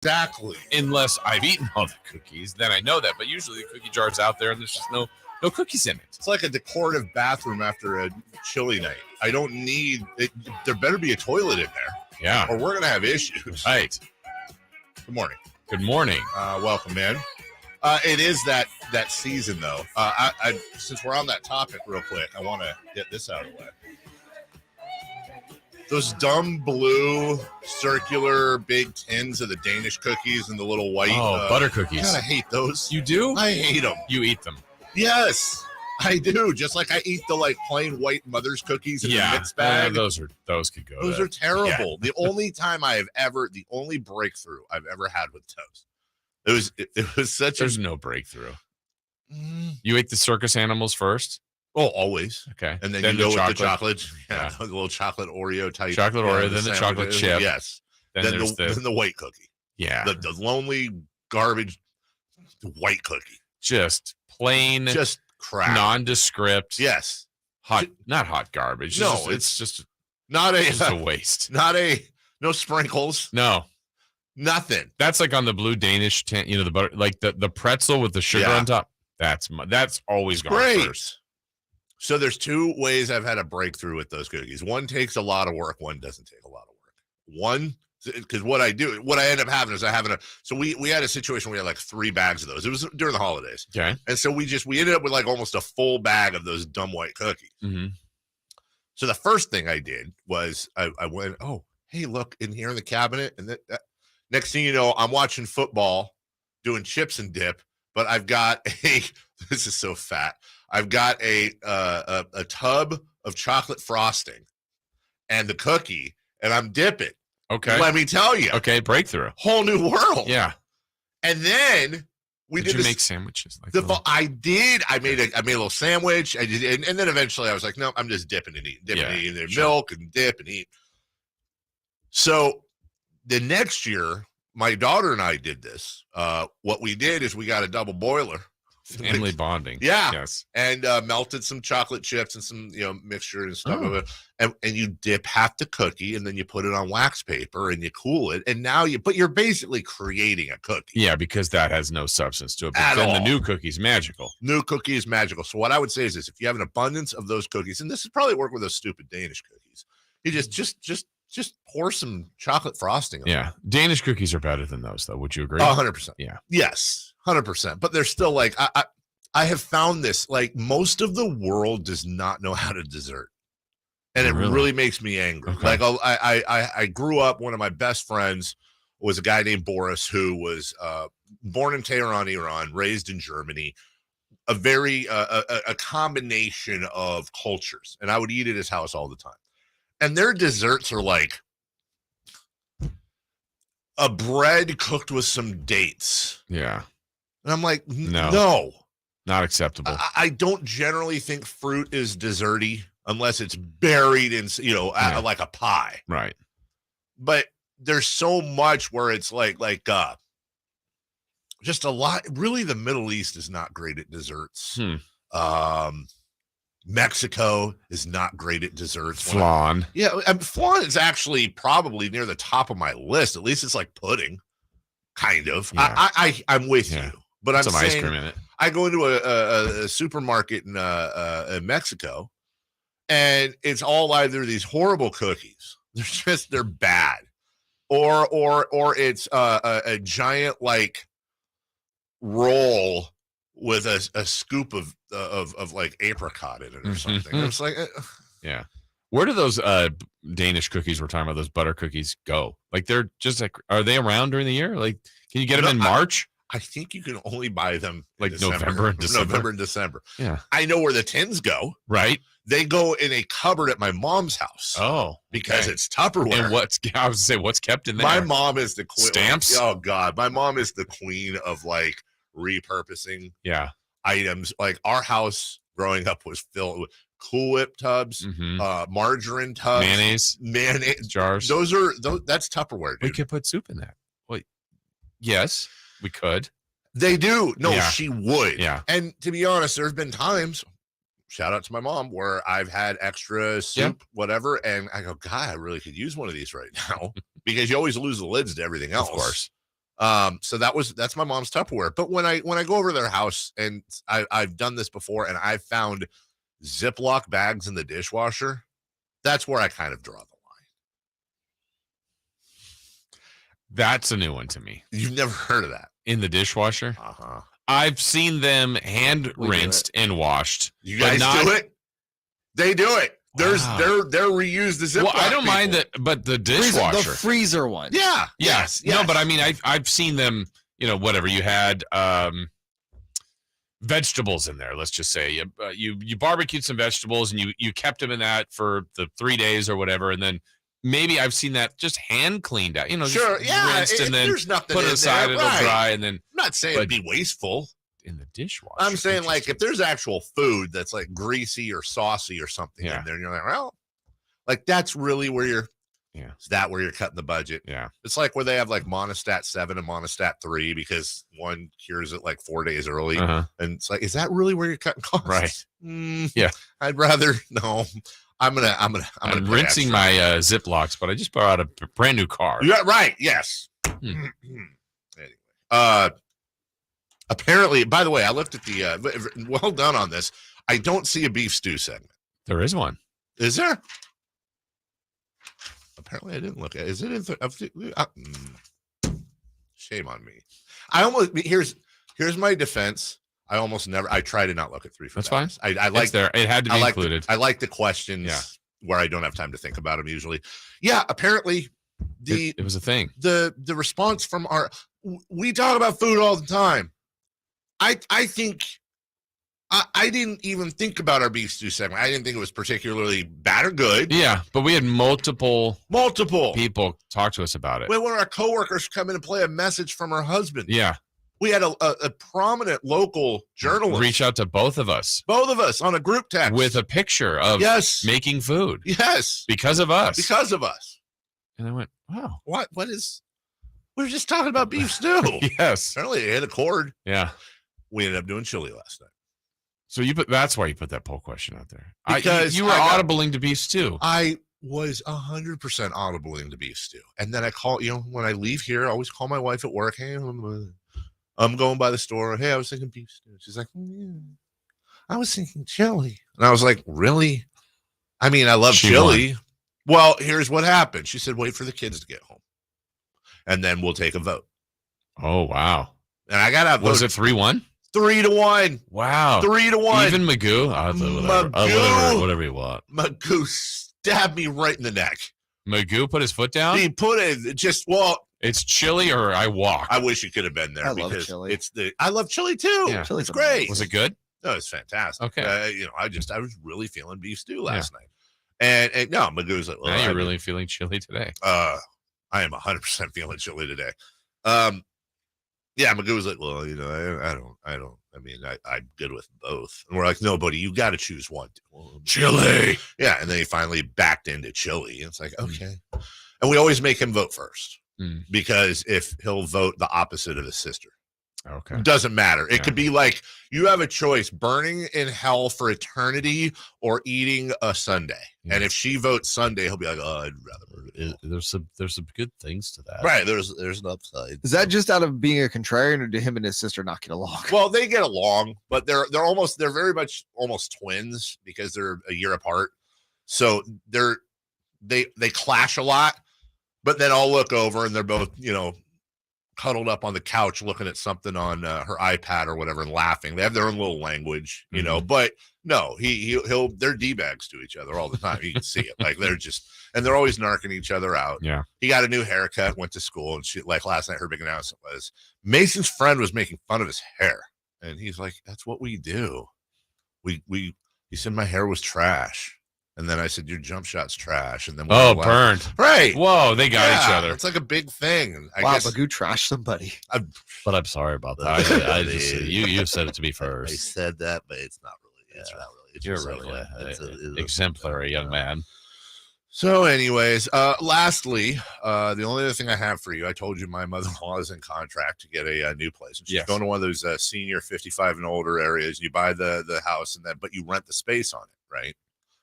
Exactly. Unless I've eaten all the cookies, then I know that. But usually the cookie jar's out there and there's just no cookies in it. It's like a decorative bathroom after a chilly night. I don't need it. There better be a toilet in there. Yeah. Or we're going to have issues. Right. Good morning. Good morning. Welcome in. It is that season, though. Since we're on that topic real quick, I want to get this out of the way. Those dumb blue circular big tins of the Danish cookies and the little white butter cookies. God, I hate those. You do? I hate them. You eat them. Yes, I do. Just like I eat the plain white Mother's cookies in the mix bag. Those could go. Those are terrible. Yeah. The only breakthrough I've ever had with toast. It was such. There's no breakthrough. You ate the circus animals first. Oh, always. Okay. And then you go with the chocolate. Yeah. The little chocolate Oreo type. Chocolate Oreo, then the chocolate chip. Yes. Then the white cookie. Yeah. The lonely garbage white cookie. Just plain. Just crap. Nondescript. Yes. Not hot garbage. No, it's just a waste. No sprinkles. No. Nothing. That's like on the blue Danish tent, the butter, like the pretzel with the sugar on top. That's always gone great. First. So there's two ways I've had a breakthrough with those cookies. One takes a lot of work. One doesn't take a lot of work. One, because what I end up having is so we had a situation where we had like 3 bags of those. It was during the holidays. Okay. And so we ended up with like almost a full bag of those dumb white cookies. Mm-hmm. So the first thing I did was I went, oh, hey, look in here in the cabinet. And next thing you know, I'm watching football, doing chips and dip, but I've got this is so fat. I've got a tub of chocolate frosting and the cookie, and I'm dipping. Okay. Let me tell you. Okay, breakthrough. Whole new world. Yeah. And then did you make sandwiches? I did. I made a little sandwich. I did, and then eventually I was like, no, I'm just dipping and eating. And eating milk and dip and eat. So the next year, my daughter and I did this. What we did is we got a double boiler. Family bonding. Yeah. Yes. And melted some chocolate chips and some, mixture and stuff. And you dip half the cookie and then you put it on wax paper and you cool it. And now you're basically creating a cookie. Yeah, because that has no substance to it. But then the new cookie's magical. New cookie is magical. So what I would say is this: if you have an abundance of those cookies, and this is probably work with those stupid Danish cookies, you just pour some chocolate frosting on them. Danish cookies are better than those, though. Would you agree? 100%. Yeah. Yes. 100%, but they're still like I have found this, like, most of the world does not know how to dessert, and it really makes me angry. Okay. Like I grew up. One of my best friends was a guy named Boris who was born in Tehran, Iran, raised in Germany. A very a combination of cultures, and I would eat at his house all the time. And their desserts are like a bread cooked with some dates. Yeah. And I'm like, no. Not acceptable. I don't generally think fruit is desserty unless it's buried in, like a pie. Right. But there's so much where it's like just a lot. Really, the Middle East is not great at desserts. Mexico is not great at desserts. Flan. Flan is actually probably near the top of my list. At least it's like pudding, kind of. Yeah. I'm with you. But I'm saying, ice cream in it. I go into a supermarket in Mexico, and it's all either these horrible cookies, they're bad, or it's a giant like roll with a scoop of like apricot in it or something. It's like, yeah. Where do those Danish cookies we're talking about, those butter cookies, go? Like they're just like, are they around during the year? Like, can you get them in March? I think you can only buy them like November and December. Yeah. I know where the tins go. Right. They go in a cupboard at my mom's house. Oh, because it's Tupperware. And what's kept in there? My mom is the queen. Stamps? Oh God. My mom is the queen of like repurposing items. Like our house growing up was filled with Cool Whip tubs, margarine tubs, mayonnaise jars. That's Tupperware, dude. We could put soup in that. Well, yes. We could. They do. No, she would. Yeah. And to be honest, there's been times, shout out to my mom, where I've had extra soup, whatever, and I go, God, I really could use one of these right now because you always lose the lids to everything else. Of course. So that's my mom's Tupperware. But when I go over to their house, and I've done this before, and I've found Ziploc bags in the dishwasher, that's where I kind of draw the line. That's a new one to me. You've never heard of that? In the dishwasher? Uh-huh. I've seen them hand rinsed and washed. You guys do it? They do it. They're reused as Ziploc. Well, I don't mind that, but the dishwasher. The freezer one. Yeah. Yes. No, but I mean, I've seen them, whatever. You had vegetables in there, let's just say. You barbecued some vegetables, and you kept them in that for the 3 days or whatever, and then maybe I've seen that just hand cleaned out, sure, just rinsed and then there's nothing put it aside, there, it'll dry, and then. I'm not saying be wasteful. In the dishwasher. I'm saying, like, if there's actual food that's like greasy or saucy or something in there, and you're like, well, like, that's really where you're. Yeah. Is that where you're cutting the budget? Yeah. It's like where they have like Monistat 7 and Monistat 3 because one cures it like 4 days early. Uh-huh. And it's like, is that really where you're cutting costs? Right. Yeah. I'd rather no. I'm rinsing my Ziplocs, but I just bought a brand new car. Yeah, right. Yes. Anyway. Apparently, by the way, I looked at the well done on this. I don't see a beef stew segment. There is one. Is there? Apparently, I didn't look at it. Is it in shame on me. Here's my defense. I try to not look at 3 for That's Dallas. fine. I like there. It had to be included. I like the questions where I don't have time to think about them usually. Yeah, apparently it was a thing. The response from we talk about food all the time. I think I didn't even think about our beef stew segment. I didn't think it was particularly bad or good. Yeah, but we had multiple people talk to us about it. We had one of our coworkers come in and play a message from her husband. Yeah. We had a prominent local journalist reach out to both of us on a group text with a picture of making food. Yes. Because of us. And I went, wow. What is, we were just talking about beef stew. Yes. Apparently it hit a chord. Yeah. We ended up doing chili last night. So that's why you put that poll question out there. Because you were audibling to beef stew. I was 100% audibling to beef stew. And then I call, when I leave here, I always call my wife at work. Hey, I'm going by the store. Hey, I was thinking beef stew. She's like, I was thinking chili. And I was like, really? I mean, I love chili. Won. Well, here's what happened. She said, wait for the kids to get home. And then we'll take a vote. Oh, wow. And I got out. Was it 3-1? 3-1. Wow. 3-1. Even Magoo? Whatever you want. Magoo stabbed me right in the neck. Magoo put his foot down? He put it it's chili or I walk. I wish you could have been there. I love chili. I love chili too. Yeah. It's great. Was it good? No, it's fantastic. Okay. I was really feeling beef stew last night. And no, Magoo's like, well, now you're really feeling chili today. I am 100% feeling chili today. Yeah, Magoo was like, well, I'm good with both. And we're like, no, buddy, you got to choose one. Well, chili. Yeah. And then he finally backed into chili. It's like, okay. And we always make him vote first because if he'll vote the opposite of his sister. Okay. It doesn't matter. It could be like you have a choice: burning in hell for eternity or eating a sundae. Yeah. And if she votes Sunday, he'll be like, "Oh, I'd rather burn in hell." There's some good things to that, right? There's an upside. Is that just out of being a contrarian, or do him and his sister not get along? Well, they get along, but they're very much almost twins because they're a year apart. So they clash a lot. But then I'll look over and they're both, cuddled up on the couch looking at something on her iPad or whatever and laughing. They have their own little language, but no, they're D-bags to each other all the time. You can see it. Like and they're always narking each other out. Yeah. He got a new haircut, went to school, and she, like last night, her big announcement was Mason's friend was making fun of his hair. And he's like, that's what we do. He said my hair was trash. And then I said, your jump shot's trash. And then burned. Right. Whoa, they got each other. It's like a big thing. I guess Magoo trashed somebody. But I'm sorry about that. I just you said it to me first. I said that, but it's not really. It's not really. It's You're really an exemplary young man. So, anyways, lastly, the only other thing I have for you, I told you my mother-in-law is in contract to get a new place. And she's going to one of those senior 55 and older areas. You buy the house but you rent the space on it, right?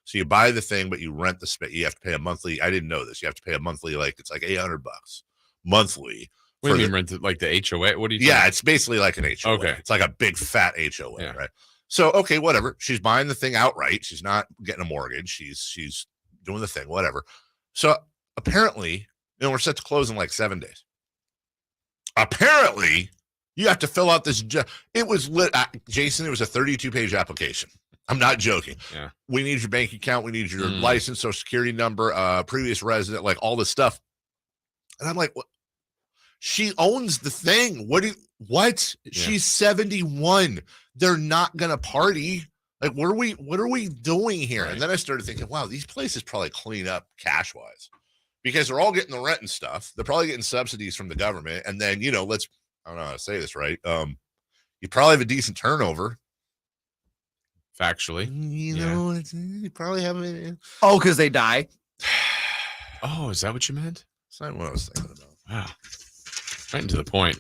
So you buy the thing, but you rent the space. You have to pay a monthly. I didn't know this. You have to pay a monthly, it's like $800 monthly What do you mean rent like the HOA? What do you? Yeah, it's basically like an HOA. Okay, it's like a big fat HOA, Yeah. right? So okay, whatever. She's buying the thing outright. She's not getting a mortgage. She's doing the thing, whatever. So apparently, we're set to close in like 7 days. Apparently, you have to fill out this. It was lit, Jason. It was a 32-page application. I'm not joking. Yeah. We need your bank account. We need your license, social security number, previous resident, like all this stuff. And I'm like, what? She owns the thing. What? Yeah. She's 71. They're not gonna party. Like, what are we doing here? Right. And then I started thinking, wow, these places probably clean up cash wise because they're all getting the rent and stuff. They're probably getting subsidies from the government. And then, I don't know how to say this right. You probably have a decent turnover. Factually. You probably have it. Oh, because they die. Oh, is that what you meant? That's not what I was thinking about. Wow. Right into the point.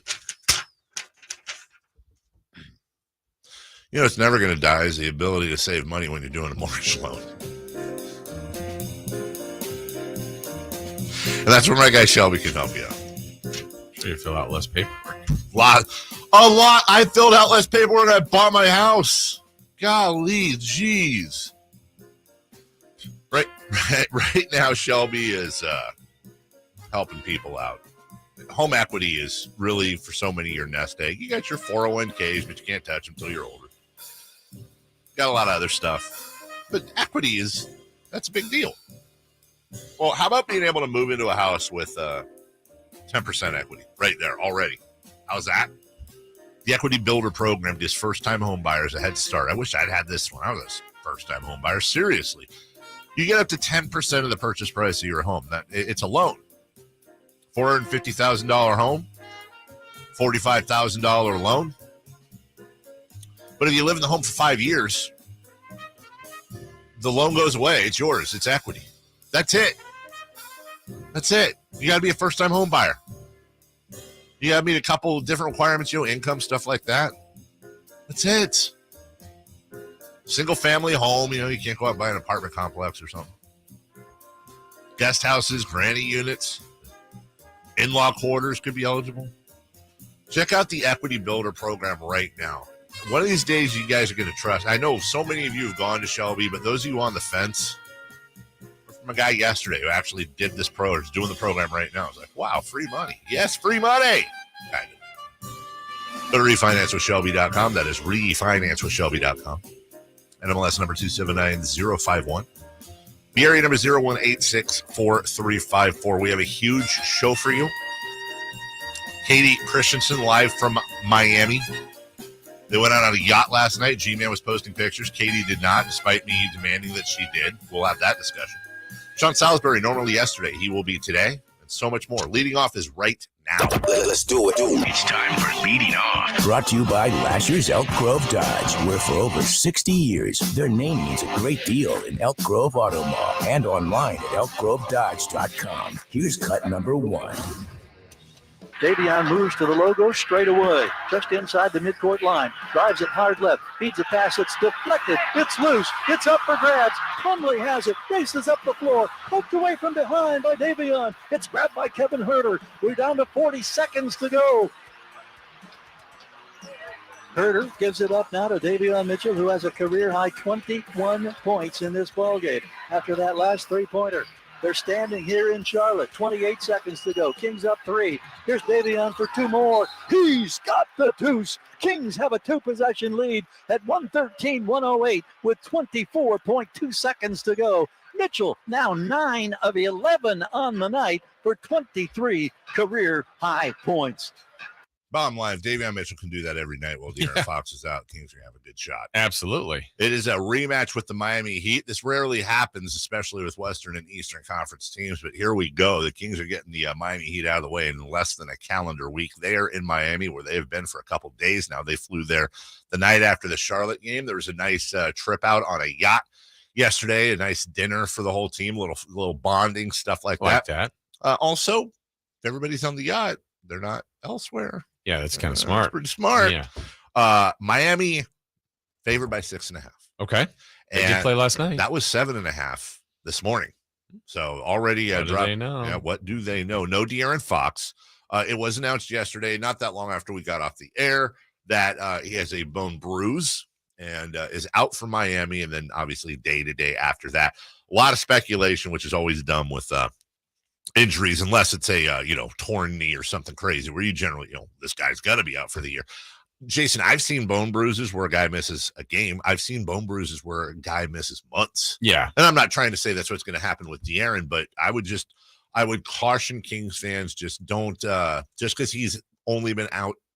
It's never going to die is the ability to save money when you're doing a mortgage loan. And that's where my guy Shelby can help you out. Sure, you fill out less paperwork. A lot. I filled out less paperwork. I bought my house. Golly, geez. Right now, Shelby is helping people out. Home equity is really, for so many, your nest egg. You got your 401ks, but you can't touch them until you're older. Got a lot of other stuff. But equity that's a big deal. Well, how about being able to move into a house with 10% equity right there already? How's that? The Equity Builder Program gives first-time home buyers a head start. I wish I'd had this when I was a first-time home buyer. Seriously. You get up to 10% of the purchase price of your home. It's a loan. $450,000 home, $45,000 loan. But if you live in the home for 5 years, the loan goes away. It's yours. It's equity. That's it. You got to be a first-time home buyer. You got to meet a couple of different requirements, income, stuff like that. That's it. Single-family home, you can't go out and buy an apartment complex or something. Guest houses, granny units, in-law quarters could be eligible. Check out the Equity Builder Program right now. One of these days, you guys are going to trust. I know so many of you have gone to Shelby, but those of you on the fence, from a guy yesterday who actually did this is doing the program right now. I was like, wow, free money. Yes, free money. Kind of. Go to refinancewithshelby.com. That is refinancewithshelby.com. NMLS number 279051. The area number 01864354. We have a huge show for you. Kayte Christensen live from Miami. They went out on a yacht last night. G-Man was posting pictures. Kayte did not, despite me demanding that she did. We'll have that discussion. Sean Salisbury, normally yesterday. He will be today, and so much more. Leading off is right now. Let's do it. It's time for Leading Off. Brought to you by Lasher's Elk Grove Dodge, where for over 60 years, their name means a great deal in Elk Grove Auto Mall and online at elkgrovedodge.com. Here's cut number one. Davion moves to the logo straight away, just inside the midcourt line. Drives it hard left, feeds a pass. It's deflected. It's loose. It's up for grabs. Plumlee has it. Races up the floor. Poked away from behind by Davion. It's grabbed by Kevin Herter. We're down to 40 seconds to go. Herter gives it up now to Davion Mitchell, who has a career-high 21 points in this ballgame after that last three-pointer. They're standing here in Charlotte. 28 seconds to go. Kings up 3. Here's Davion for 2 more. He's got the deuce. Kings have a 2-possession lead at 113-108 with 24.2 seconds to go. Mitchell now 9 of 11 on the night for 23 career-high points. Bottom line, if Davion Mitchell can do that every night while De'Aaron Fox is out, Kings are going to have a good shot. Absolutely. It is a rematch with the Miami Heat. This rarely happens, especially with Western and Eastern Conference teams, but here we go. The Kings are getting the Miami Heat out of the way in less than a calendar week. They are in Miami, where they have been for a couple days now. They flew there the night after the Charlotte game. There was a nice trip out on a yacht yesterday, a nice dinner for the whole team, little bonding, stuff like that. Also, if everybody's on the yacht, they're not elsewhere. Yeah, that's kind of smart. That's pretty smart. Yeah. Miami favored by 6.5. Okay. They did play last night. That was 7.5 this morning. So already what do they know? Yeah, what do they know? No De'Aaron Fox. It was announced yesterday, not that long after we got off the air, that he has a bone bruise and is out for Miami. And then obviously day to day after that, a lot of speculation, which is always dumb with injuries, unless it's a, torn knee or something crazy where you generally, this guy's got to be out for the year. Jason, I've seen bone bruises where a guy misses a game. I've seen bone bruises where a guy misses months. Yeah. And I'm not trying to say that's what's going to happen with De'Aaron, but I would caution Kings fans, just don't, just because he's only been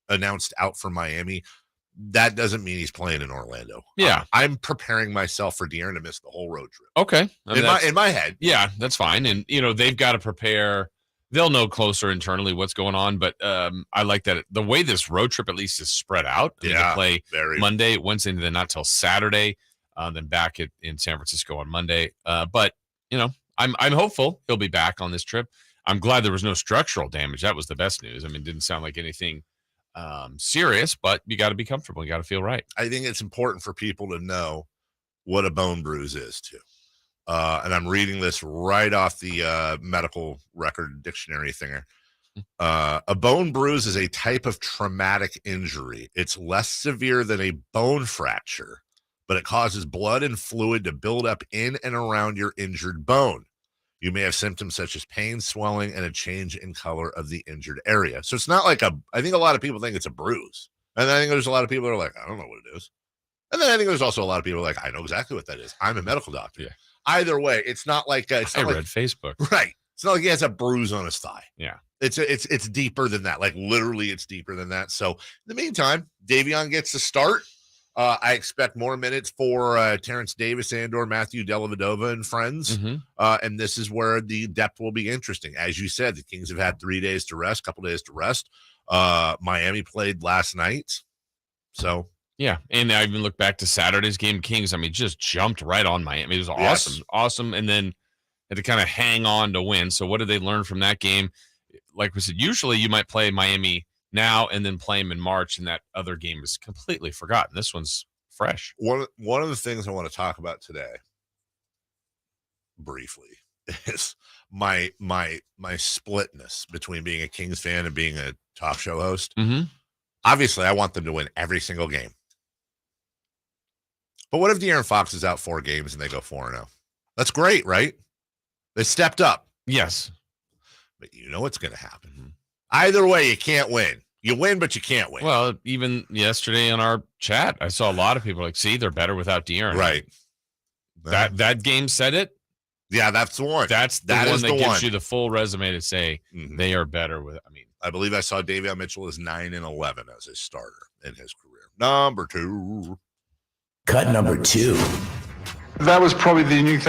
announced out for Miami, that doesn't mean he's playing in Orlando. Yeah. I'm preparing myself for De'Aaron to miss the whole road trip. Okay. In my head. Yeah, that's fine. And, they've got to prepare. They'll know closer internally what's going on. But I like that the way this road trip at least is spread out. They play Monday, Wednesday, and then not till Saturday, then back in San Francisco on Monday. But, I'm hopeful he'll be back on this trip. I'm glad there was no structural damage. That was the best news. I mean, it didn't sound like anything serious, but you got to be comfortable. You got to feel right. I think it's important for people to know what a bone bruise is too. And I'm reading this right off the medical record dictionary thinger. A bone bruise is a type of traumatic injury. It's less severe than a bone fracture, but it causes blood and fluid to build up in and around your injured bone. You may have symptoms such as pain, swelling, and a change in color of the injured area. So it's not like I think a lot of people think it's a bruise. And then I think there's a lot of people that are like, I don't know what it is. And then I think there's also a lot of people like, I know exactly what that is. I'm a medical doctor. Yeah. Either way, it's not like I read Facebook. Right. It's not like he has a bruise on his thigh. Yeah. It's deeper than that. Like literally it's deeper than that. So in the meantime, Davion gets to start. I expect more minutes for Terrence Davis or Matthew Dellavedova and friends. Mm-hmm. And this is where the depth will be interesting. As you said, the Kings have had 3 days to rest, couple days to rest. Miami played last night. So yeah, and I even look back to Saturday's game. Kings, just jumped right on Miami. It was awesome, awesome, and then had to kind of hang on to win. So what did they learn from that game? Like we said, usually you might play Miami now and then play them in March, and that other game is completely forgotten. This one's fresh. One of the things I want to talk about today, briefly, is my splitness between being a Kings fan and being a talk show host. Mm-hmm. Obviously, I want them to win every single game. But what if De'Aaron Fox is out 4 games and they go 4-0? That's great, right? They stepped up. Yes. But you know what's going to happen. Mm-hmm. Either way, you can't win. You win, but you can't win. Well, even yesterday on our chat, I saw a lot of people like, see, they're better without De'Aaron. Right. That game said it. Yeah, that's the one. That gives you the full resume to say they are better with. I believe I saw Davion Mitchell is 9-11 as a starter in his career. Number 2. Cut number 2. That was probably the unique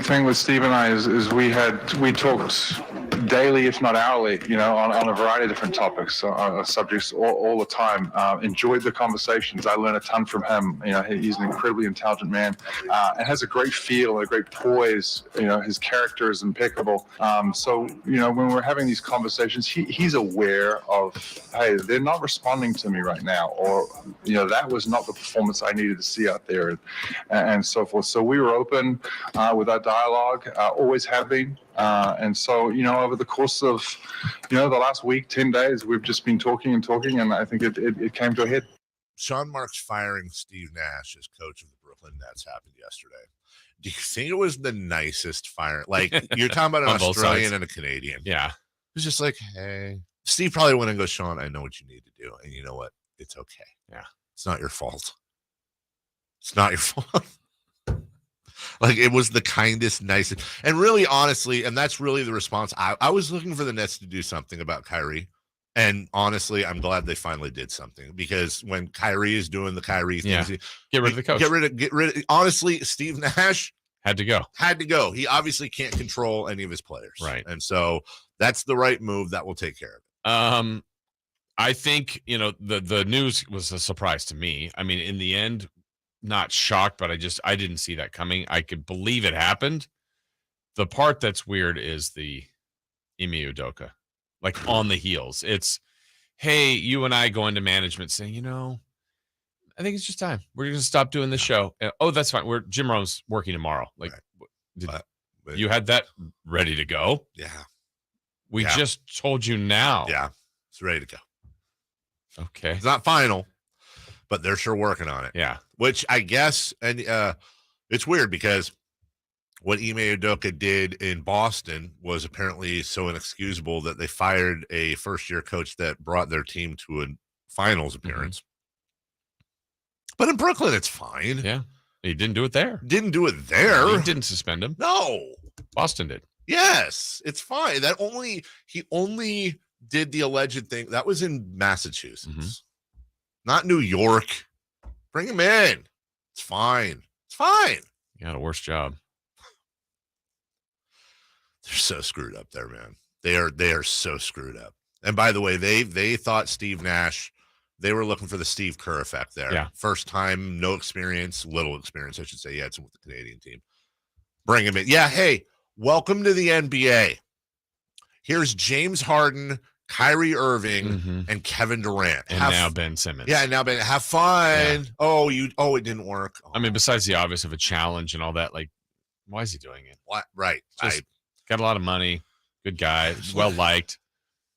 thing with Steve and I is we talked daily, if not hourly, on a variety of different topics, subjects all the time. Enjoyed the conversations. I learned a ton from him. He's an incredibly intelligent man and has a great feel and a great poise. His character is impeccable. So when we're having these conversations, he's aware of, hey, they're not responding to me right now, or that was not the performance I needed to see out there, and so forth. So we were open with our dialogue, always have been. And so, over the course of, the last week, 10 days, we've just been talking, and I think it came to a head. Sean Marks firing Steve Nash as coach of the Brooklyn Nets happened yesterday. Do you think it was the nicest fire? Like, you're talking about an Australian and a Canadian. Yeah. It was just like, hey. Steve probably went and goes, Sean, I know what you need to do. And you know what? It's okay. Yeah. It's not your fault. It's not your fault. Like, it was the kindest, nicest, and really, honestly, and that's really the response. I was looking for the Nets to do something about Kyrie, and honestly, I'm glad they finally did something, because when Kyrie is doing the Kyrie things, get rid of the coach. Get rid of. Honestly, Steve Nash had to go. He obviously can't control any of his players, right? And so that's the right move that will take care of it. I think the news was a surprise to me. I mean, in the end, not shocked, but I didn't see that coming. I could believe it happened. The part that's weird is the Ime Udoka, like on the heels. It's, hey, you and I go into management saying, I think it's just time. We're going to stop doing this show. Oh, that's fine. Jim Rome's working tomorrow. Like, right. You had that ready to go? Yeah. We just told you now. Yeah, it's ready to go. Okay. It's not final, but they're sure working on it. Yeah. Which I guess, and it's weird because what Ime Udoka did in Boston was apparently so inexcusable that they fired a first-year coach that brought their team to a finals appearance. But in Brooklyn, it's fine. Yeah. He didn't do it there. Didn't do it there. He didn't suspend him. No. Boston did. Yes, it's fine. He only did the alleged thing. That was in Massachusetts, not New York. Bring him in. It's fine. It's fine. You got a worse job. They're so screwed up there, man. They are so screwed up. And by the way, they thought Steve Nash, they were looking for the Steve Kerr effect there. Yeah. First time, no experience, little experience, I should say. He had some with the Canadian team. Bring him in. Yeah, hey, welcome to the NBA. Here's James Harden, Kyrie Irving, and Kevin Durant. And now Ben Simmons. Yeah, now Ben, have fun. Yeah. Oh, it didn't work. Oh. I mean, besides the obvious of a challenge and all that, like, why is he doing it? What? Right. Got a lot of money. Good guy. Well liked.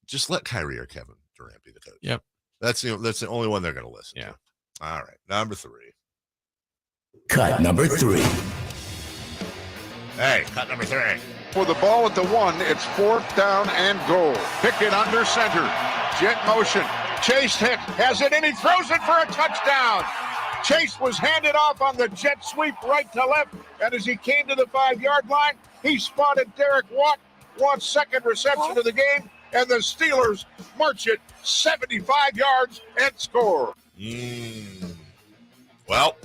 Just let Kyrie or Kevin Durant be the coach. Yep. That's the only one they're going to listen to. All right. Number 3. Cut number 3. Hey, cut number 3. For the ball at the 1, it's 4th down and goal. Pickett under center. Jet motion. Chase hit. Has it, and he throws it for a touchdown. Chase was handed off on the jet sweep right to left, and as he came to the 5-yard line, he spotted Derek Watt. Watt's second reception of the game, and the Steelers march it 75 yards and score. Well,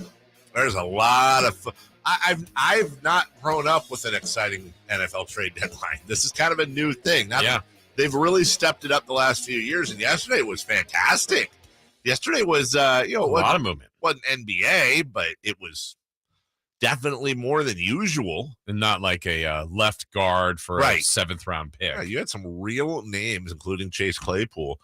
there's a lot of I've not grown up with an exciting NFL trade deadline. This is kind of a new thing. They've really stepped it up the last few years, and yesterday was fantastic. Yesterday was a lot of movement. Wasn't NBA, but it was definitely more than usual. And not like a left guard for a 7th round pick. Yeah, you had some real names, including Chase Claypool,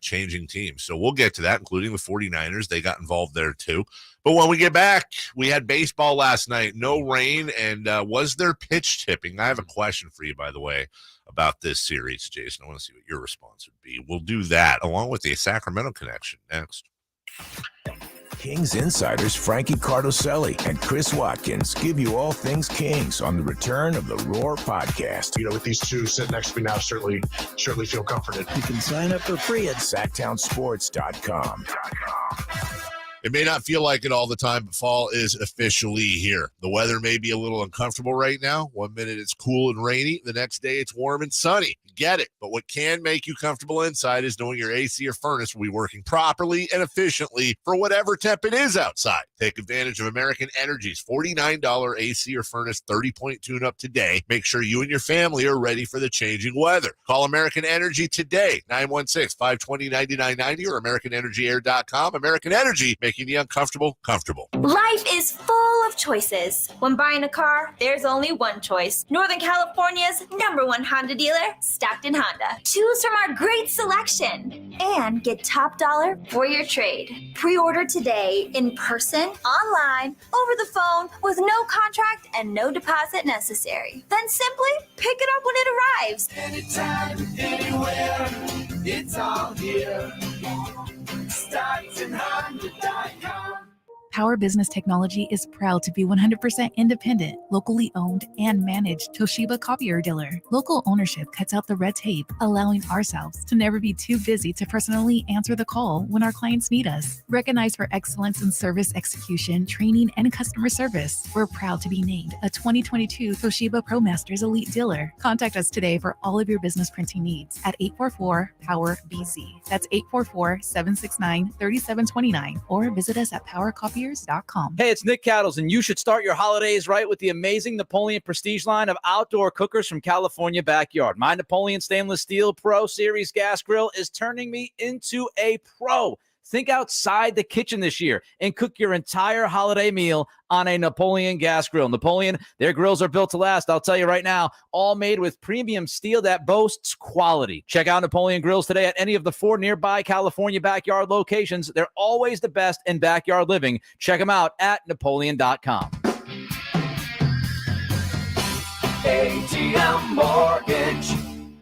changing teams. So we'll get to that, including the 49ers. They got involved there too. But when we get back, we had baseball last night, no rain, and was there pitch tipping? I have a question for you, by the way, about this series, Jason. I want to see what your response would be. We'll do that along with the Sacramento connection next. Kings insiders Frankie Cardoselli and Chris Watkins give you all things Kings on the return of the Roar podcast. You know, with these two sitting next to me now, certainly feel comforted. You can sign up for free at SactownSports.com. It may not feel like it all the time, but fall is officially here. The weather may be a little uncomfortable right now. 1 minute it's cool and rainy. The next day it's warm and sunny. Get it. But what can make you comfortable inside is knowing your AC or furnace will be working properly and efficiently for whatever temp it is outside. Take advantage of American Energy's $49 AC or furnace 30-point tune-up today. Make sure you and your family are ready for the changing weather. Call American Energy today, 916-520-9990 or AmericanEnergyAir.com. American Energy, making the uncomfortable comfortable. Life is full of choices. When buying a car, there's only one choice. Northern California's #1 Honda dealer, Stockton Honda. Choose from our great selection and get top dollar for your trade. Pre-order today in person, online, over the phone, with no contract and no deposit necessary. Then simply pick it up when it arrives. Anytime, anywhere, it's all here. StocktonHonda.com. Power Business Technology is proud to be 100% independent, locally owned, and managed Toshiba copier dealer. Local ownership cuts out the red tape, allowing ourselves to never be too busy to personally answer the call when our clients need us. Recognized for excellence in service execution, training, and customer service, we're proud to be named a 2022 Toshiba ProMasters Elite Dealer. Contact us today for all of your business printing needs at 844-POWER-BZ. That's 844-769-3729, or visit us at PowerCopier.com. Hey, it's Nick Cattles, and you should start your holidays right with the amazing Napoleon Prestige line of outdoor cookers from California Backyard. My Napoleon Stainless Steel Pro Series gas grill is turning me into a pro. Think outside the kitchen this year and cook your entire holiday meal on a Napoleon gas grill. Napoleon, their grills are built to last. I'll tell you right now, all made with premium steel that boasts quality. Check out Napoleon Grills today at any of the 4 nearby California Backyard locations. They're always the best in backyard living. Check them out at Napoleon.com. ATM Mortgage.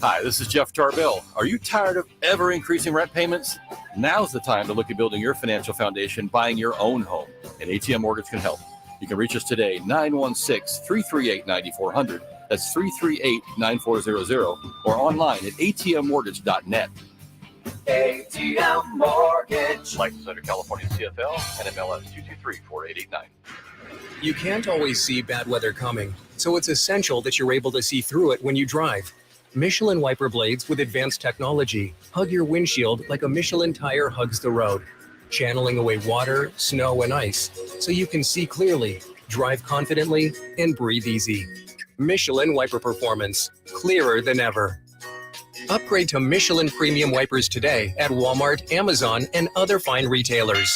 Hi, this is Jeff Tarbell. Are you tired of ever increasing rent payments? Now's the time to look at building your financial foundation, buying your own home, and ATM Mortgage can help. You can reach us today, 916-338-9400. That's 338-9400, or online at atmmortgage.net. ATM Mortgage. License under California CFL and MLS 223-4889. You can't always see bad weather coming, so it's essential that you're able to see through it when you drive. Michelin wiper blades with advanced technology hug your windshield like a Michelin tire hugs the road, channeling away water, snow, and ice so you can see clearly, drive confidently, and breathe easy. Michelin wiper performance, clearer than ever. Upgrade to Michelin premium wipers today at Walmart, Amazon, and other fine retailers.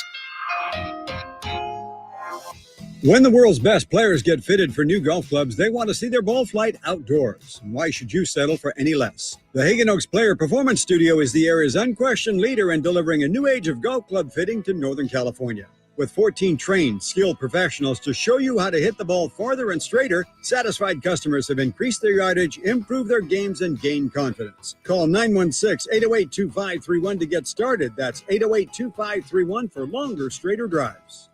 When the world's best players get fitted for new golf clubs, they want to see their ball flight outdoors. Why should you settle for any less? The Hagen Oaks Player Performance Studio is the area's unquestioned leader in delivering a new age of golf club fitting to Northern California. With 14 trained, skilled professionals to show you how to hit the ball farther and straighter, satisfied customers have increased their yardage, improved their games, and gained confidence. Call 916-808-2531 to get started. That's 808-2531 for longer, straighter drives.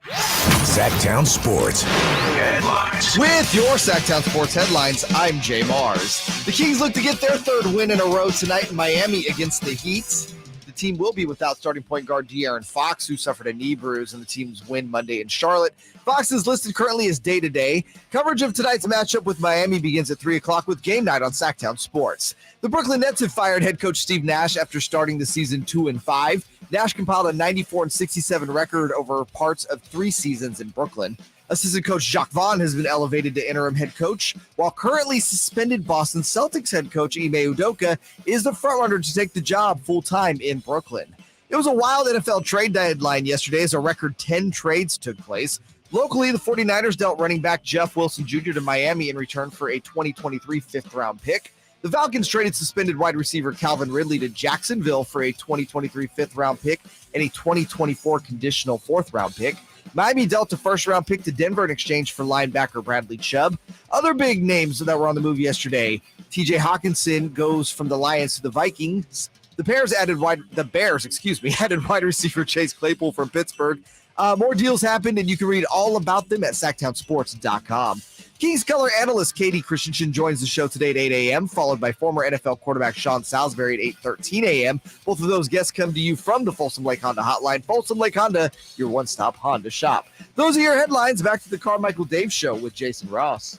Sactown Sports Headlines. With your Sactown Sports Headlines, I'm Jay Mars. The Kings look to get their third win in a row tonight in Miami against the Heat. The team will be without starting point guard De'Aaron Fox, who suffered a knee bruise in the team's win Monday in Charlotte. Fox is listed currently as day-to-day. Coverage of tonight's matchup with Miami begins at 3 o'clock with Game Night on Sactown Sports. The Brooklyn Nets have fired head coach Steve Nash after starting the season 2-5. Nash compiled a 94-67 record over parts of 3 seasons in Brooklyn. Assistant coach Jacques Vaughn has been elevated to interim head coach, while currently suspended Boston Celtics head coach Ime Udoka is the frontrunner to take the job full-time in Brooklyn. It was a wild NFL trade deadline yesterday as a record 10 trades took place. Locally, the 49ers dealt running back Jeff Wilson Jr. to Miami in return for a 2023 fifth-round pick. The Falcons traded suspended wide receiver Calvin Ridley to Jacksonville for a 2023 fifth-round pick and a 2024 conditional fourth-round pick. Miami dealt a first-round pick to Denver in exchange for linebacker Bradley Chubb. Other big names that were on the move yesterday: T.J. Hawkinson goes from the Lions to the Vikings. The Bears added wide receiver Chase Claypool from Pittsburgh. More deals happened, and you can read all about them at SactownSports.com. Kings color analyst Kayte Christensen joins the show today at 8 a.m., followed by former NFL quarterback Sean Salisbury at 8:13 a.m. Both of those guests come to you from the Folsom Lake Honda Hotline. Folsom Lake Honda, your one-stop Honda shop. Those are your headlines. Back to the Carmichael Dave Show with Jason Ross.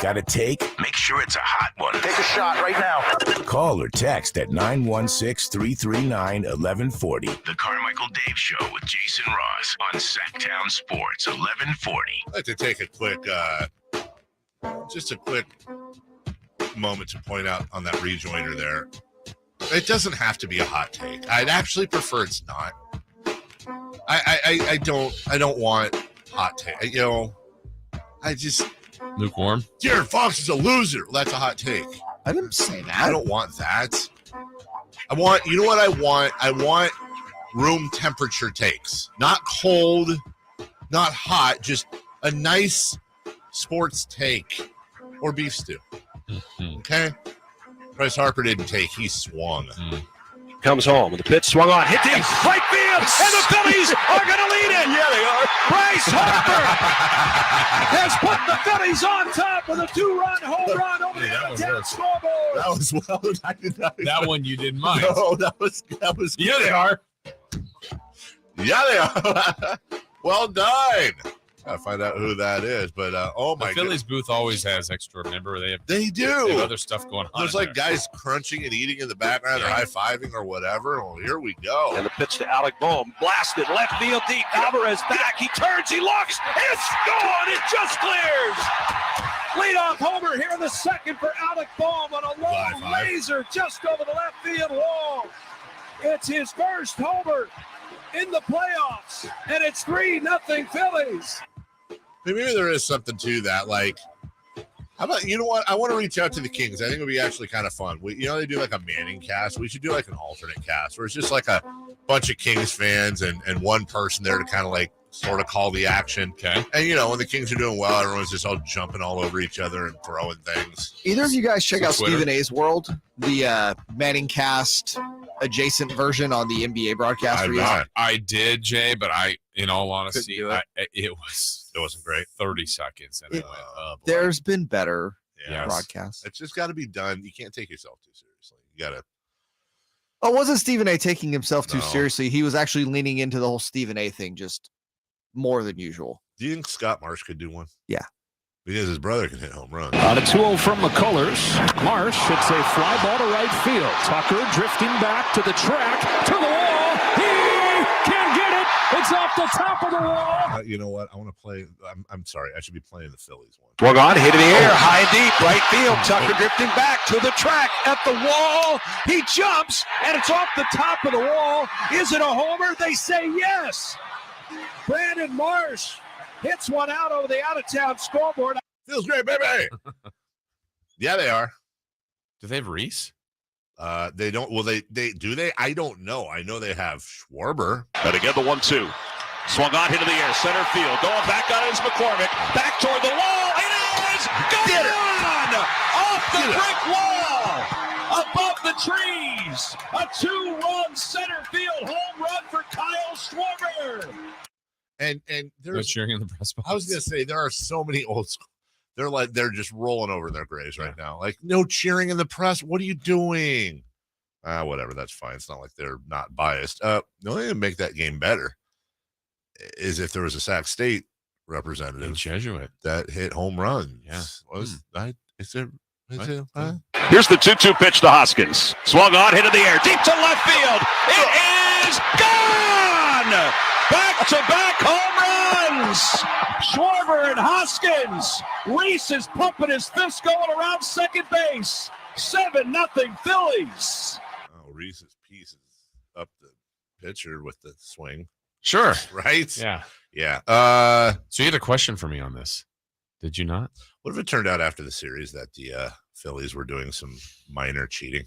Got a take? Make sure it's a hot one. Take a shot right now. Call or text at 916-339-1140. The Carmichael Dave Show with Jason Ross on Sactown Sports 1140. I'd like to take a quick moment to point out on that rejoiner there. It doesn't have to be a hot take. I'd actually prefer it's not. I don't want hot take. Lukewarm. De'Aaron Fox is a loser. Well, that's a hot take. I didn't say that. I don't want that. I want room temperature takes. Not cold, not hot, just a nice sports take or beef stew. Mm-hmm. Okay? Bryce Harper didn't take, he swung. Comes home with the pitch swung on, hit deep, right field, and the Phillies are going to lead it. Yeah, they are. Bryce Harper has put the Phillies on top with a 2-run home run over the out-of-town scoreboard. That was well. I did not. That one you didn't mind. No, that was. Yeah, they are. Yeah, they are. Well done. I'll find out who that is, but oh my god. The Phillies booth always has extra. Remember, they do. They have other stuff going on. There's like guys crunching and eating in the background or high-fiving or whatever. Well, here we go. And the pitch to Alec Boehm, blasted left field deep. Alvarez back, he turns, he looks, it's gone, it just clears. Leadoff homer here in the second for Alec Boehm on a long laser just over the left field wall. It's his first homer in the playoffs, and it's 3-0 Phillies. Maybe there is something to that. Like, how about, you know what? I want to reach out to the Kings. I think it would be actually kind of fun. They do like a Manning cast. We should do like an alternate cast where it's just like a bunch of Kings fans and one person there to kind of like sort of call the action. Okay. And, you know, when the Kings are doing well, everyone's just all jumping all over each other and throwing things. Either of you guys check out Twitter. Stephen A's World, the Manning Cast adjacent version on the NBA broadcast? I did, Jay, but in all honesty, it wasn't great. 30 seconds. And it went up. There's been better Yes. broadcasts. It's just got to be done. You can't take yourself too seriously. You got to. Oh, wasn't Stephen A taking himself too No. seriously? He was actually leaning into the whole Stephen A thing just more than usual. Do you think Scott Marsh could do one? Yeah. Because his brother can hit home runs. On a 2-0 from McCullers. Marsh hits a fly ball to right field. Tucker drifting back to the track, to the wall. He can't get it. It's off the top of the wall. You know what? I want to play. I'm sorry. I should be playing the Phillies one. Swung on, hit in the air, high and deep, right field. Tucker drifting back to the track at the wall. He jumps, and it's off the top of the wall. Is it a homer? They say yes. Brandon Marsh hits one out over the out-of-town scoreboard. Feels great, baby. Yeah, they are. Do they have Reese? They don't. Well, they do they? I don't know. I know they have Schwarber. And again, the 1-2. Swung on, hit in the air, center field. Going back on it is McCormick. Back toward the wall. It is gone! Off the brick wall! Above the trees! A 2-run center field home run for Kyle Schwarber! And No there's cheering in the press box. I was gonna say there are so many old school. They're just rolling over in their graves right now. Like, no cheering in the press. What are you doing? Whatever. That's fine. It's not like they're not biased. The only thing to make that game better is if there was a Sac State representative, Jesuit, that hit home runs. Yeah. Here's the 2-2 pitch to Hoskins. Swung on, hit in the air, deep to left field. It is gone! Back-to-back home runs! Schwarber and Hoskins. Reese is pumping his fist going around second base. 7-0 Phillies. Oh, Reese's pieces up the pitcher with the swing. Sure. Right? Yeah. Yeah. So you had a question for me on this. Did you not? What if it turned out after the series that the Phillies were doing some minor cheating?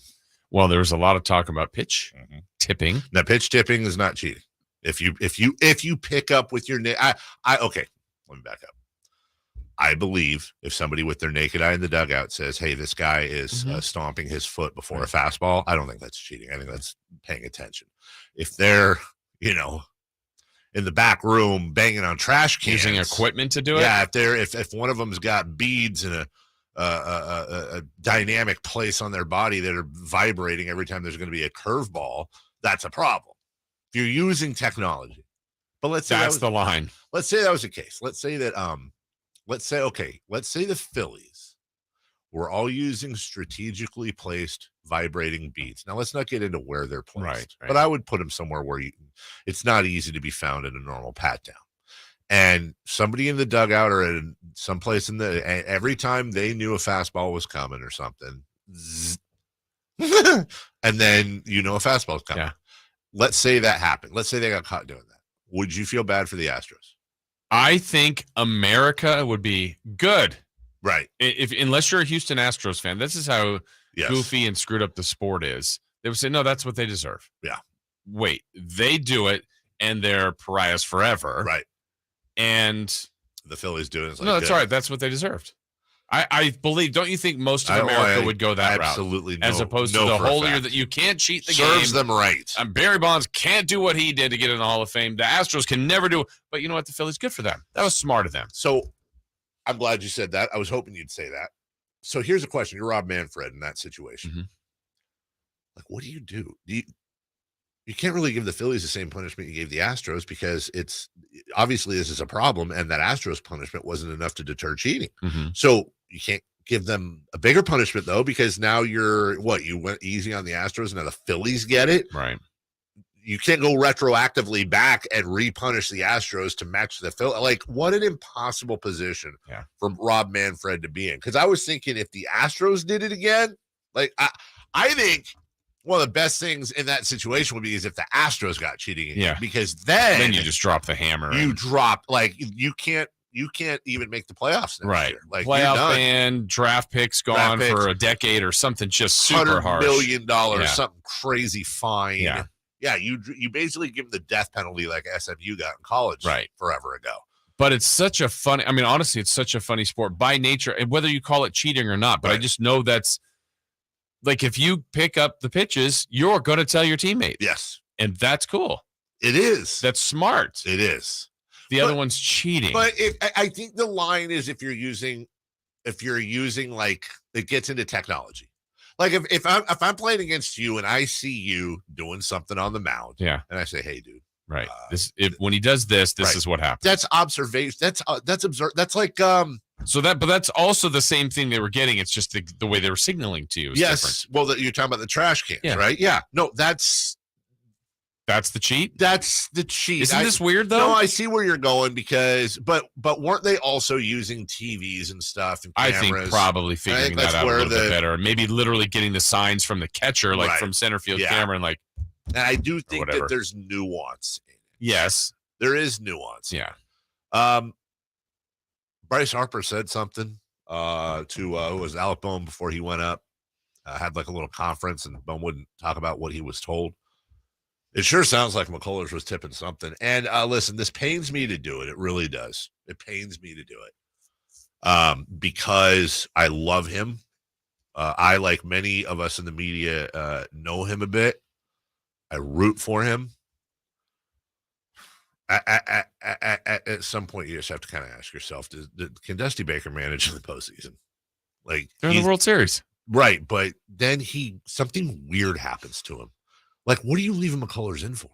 Well, there was a lot of talk about pitch tipping. Now, pitch tipping is not cheating. If you pick up with your okay, let me back up. I believe if somebody with their naked eye in the dugout says, "Hey, this guy is stomping his foot before a fastball," I don't think that's cheating. I think that's paying attention. If they're, in the back room banging on trash cans, using equipment to do it. Yeah, if one of them's got beads and a dynamic place on their body that are vibrating every time there's going to be a curveball, that's a problem. If you're using technology, but let's say that's the line. Let's say that was the case. Let's say that let's say the Phillies were all using strategically placed vibrating beads. Now, let's not get into where they're placed, right. But I would put them somewhere where it's not easy to be found in a normal pat down. And somebody in the dugout or in someplace every time they knew a fastball was coming or something, and then a fastball's coming. Yeah. Let's say that happened. Let's say they got caught doing that. Would you feel bad for the Astros? I think America would be good. Right. Unless you're a Houston Astros fan, this is how goofy and screwed up the sport is. They would say, no, that's what they deserve. Yeah. Wait, they do it and they're pariahs forever. Right. And the Phillies do it. No, that's all right. That's what they deserved. I believe, don't you think most of America would go that route? Absolutely. As opposed to the whole year that you can't cheat the game. Serves them right. And Barry Bonds can't do what he did to get in the Hall of Fame. The Astros can never do it. But you know what? The Phillies, good for them. That was smart of them. So I'm glad you said that. I was hoping you'd say that. So here's a question. You're Rob Manfred in that situation. Mm-hmm. Like, what do? You can't really give the Phillies the same punishment you gave the Astros because it's obviously this is a problem, and that Astros punishment wasn't enough to deter cheating. Mm-hmm. So you can't give them a bigger punishment though, because now you went easy on the Astros, and now the Phillies get it. Right. You can't go retroactively back and repunish the Astros to match the Phillies. Like, what an impossible position for Rob Manfred to be in. Because I was thinking if the Astros did it again, like I think one of the best things in that situation would be is if the Astros got cheating again, because then you just drop the hammer. You drop you can't even make the playoffs next year. Like, playoff ban, draft picks gone for a decade or something, just super $100 harsh. million, something crazy fine. Yeah. Yeah, you basically give them the death penalty like SMU got in college forever ago. But it's such a funny, I mean, honestly, it's such a funny sport by nature, and whether you call it cheating or not, but I just know that's like if you pick up the pitches, you're going to tell your teammate. Yes. And that's cool. It is. That's smart. It is. The other one's cheating. But I think the line is if you're using like it gets into technology. Like if I'm playing against you and I see you doing something on the mound, and I say, "Hey, dude." Right. When he does this is what happens. That's observation. That's observe. That's like but that's also the same thing they were getting. It's just the way they were signaling to you. Yes. Different. Well, you're talking about the trash cans, right? Yeah. No, that's the cheat. That's the cheat. Isn't this weird though? No, I see where you're going because, but weren't they also using TVs and stuff and cameras? I think probably figuring that out a little bit better. Maybe literally getting the signs from the catcher, like from center field camera, and like. And I do think that there's nuance in it. Yes. There is nuance. Yeah. Bryce Harper said something to who was Alec Bohm before he went up. Had like a little conference, and Bohm wouldn't talk about what he was told. It sure sounds like McCullers was tipping something. And listen, this pains me to do it. It really does. It pains me to do it because I love him. I, like many of us in the media, know him a bit. I root for him. At some point, you just have to kind of ask yourself, can Dusty Baker manage in the postseason? Like they're in the World Series. Right, but then something weird happens to him. Like, what are you leaving McCullers in for?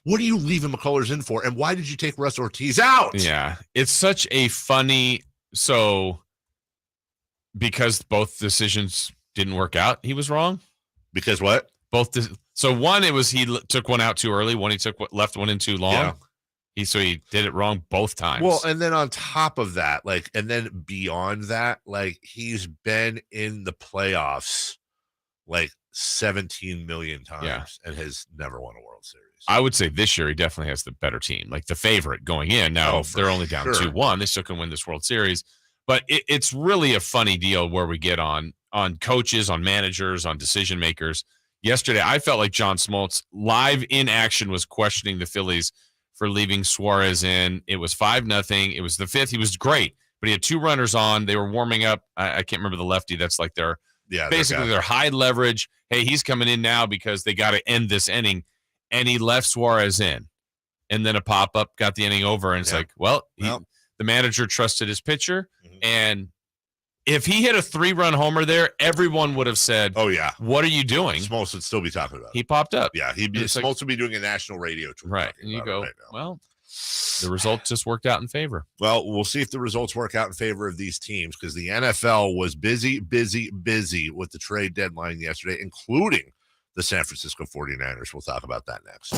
What are you leaving McCullers in for? And why did you take Russ Ortiz out? Yeah, it's such a funny because both decisions didn't work out, he was wrong. Because what? One, it was he took one out too early. One, he left one in too long. Yeah. He did it wrong both times. Well, and then on top of that, and then beyond that, he's been in the playoffs 17 million times and has never won a World Series. I would say this year he definitely has the better team, like the favorite going in. Now they're only down 2-1. They still can win this World Series, but it's really a funny deal where we get on coaches, on managers, on decision makers. Yesterday, I felt like John Smoltz live in action was questioning the Phillies for leaving Suarez in. It was 5-0. It was the fifth. He was great, but he had two runners on. They were warming up. I can't remember the lefty. That's like their high leverage. Hey, he's coming in now because they got to end this inning, and he left Suarez in, and then a pop up got the inning over. And it's the manager trusted his pitcher, and if he hit a 3-run homer there, everyone would have said, "Oh yeah, what are you doing?" Smoltz would still be talking about it. He popped up. Yeah, Smoltz would be doing a national radio tour. Right, and you go, well, the results just worked out in favor. Well, we'll see if the results work out in favor of these teams because the NFL was busy with the trade deadline yesterday, including the San Francisco 49ers. We'll talk about that next.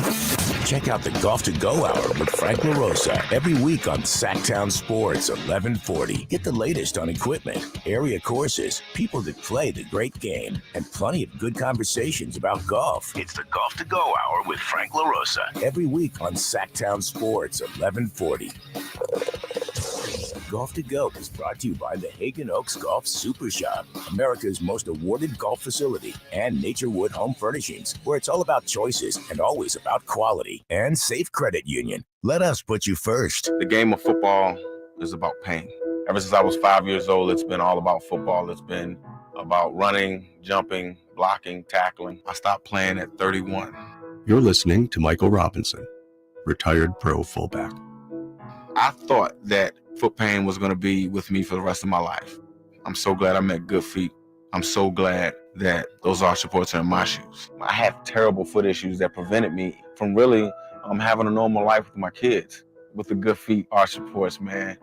Check out the Golf to Go Hour with Frank LaRosa every week on Sactown Sports 1140. Get the latest on equipment, area courses, people that play the great game, and plenty of good conversations about golf. It's the Golf to Go Hour with Frank LaRosa every week on Sactown Sports 1140. Golf to Go is brought to you by the Hagen Oaks Golf Super Shop, America's most awarded golf facility, and Naturewood Home Furnishings, where it's all about choices and always about quality. And Safe Credit Union. Let us put you first. The game of football is about pain. Ever since I was 5 years old, it's been all about football. It's been about running, jumping, blocking, tackling. I stopped playing at 31. You're listening to Michael Robinson, retired pro fullback. I thought that foot pain was going to be with me for the rest of my life. I'm so glad I met Good Feet. I'm so glad that those arch supports are in my shoes. I have terrible foot issues that prevented me from really having a normal life with my kids. With the Good Feet arch supports, man,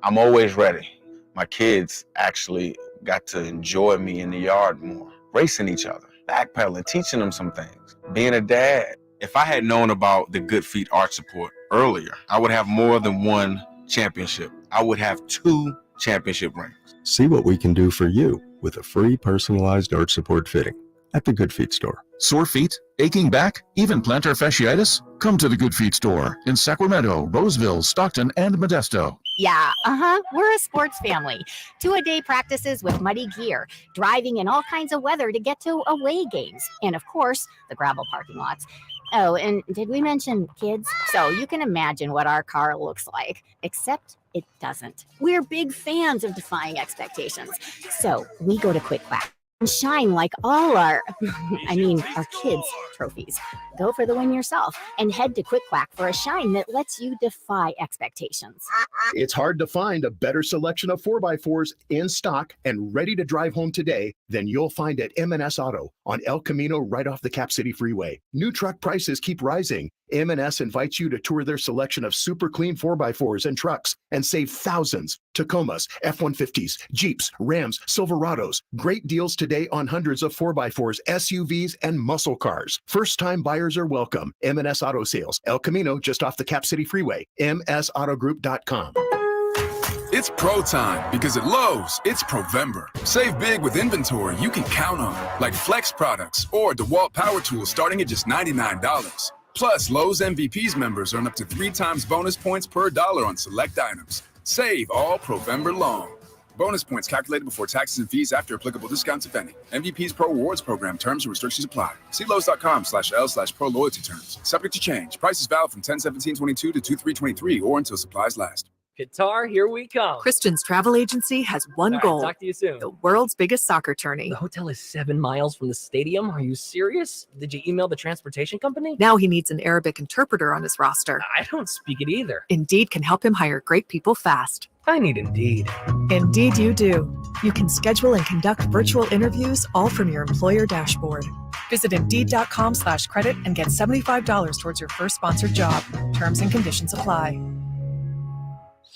I'm always ready. My kids actually got to enjoy me in the yard more, racing each other, backpedaling, teaching them some things, being a dad. If I had known about the Good Feet arch support earlier, I would have more than one championship. I would have 2 championship rings. See what we can do for you with a free personalized arch support fitting at the Good Feet store. Sore feet, aching back, even plantar fasciitis? Come to the Good Feet store in Sacramento, Roseville, Stockton, and Modesto. Yeah, we're a sports family. 2-a-day practices with muddy gear, driving in all kinds of weather to get to away games, and of course, the gravel parking lots. Oh, and did we mention kids? So you can imagine what our car looks like, except it doesn't. We're big fans of defying expectations. So we go to Quick Quack and shine like all our kids' trophies. Go for the win yourself and head to Quick Quack for a shine that lets you defy expectations. It's hard to find a better selection of 4x4s in stock and ready to drive home today than you'll find at M&S Auto on El Camino right off the Cap City Freeway. New truck prices keep rising. M&S invites you to tour their selection of super clean 4x4s and trucks and save thousands. Tacomas, F-150s, Jeeps, Rams, Silverados. Great deals today on hundreds of 4x4s, SUVs, and muscle cars. First-time buyers are welcome. M&S Auto Sales, El Camino, just off the Cap City Freeway. MSAutogroup.com. It's pro time because at Lowe's, it's Provember. Save big with inventory you can count on, like Flex products or DeWalt power tools starting at just $99. Plus, Lowe's MVPs members earn up to 3 times bonus points per dollar on select items. Save all Provember long. Bonus points calculated before taxes and fees after applicable discounts, if any. MVP's Pro Rewards Program. Terms and restrictions apply. See Lowe's.com/L/Pro Loyalty Terms. Subject to change. Prices valid from 10/17/22 to 2/3/23 or until supplies last. Qatar, here we come. Christian's travel agency has one goal. Talk to you soon. The world's biggest soccer tourney. The hotel is 7 miles from the stadium. Are you serious? Did you email the transportation company? Now he needs an Arabic interpreter on his roster. I don't speak it either. Indeed can help him hire great people fast. I need Indeed. Indeed you do. You can schedule and conduct virtual interviews all from your employer dashboard. Visit Indeed.com/credit and get $75 towards your first sponsored job. Terms and conditions apply.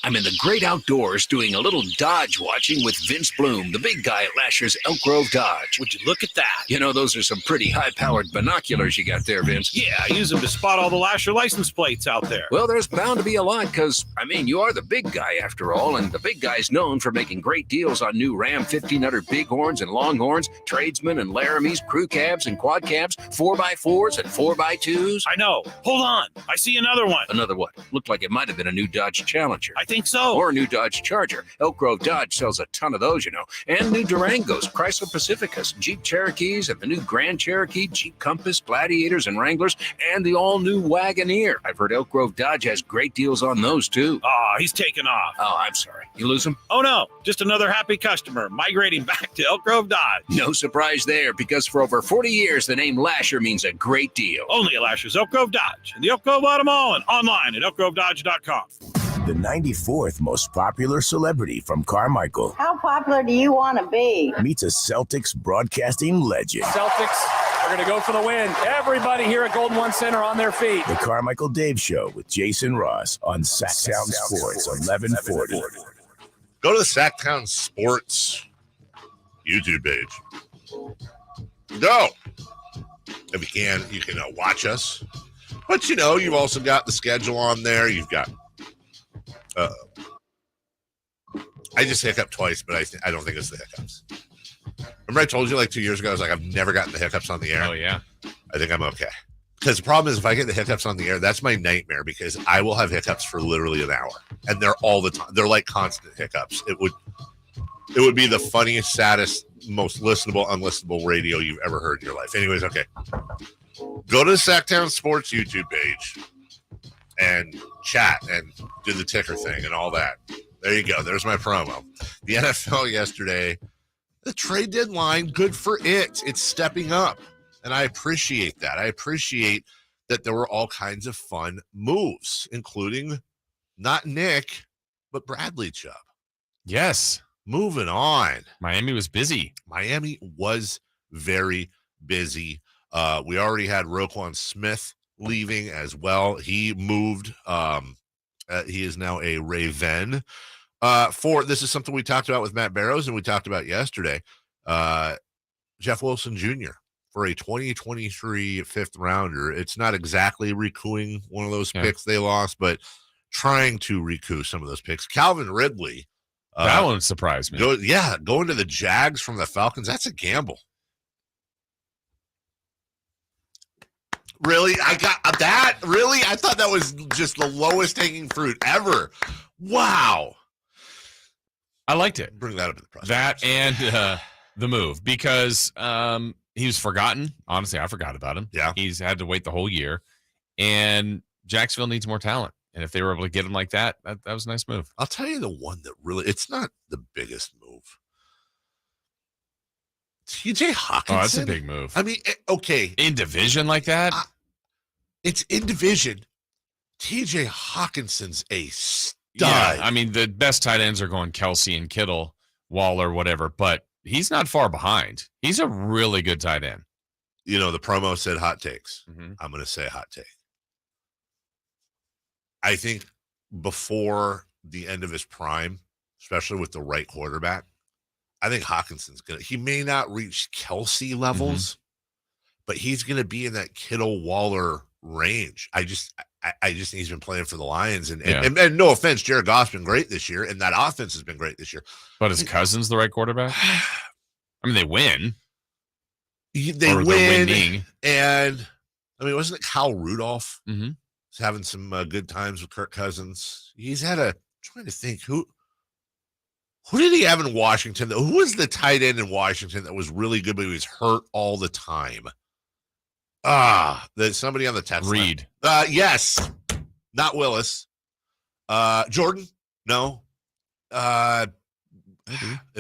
I'm in the great outdoors doing a little Dodge watching with Vince Bloom, the big guy at Lasher's Elk Grove Dodge. Would you look at that? You know, those are some pretty high-powered binoculars you got there, Vince. Yeah, I use them to spot all the Lasher license plates out there. Well, there's bound to be a lot because, you are the big guy after all, and the big guy's known for making great deals on new Ram 1500 Bighorns and Longhorns, Tradesmen and Laramies, crew cabs and quad cabs, 4x4s and 4x2s. I know. Hold on. I see another one. Another what? Looked like it might have been a new Dodge Challenger. I think so. Or a new Dodge Charger. Elk Grove Dodge sells a ton of those, And new Durangos, Chrysler Pacificas, Jeep Cherokees, and the new Grand Cherokee, Jeep Compass, Gladiators, and Wranglers, and the all-new Wagoneer. I've heard Elk Grove Dodge has great deals on those, too. Oh, he's taken off. Oh, I'm sorry. You lose him? Oh, no. Just another happy customer migrating back to Elk Grove Dodge. No surprise there, because for over 40 years, the name Lasher means a great deal. Only at Lasher's Elk Grove Dodge, in the Elk Grove Auto Mall, and online at elkgrovedodge.com. The 94th most popular celebrity from Carmichael. How popular do you want to be? Meets a Celtics broadcasting legend. Celtics are going to go for the win. Everybody here at Golden One Center on their feet. The Carmichael Dave Show with Jason Ross on Sactown Sports 1140. Go to the Sactown Sports YouTube page. Go. If you can, watch us. But, you've also got the schedule on there. You've got I just hiccuped twice, but I don't think it's the hiccups. Remember I told you 2 years ago, I was like, I've never gotten the hiccups on the air. Oh, yeah. I think I'm okay. Because the problem is if I get the hiccups on the air, that's my nightmare because I will have hiccups for literally an hour. And they're all the time. They're like constant hiccups. It would be the funniest, saddest, most listenable, unlistenable radio you've ever heard in your life. Anyways, okay. Go to the Sactown Sports YouTube page and chat and do the ticker thing and all that. There you go. There's my promo. The NFL yesterday, the trade deadline, good for it. It's stepping up. And I appreciate that. I appreciate that there were all kinds of fun moves, including not Nick, but Bradley Chubb. Yes. Moving on. Miami was busy. Miami was very busy. We already had Roquan Smith leaving as well. He moved. He is now a Raven. This is something we talked about with Matt Barrows and we talked about yesterday. Jeff Wilson Jr. for a 2023 fifth rounder. It's not exactly recouping one of those picks they lost, but trying to recoup some of those picks. Calvin Ridley. That one surprised me. Going to the Jags from the Falcons. That's a gamble. Really? I got that? Really? I thought that was just the lowest hanging fruit ever. Wow. I liked it. Bring that up to the press. That and the move, because he was forgotten. Honestly, I forgot about him. Yeah. He's had to wait the whole year. And Jacksonville needs more talent. And if they were able to get him like that, that was a nice move. I'll tell you the one that really, it's not the biggest move. TJ Hawkinson. Oh, that's a big move. I mean, okay. In division like that? It's in division. TJ Hawkinson's a stud. Yeah, I mean, the best tight ends are going Kelsey and Kittle, Waller, whatever, but he's not far behind. He's a really good tight end. You know, the promo said hot takes. Mm-hmm. I'm going to say hot take. I think before the end of his prime, especially with the right quarterback, I think Hawkinson's going to, he may not reach Kelsey levels, but he's going to be in that Kittle Waller range. I just think he's been playing for the Lions, and no offense, Jared Goff's been great this year, and that offense has been great this year. But is Cousins the right quarterback? I mean, they win. They win, and I mean, wasn't it Kyle Rudolph? Mm-hmm. He's having some good times with Kirk Cousins. He's had I'm trying to think who did he have in Washington? Who was the tight end in Washington that was really good, but he was hurt all the time? There's somebody on the text Reed. Yes. Not Willis. Jordan? No.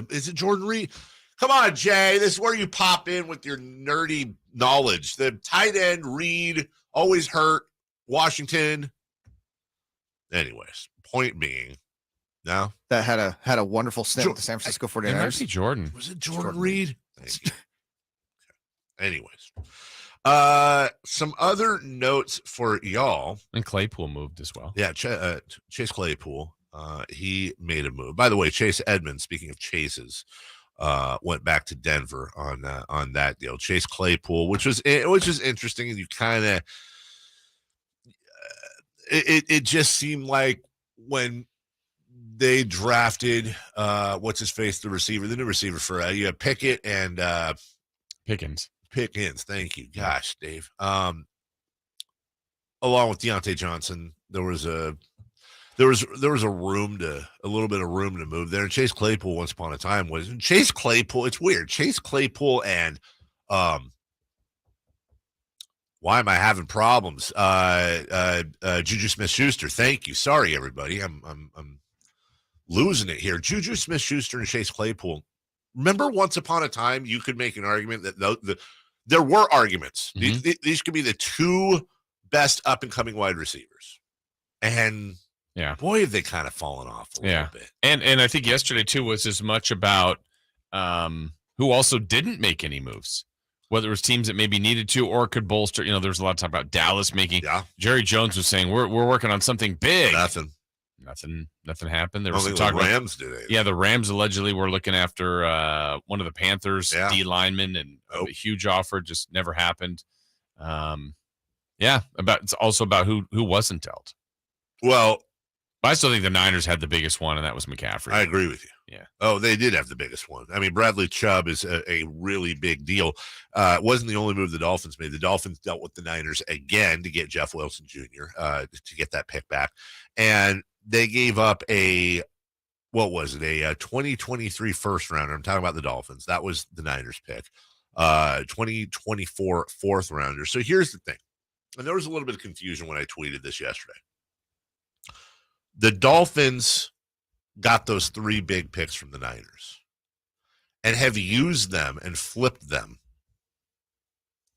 Is it Jordan Reed? Come on, Jay. This is where you pop in with your nerdy knowledge. The tight end, Reed, always hurt. Washington. Anyways, point being, no. That had a wonderful stint with the San Francisco 49ers. It might be Jordan. Was it Jordan Reed? Thank you. Anyways. Some other notes for y'all. And Claypool moved as well. Yeah, Chase Claypool. He made a move. By the way, Chase Edmonds, speaking of Chases, went back to Denver on that deal. Chase Claypool, which was interesting, and you kind of it just seemed like when they drafted what's his face, the new receiver for you have Pickett and Pickens. Thank you. Gosh, Dave. Along with Deontay Johnson, there was a little bit of room to move there. And Chase Claypool, once upon a time, was Chase Claypool. It's weird. Chase Claypool and why am I having problems? Juju Smith-Schuster. Thank you. Sorry, everybody. I'm losing it here. Juju Smith-Schuster and Chase Claypool. Remember, once upon a time, you could make an argument that there were arguments. Mm-hmm. These could be the two best up-and-coming wide receivers. And, boy, have they kind of fallen off a little bit. And I think yesterday, too, was as much about who also didn't make any moves, whether it was teams that maybe needed to or could bolster. You know, there was a lot of talk about Dallas making. Yeah. Jerry Jones was saying, we're working on something big. Nothing happened. There was some talk the Rams did it. Yeah, the Rams allegedly were looking after one of the Panthers D linemen, and a huge offer just never happened. It's also about who wasn't dealt. Well, but I still think the Niners had the biggest one, and that was McCaffrey. I agree with you. Yeah. Oh, they did have the biggest one. I mean, Bradley Chubb is a really big deal. It wasn't the only move the Dolphins made. The Dolphins dealt with the Niners again to get Jeff Wilson Jr. To get that pick back, and they gave up a 2023 first rounder. I'm talking about the Dolphins. That was the Niners pick. 2024 fourth rounder. So here's the thing. And there was a little bit of confusion when I tweeted this yesterday. The Dolphins got those three big picks from the Niners and have used them and flipped them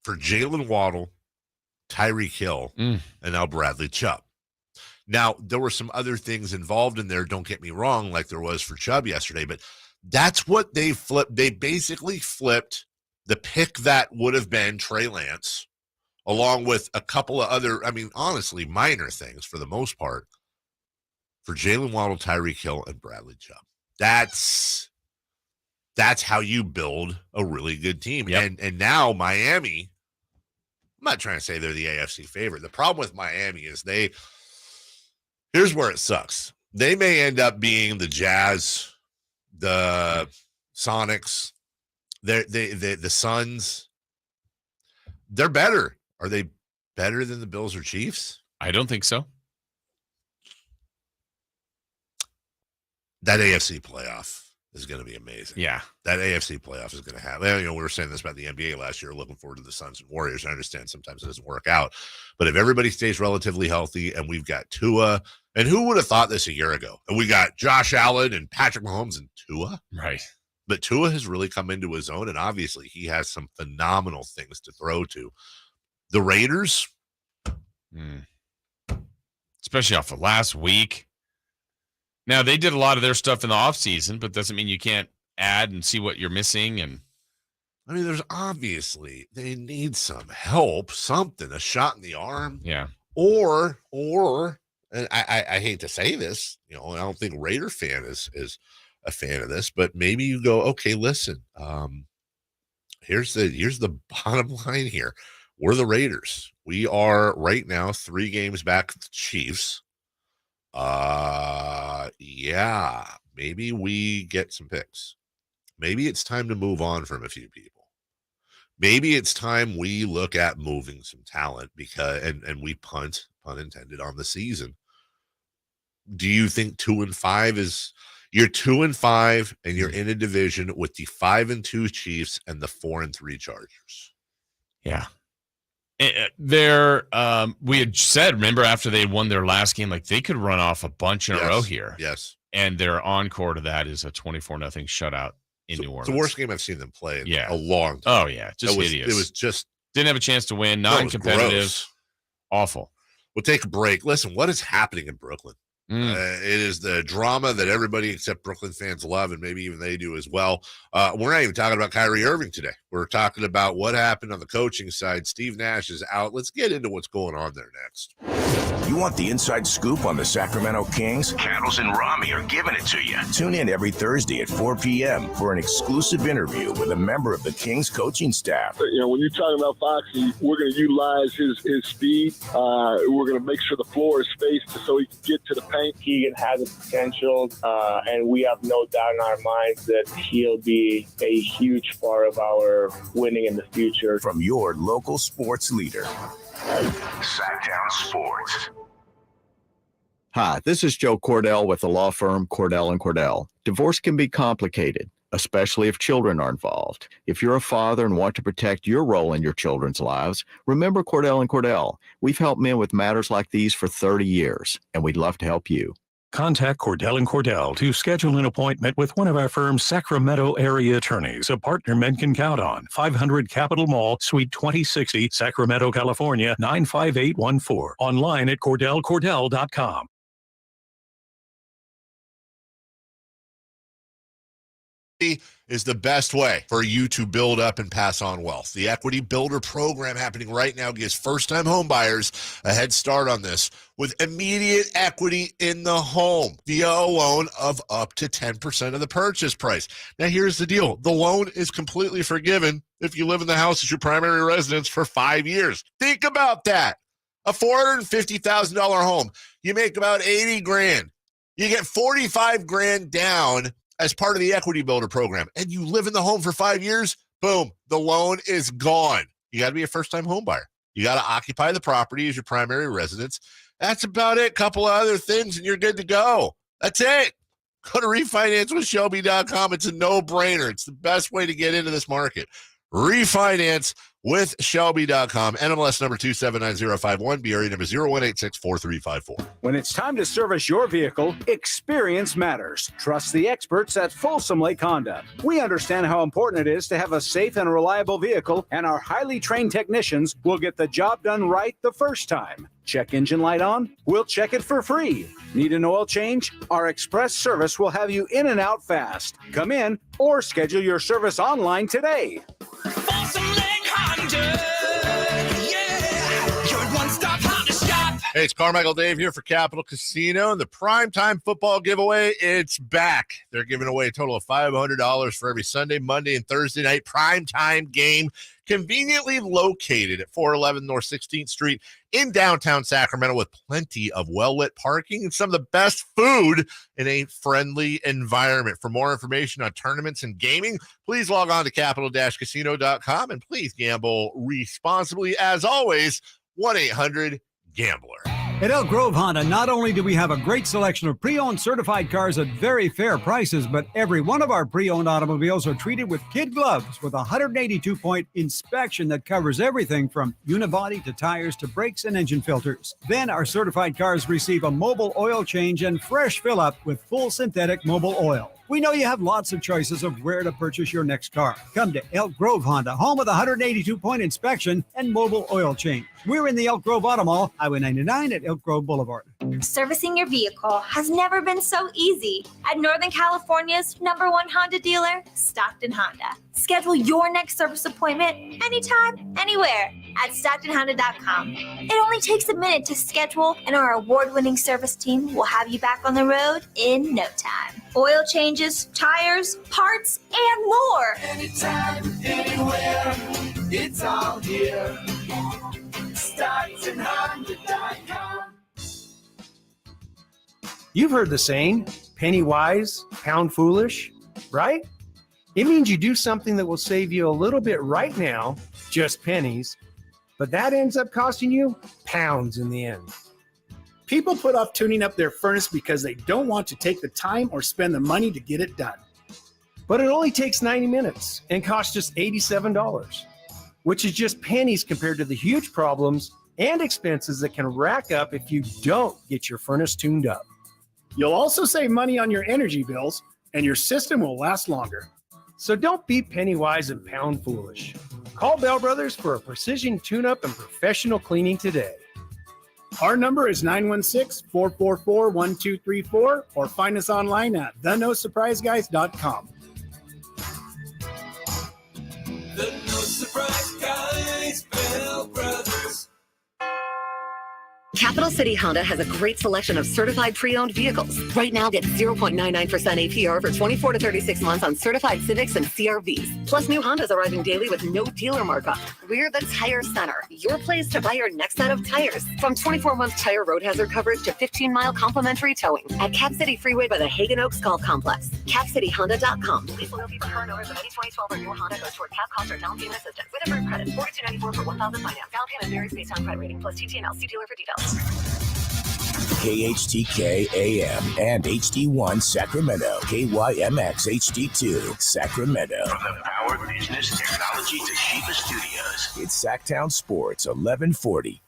for Jalen Waddle, Tyreek Hill, and now Bradley Chubb. Now, there were some other things involved in there, don't get me wrong, like there was for Chubb yesterday, but that's what they flipped. They basically flipped the pick that would have been Trey Lance, along with a couple of other, honestly, minor things for the most part, for Jalen Waddle, Tyreek Hill, and Bradley Chubb. That's how you build a really good team. Yep. And now Miami, I'm not trying to say they're the AFC favorite. The problem with Miami is here's where it sucks. They may end up being the Jazz, the Sonics, the Suns. They're better. Are they better than the Bills or Chiefs? I don't think so. That AFC playoff is going to be amazing. Yeah. That AFC playoff is going to happen. You know, we were saying this about the NBA last year, looking forward to the Suns and Warriors. I understand sometimes it doesn't work out. But if everybody stays relatively healthy and we've got Tua, and who would have thought this a year ago? And we got Josh Allen and Patrick Mahomes and Tua. Right. But Tua has really come into his own, and obviously he has some phenomenal things to throw to. The Raiders. Especially off of last week. Now, they did a lot of their stuff in the offseason, but doesn't mean you can't add and see what you're missing. And I mean, there's obviously, they need some help, something, a shot in the arm. Yeah. Or, and I hate to say this, you know, I don't think Raider fan is a fan of this, but maybe you go, okay, listen, here's the bottom line here. We're the Raiders. We are right now 3 games back with the Chiefs. Yeah, maybe we get some picks. Maybe it's time to move on from a few people. Maybe it's time we look at moving some talent because and we punt, pun intended, on the season. Do you think 2-5 is you're 2-5 and you're in a division with the 5-2 Chiefs and the 4-3 Chargers? Yeah. We had said, remember, after they won their last game, like they could run off a bunch in a row here. Yes. And their encore to that is a 24-0 shutout in New Orleans. It's the worst game I've seen them play in a long time. Oh, yeah. Just hideous. It was just. Didn't have a chance to win. Non-competitive. Awful. We'll take a break. Listen, what is happening in Brooklyn? It is the drama that everybody except Brooklyn fans love, and maybe even they do as well. We're not even talking about Kyrie Irving today. We're talking about what happened on the coaching side. Steve Nash is out. Let's get into what's going on there next. You want the inside scoop on the Sacramento Kings? Cattles and Rami are giving it to you. Tune in every Thursday at 4 p.m. for an exclusive interview with a member of the Kings coaching staff. You know, when you're talking about Foxy, we're going to utilize his speed. We're going to make sure the floor is spaced so he can get to the paint. Keegan has the potential, and we have no doubt in our minds that he'll be a huge part of our winning in the future. From your local sports leader. Sactown Sports. Hi, this is Joe Cordell with the law firm Cordell & Cordell. Divorce can be complicated, especially if children are involved. If you're a father and want to protect your role in your children's lives, remember Cordell & Cordell. We've helped men with matters like these for 30 years, and we'd love to help you. Contact Cordell & Cordell to schedule an appointment with one of our firm's Sacramento area attorneys, a partner men can count on. 500 Capitol Mall, Suite 2060, Sacramento, California, 95814. Online at CordellCordell.com. Is the best way for you to build up and pass on wealth. The Equity Builder program happening right now gives first-time home buyers a head start on this with immediate equity in the home via a loan of up to 10% of the purchase price. Now, here's the deal. The loan is completely forgiven if you live in the house as your primary residence for 5 years. Think about that. A $450,000 home. You make about $80,000. You get $45,000 down as part of the Equity Builder program, and you live in the home for 5 years, boom, the loan is gone. You got to be a first-time home buyer. You got to occupy the property as your primary residence. That's about it. Couple of other things, and you're good to go. That's it. Go to refinancewithshelby.com. It's a no-brainer. It's the best way to get into this market. Refinance with Shelby.com. NMLS number 279051, BRE number 01864354. When it's time to service your vehicle, experience matters. Trust the experts at Folsom Lake Honda. We understand how important it is to have a safe and reliable vehicle, and our highly trained technicians will get the job done right the first time. Check engine light on? We'll check it for free. Need an oil change? Our express service will have you in and out fast. Come in or schedule your service online today. Folsom Lake Honda, yeah, your one-stop Honda shop. Hey, it's Carmichael Dave here for Capital Casino, and the primetime football giveaway, it's back. They're giving away a total of $500 for every Sunday, Monday, and Thursday night primetime game, conveniently located at 411 North 16th Street in downtown Sacramento, with plenty of well-lit parking and some of the best food in a friendly environment. For more information on tournaments and gaming, please log on to capital-casino.com, and please gamble responsibly. As always, 1-800-GAMBLER. At Elk Grove Honda, not only do we have a great selection of pre-owned certified cars at very fair prices, but every one of our pre-owned automobiles are treated with kid gloves with a 182-point inspection that covers everything from unibody to tires to brakes and engine filters. Then our certified cars receive a mobile oil change and fresh fill-up with full synthetic mobile oil. We know you have lots of choices of where to purchase your next car. Come to Elk Grove Honda, home of the 182-point inspection and mobile oil change. We're in the Elk Grove Auto Mall, Highway 99 at Elk Grove Boulevard. Servicing your vehicle has never been so easy. At Northern California's #1 Honda dealer, Stockton Honda. Schedule your next service appointment anytime, anywhere at StocktonHonda.com. It only takes a minute to schedule, and our award-winning service team will have you back on the road in no time. Oil changes, tires, parts, and more. Anytime, anywhere, it's all here. StocktonHonda.com. You've heard the saying, penny wise, pound foolish, right? It means you do something that will save you a little bit right now, just pennies, but that ends up costing you pounds in the end. People put off tuning up their furnace because they don't want to take the time or spend the money to get it done. But it only takes 90 minutes and costs just $87, which is just pennies compared to the huge problems and expenses that can rack up if you don't get your furnace tuned up. You'll also save money on your energy bills, and your system will last longer. So don't be penny wise and pound foolish. Call Bell Brothers for a precision tune-up and professional cleaning today. Our number is 916-444-1234, or find us online at thenosurpriseguys.com. The No Surprise Guys, Bell Brothers. Capital City Honda has a great selection of certified pre-owned vehicles. Right now, get 0.99% APR for 24 to 36 months on certified Civics and CRVs. Plus, new Hondas arriving daily with no dealer markup. We're the Tire Center, your place to buy your next set of tires. From 24-month tire road hazard coverage to 15-mile complimentary towing at Cap City Freeway by the Hagen Oaks Golf Complex. CapCityHonda.com. Lease loyalty for current owners of any 2012 or newer Honda goes toward cap cost or down payment assistance. With approved credit, $42.94 for 1,000 finance. Down payment varies based on credit rating plus TTNL. See dealer for details. KHTK AM and HD1 Sacramento, KYMX HD2 Sacramento. From the Power Business Technology Toshiba Studios, It's Sactown Sports 1140.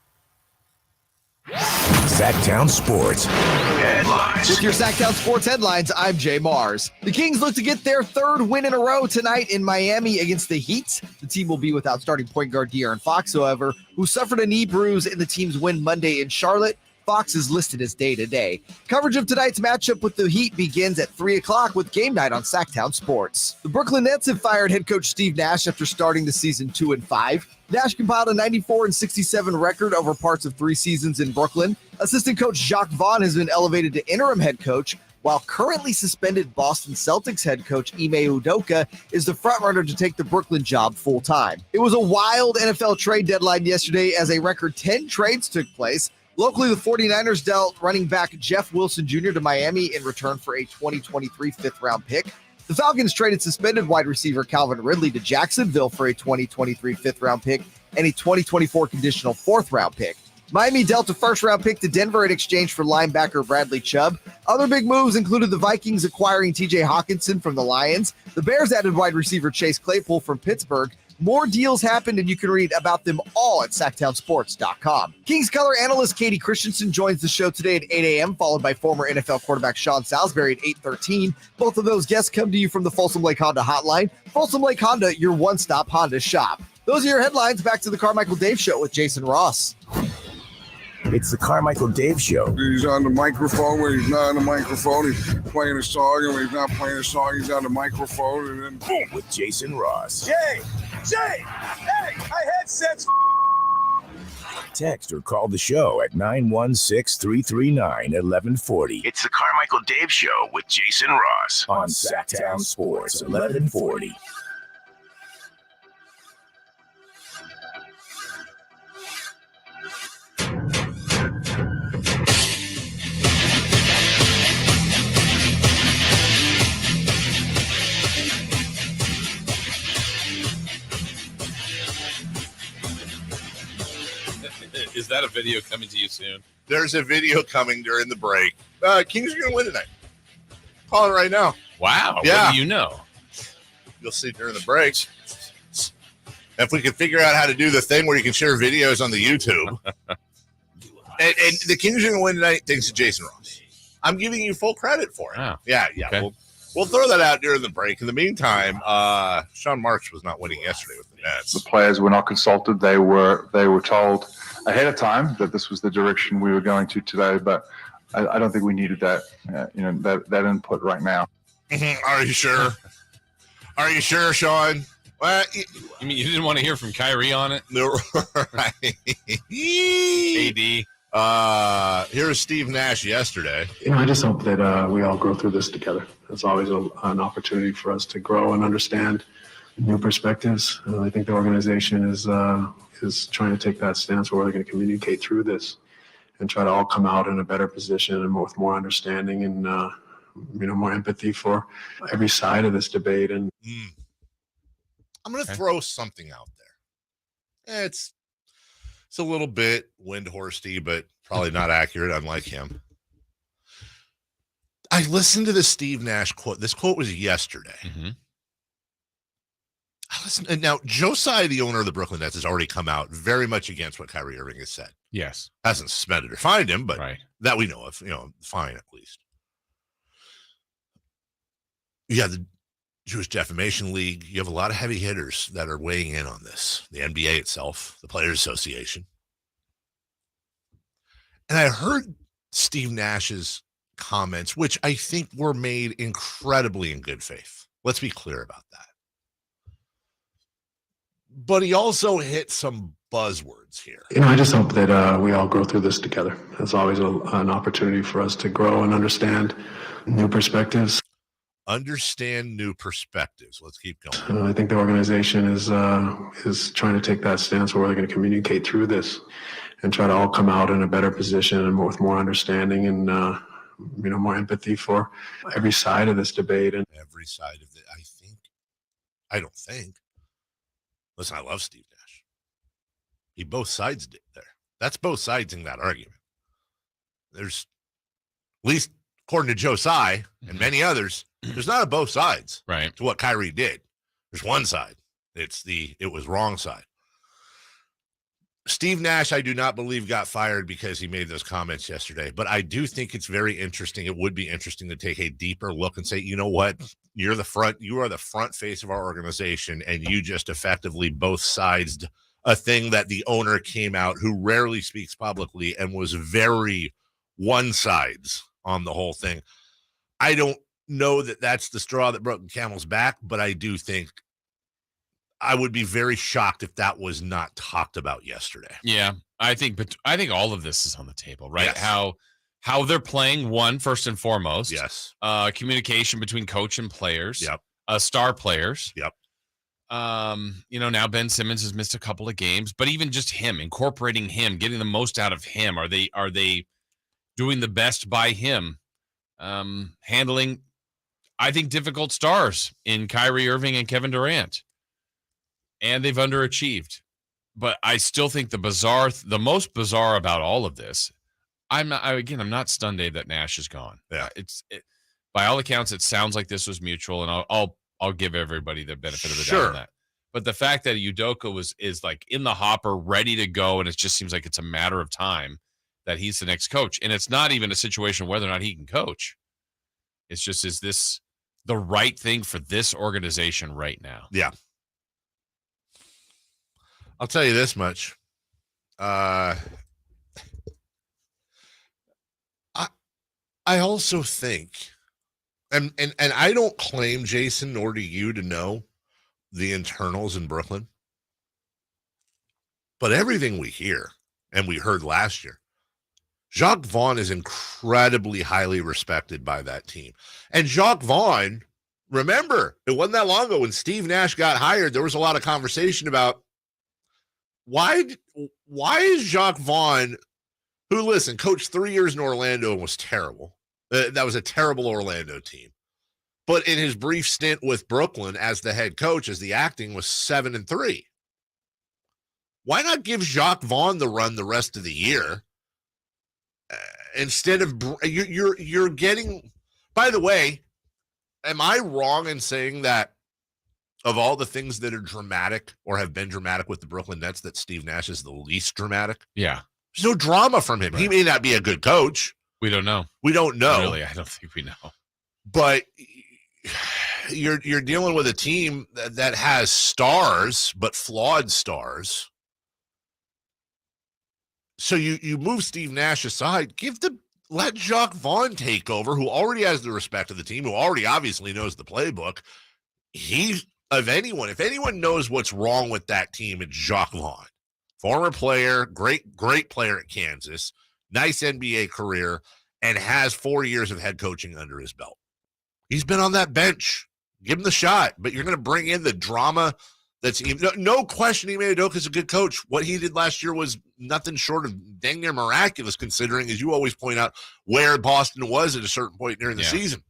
Sactown Sports headlines. With your Sactown Sports headlines, I'm Jay Mars. The Kings look to get their third win in a row tonight in Miami against the Heat. The team will be without starting point guard De'Aaron Fox, however, who suffered a knee bruise in the team's win Monday in Charlotte. Fox is listed as day-to-day. Coverage of tonight's matchup with the Heat begins at 3 o'clock with Game Night on Sactown Sports. The Brooklyn Nets have fired head coach Steve Nash after starting the season 2-5. Nash compiled a 94-67 record over parts of 3 seasons in Brooklyn. Assistant coach Jacques Vaughn has been elevated to interim head coach, while currently suspended Boston Celtics head coach Ime Udoka is the frontrunner to take the Brooklyn job full-time. It was a wild NFL trade deadline yesterday as a record 10 trades took place. Locally, the 49ers dealt running back Jeff Wilson Jr. to Miami in return for a 2023 fifth-round pick. The Falcons traded suspended wide receiver Calvin Ridley to Jacksonville for a 2023 fifth-round pick and a 2024 conditional fourth-round pick. Miami dealt a first-round pick to Denver in exchange for linebacker Bradley Chubb. Other big moves included the Vikings acquiring T.J. Hawkinson from the Lions. The Bears added wide receiver Chase Claypool from Pittsburgh. More deals happened, and you can read about them all at SactownSports.com. Kings color analyst Kayte Christensen joins the show today at 8 a.m., followed by former NFL quarterback Sean Salisbury at 8:13. Both of those guests come to you from the Folsom Lake Honda hotline. Folsom Lake Honda, your one-stop Honda shop. Those are your headlines. Back to the Carmichael Dave Show with Jason Ross. It's the Carmichael Dave Show. He's on the microphone when he's not on the microphone. He's playing a song, and when he's not playing a song, he's on the microphone, and then boom. With Jason Ross. Jay, hey, my headset's Text or call the show at 916-339-1140. It's the Carmichael Dave Show with Jason Ross on Sactown Sports 1140. Is that a video coming to you soon? There's a video coming during the break. Kings are going to win tonight. Call it right now. Wow. Yeah. What do you know? You'll see during the break. If we can figure out how to do the thing where you can share videos on the YouTube. and the Kings are going to win tonight thanks to Jason Ross. I'm giving you full credit for it. Oh, yeah. okay. We'll throw that out during the break. In the meantime, Sean Marks was not winning yesterday with the Nets. The players were not consulted. They were told ahead of time that this was the direction we were going to today, but I don't think we needed that that input right now. Are you sure? Are you sure, Sean? Well, you mean you didn't want to hear from Kyrie on it? No, right. AD. Here's Steve Nash yesterday. I just hope that we all grow through this together. It's always an opportunity for us to grow and understand new perspectives. I think the organization is trying to take that stance where we're going to communicate through this and try to all come out in a better position and with more understanding and more empathy for every side of this debate. And I'm going to throw something out there. It's a little bit windhorsey, but probably not accurate, unlike him. I listened to the Steve Nash quote. This quote was yesterday. Mm-hmm. I listened, and now Josiah, the owner of the Brooklyn Nets, has already come out very much against what Kyrie Irving has said. Yes. Hasn't suspended or fined him, but that we know of, fine at least. Yeah, the Jewish Defamation League, you have a lot of heavy hitters that are weighing in on this. The NBA itself, the Players Association. And I heard Steve Nash's comments, which I think were made incredibly in good faith. Let's be clear about that. But he also hit some buzzwords here. I just hope that we all grow through this together. It's always an opportunity for us to grow and understand new perspectives. Understand new perspectives. Let's keep going. I think the organization is trying to take that stance where we're going to communicate through this and try to all come out in a better position and with more understanding and more empathy for every side of this debate. And every side of it, I don't think. Listen, I love Steve Nash. He both sides did there. That's both sides in that argument. There's, at least according to Josiah and many others, there's not a both sides right to what Kyrie did. There's one side. It was wrong side. Steve Nash, I do not believe got fired because he made those comments yesterday, but I do think it's very interesting. It would be interesting to take a deeper look and say, you know what? You are the front face of our organization, and you just effectively both sides a thing that the owner came out, who rarely speaks publicly and was very one sides on the whole thing. I don't know that that's the straw that broke the camel's back, but I do think I would be very shocked if that was not talked about yesterday. Yeah, I think all of this is on the table, right? Yes. How they're playing, one, first and foremost. Yes. Communication between coach and players. Yep. Star players. Yep. Now Ben Simmons has missed a couple of games, but even just him, incorporating him, getting the most out of him. Are they doing the best by him? Handling, I think, difficult stars in Kyrie Irving and Kevin Durant. And they've underachieved. But I still think the most bizarre about all of this, I'm not stunned, Dave, that Nash is gone. Yeah. By all accounts, it sounds like this was mutual, and I'll give everybody the benefit of the doubt Sure. on that. But the fact that Udoka is like in the hopper, ready to go, and it just seems like it's a matter of time that he's the next coach. And it's not even a situation whether or not he can coach. It's just, is this the right thing for this organization right now? Yeah. I'll tell you this much. I also think, and I don't claim, Jason, nor do you, to know the internals in Brooklyn, but everything we hear and we heard last year, Jacques Vaughn is incredibly highly respected by that team. And Jacques Vaughn, remember, it wasn't that long ago when Steve Nash got hired, there was a lot of conversation about why is Jacques Vaughn, who, listen, coached 3 years in Orlando and was terrible. That was a terrible Orlando team. But in his brief stint with Brooklyn as the head coach, as the acting, was 7-3. Why not give Jacques Vaughn the run the rest of the year instead of you're getting? By the way, am I wrong in saying that of all the things that are dramatic or have been dramatic with the Brooklyn Nets, that Steve Nash is the least dramatic? Yeah, there's no drama from him. Right. He may not be a good coach. We don't know. We don't know. Really, I don't think we know. But you're dealing with a team that has stars, but flawed stars. So you move Steve Nash aside, let Jacques Vaughn take over, who already has the respect of the team, who already obviously knows the playbook. If anyone knows what's wrong with that team, it's Jacques Vaughn. Former player, great player at Kansas, nice NBA career, and has 4 years of head coaching under his belt. He's been on that bench. Give him the shot, but you're going to bring in the drama. That's no question. Ime Udoka is a good coach. What he did last year was nothing short of dang near miraculous, considering, as you always point out, where Boston was at a certain point during the season.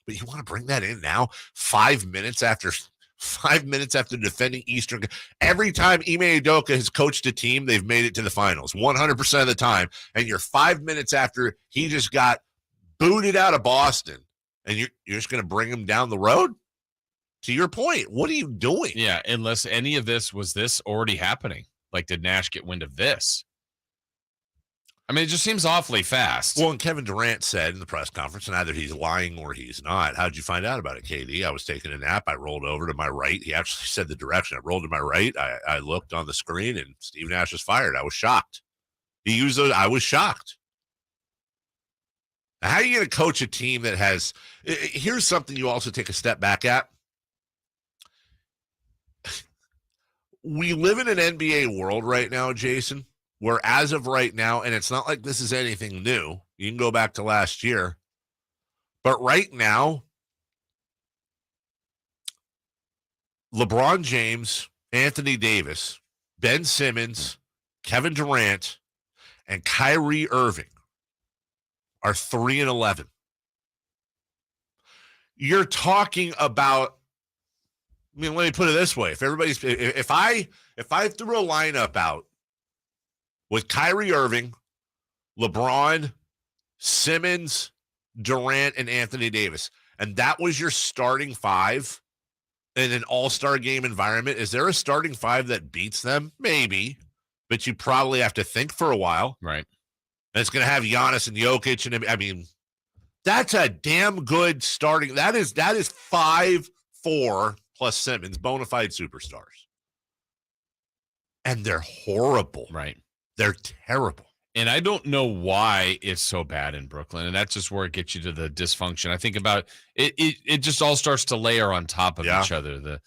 But you want to bring that in now, 5 minutes after defending Eastern. Every time Ime Udoka has coached a team, they've made it to the finals 100% of the time. And you're 5 minutes after he just got booted out of Boston, and you're just going to bring him down the road? To your point, what are you doing? Yeah, unless any of this was already happening. Like, did Nash get wind of this? I mean, it just seems awfully fast. Well, and Kevin Durant said in the press conference, and either he's lying or he's not. How'd you find out about it, KD? I was taking a nap. I rolled over to my right. He actually said the direction. I rolled to my right. I looked on the screen, and Steve Nash was fired. I was shocked. He used those. I was shocked. Now, how are you going to coach a team that has – here's something you also take a step back at. We live in an NBA world right now, Jason, where as of right now, and it's not like this is anything new. You can go back to last year. But right now, LeBron James, Anthony Davis, Ben Simmons, Kevin Durant, and Kyrie Irving are 3-11. You're talking about, I mean, let me put it this way. If I threw a lineup out with Kyrie Irving, LeBron, Simmons, Durant, and Anthony Davis, and that was your starting five in an all-star game environment, is there a starting five that beats them? Maybe, but you probably have to think for a while. Right. And it's going to have Giannis and Jokic, and I mean, that's a damn good starting. That is 5-4 plus Simmons, bona fide superstars. And they're horrible. Right. They're terrible. And I don't know why it's so bad in Brooklyn. And that's just where it gets you to the dysfunction. I think about it. It just all starts to layer on top of each other.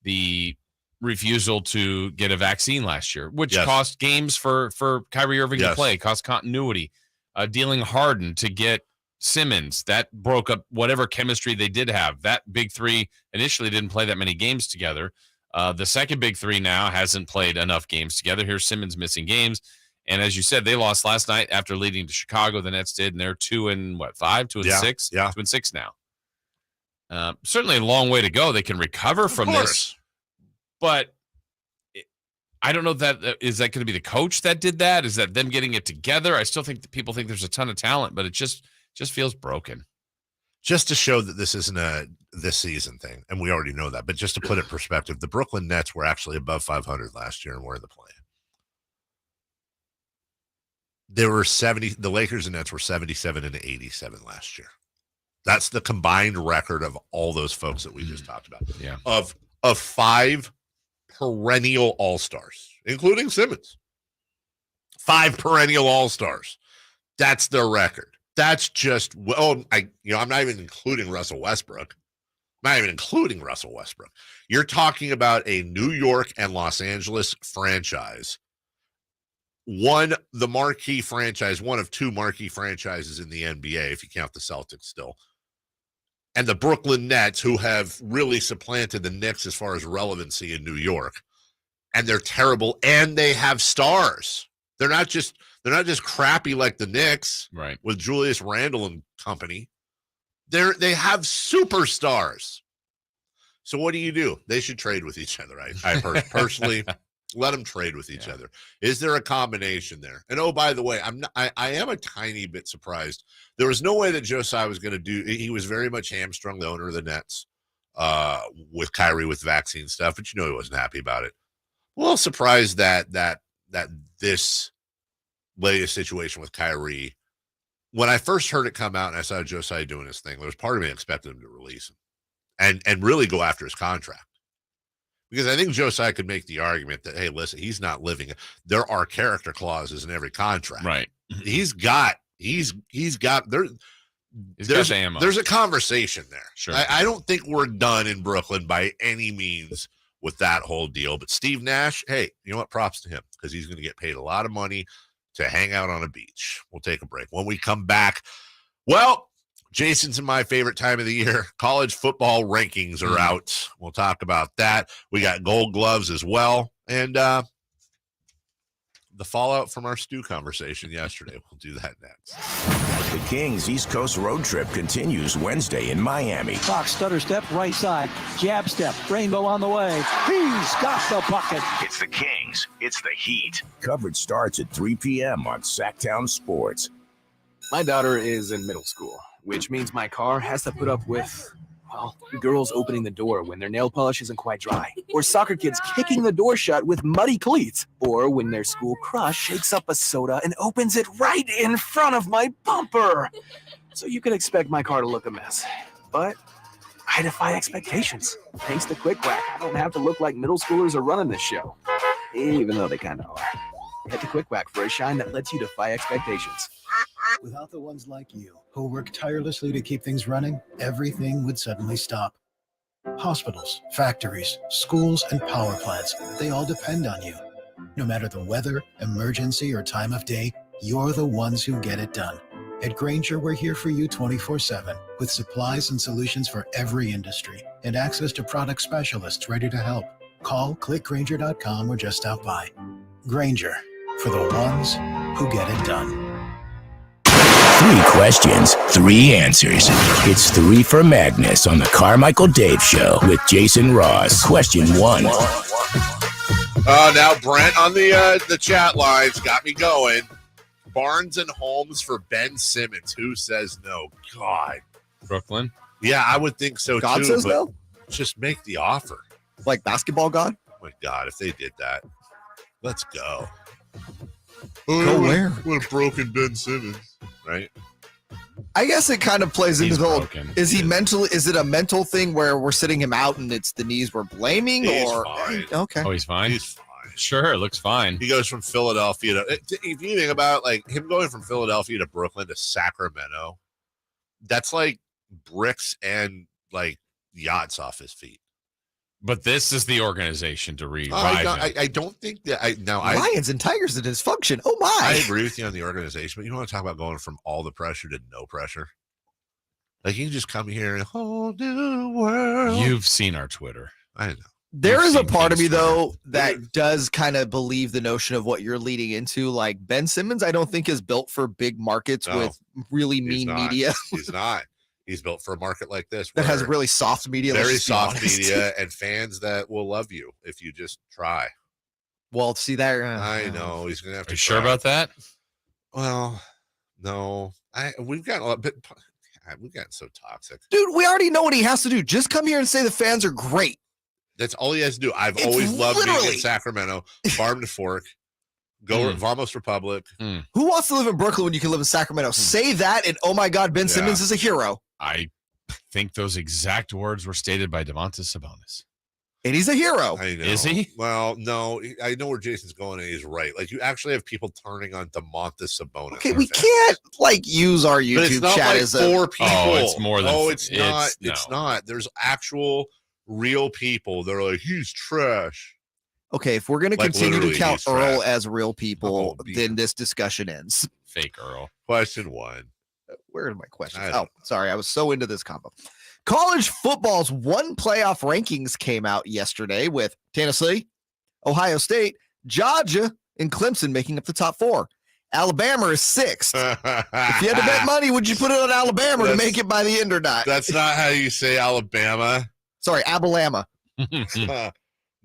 The refusal to get a vaccine last year, which cost games for Kyrie Irving to play, cost continuity. Dealing Harden to get Simmons, that broke up whatever chemistry they did have. That big three initially didn't play that many games together. The second big three now hasn't played enough games together. Here's Simmons missing games. And as you said, they lost last night after leading to Chicago. The Nets did, and they're 2-5, 2-6, 2-6 now. Certainly a long way to go. They can recover from this, but I don't know is that going to be the coach that did that? Is that them getting it together? I still think that people think there's a ton of talent, but it just feels broken. Just to show that this isn't a this season thing, and we already know that, but just to put it in perspective, the Brooklyn Nets were actually above 500 last year and were in the play. There were 70. The Lakers and Nets were 77 and 87 last year. That's the combined record of all those folks that we just talked about. Yeah. Of 5 perennial all-stars, including Simmons. 5 perennial all-stars. That's their record. That's just I'm not even including Russell Westbrook. You're talking about a New York and Los Angeles franchise. The marquee franchise, one of 2 marquee franchises in the NBA, if you count the Celtics still. And the Brooklyn Nets, who have really supplanted the Knicks as far as relevancy in New York. And they're terrible, and they have stars. They're not just crappy like the Knicks, right, with Julius Randle and company. They have superstars. So what do? They should trade with each other. I personally Let them trade with each other. Is there a combination there? And oh, by the way, I am a tiny bit surprised. There was no way that Josiah was going to do. He was very much hamstrung, the owner of the Nets, with Kyrie with vaccine stuff, but he wasn't happy about it. Well, surprised that this latest situation with Kyrie. When I first heard it come out and I saw Josiah doing his thing, there was part of me that expected him to release him and really go after his contract. Because I think Josiah could make the argument that, hey, listen, he's not living. There are character clauses in every contract. Right. There's ammo. There's a conversation there. Sure. I don't think we're done in Brooklyn by any means with that whole deal. But Steve Nash, hey, you know what? Props to him because he's going to get paid a lot of money to hang out on a beach. We'll take a break. When we come back, well, Jason's in my favorite time of the year. College football rankings are out. We'll talk about that. We got Gold Gloves as well. And the fallout from our stew conversation yesterday. We'll do that next. The Kings East Coast road trip continues Wednesday in Miami. Fox stutter step, right side, jab step, rainbow on the way. He's got the bucket. It's the Kings. It's the Heat. Coverage starts at 3 p.m. on Sactown Sports. My daughter is in middle school, which means my car has to put up with, well, girls opening the door when their nail polish isn't quite dry, or soccer kids kicking the door shut with muddy cleats, or when their school crush shakes up a soda and opens it right in front of my bumper. So you can expect my car to look a mess, but I defy expectations. Thanks to Quick Whack, I don't have to look like middle schoolers are running this show, even though they kind of are. Head to Quick Whack for a shine that lets you defy expectations. Without the ones like you, who work tirelessly to keep things running, everything would suddenly stop. Hospitals, factories, schools, and power plants, they all depend on you. No matter the weather, emergency, or time of day, you're the ones who get it done. At Grainger, we're here for you 24/7, with supplies and solutions for every industry, and access to product specialists ready to help. Call, clickgrainger.com, or just stop by. Grainger, for the ones who get it done. 3 questions, 3 answers. It's 3 for Magnus on the Carmichael Dave Show with Jason Ross. Question 1. Now Brent on the chat lines got me going. Barnes and Holmes for Ben Simmons. Who says no? God. Brooklyn? Yeah, I would think so God too. says but no? Just make the offer. Like basketball God? Oh my God, if they did that. Let's go. Go where? What a broken Ben Simmons, right? I guess it kind of plays into the whole. broken. Is he mentally? Is it a mental thing where we're sitting him out and it's the knees we're blaming, He's or fine. okay? Oh, he's fine? He's fine. Sure, it looks fine. He goes from Philadelphia to, if you think about like him going from Philadelphia to Brooklyn to Sacramento, that's like bricks and like yachts off his feet. But this is the organization to revive I don't think that Lions and Tigers in dysfunction. Oh my! I agree with you on the organization, but you want to talk about going from all the pressure to no pressure? Like you can just come here and whole new world. You've seen our Twitter. I know. There is a part of me though that does kind of believe the notion of what you're leading into. Like Ben Simmons, I don't think is built for big markets with really mean media. He's not. He's built for a market like this that has really soft media. Very soft media and fans that will love you if you just try. Well, see that. I know he's gonna have to. Are you sure about that? Well, no. We've gotten a bit. We've gotten so toxic, dude. We already know what he has to do. Just come here and say the fans are great. That's all he has to do. I've always loved being in Sacramento, farm to fork. Go Vamos Republic. Who wants to live in Brooklyn when you can live in Sacramento? Say that, and oh my God, Ben Simmons is a hero. I think those exact words were stated by Domantas Sabonis. And he's a hero. I know. Is he? Well, no. I know where Jason's going, and he's right. Like, you actually have people turning on Domantas Sabonis. Okay, we can't, like, use our YouTube but it's not chat like as 4 people. Oh, it's more than it's not. It's not. There's actual real people that are like, he's trash. Okay, if we're going to continue to count Earl as real people, then this discussion ends. Fake Earl. Question 1. Where are my questions? Oh, sorry. I was so into this combo. College football's 1 playoff rankings came out yesterday with Tennessee, Ohio State, Georgia, and Clemson making up the top 4. Alabama is 6th. If you had to bet money, would you put it on Alabama to make it by the end or not? That's not how you say Alabama. Sorry, Abalama.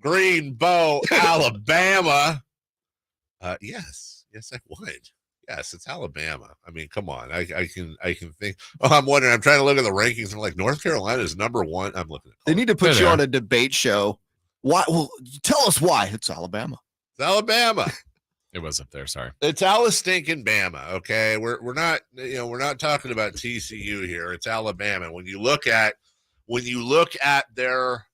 Greenbow, Alabama. Yes, I would. Yes, it's Alabama. I mean, come on. I can think. Oh, I'm wondering. I'm trying to look at the rankings. I'm like, North Carolina is number 1. I'm looking at. They need to put you on a debate show. Why? Well, tell us why. It's Alabama. It's Alabama. It was up there. Sorry. It's stinking Bama. Okay, we're not. We're not talking about TCU here. It's Alabama. When you look at their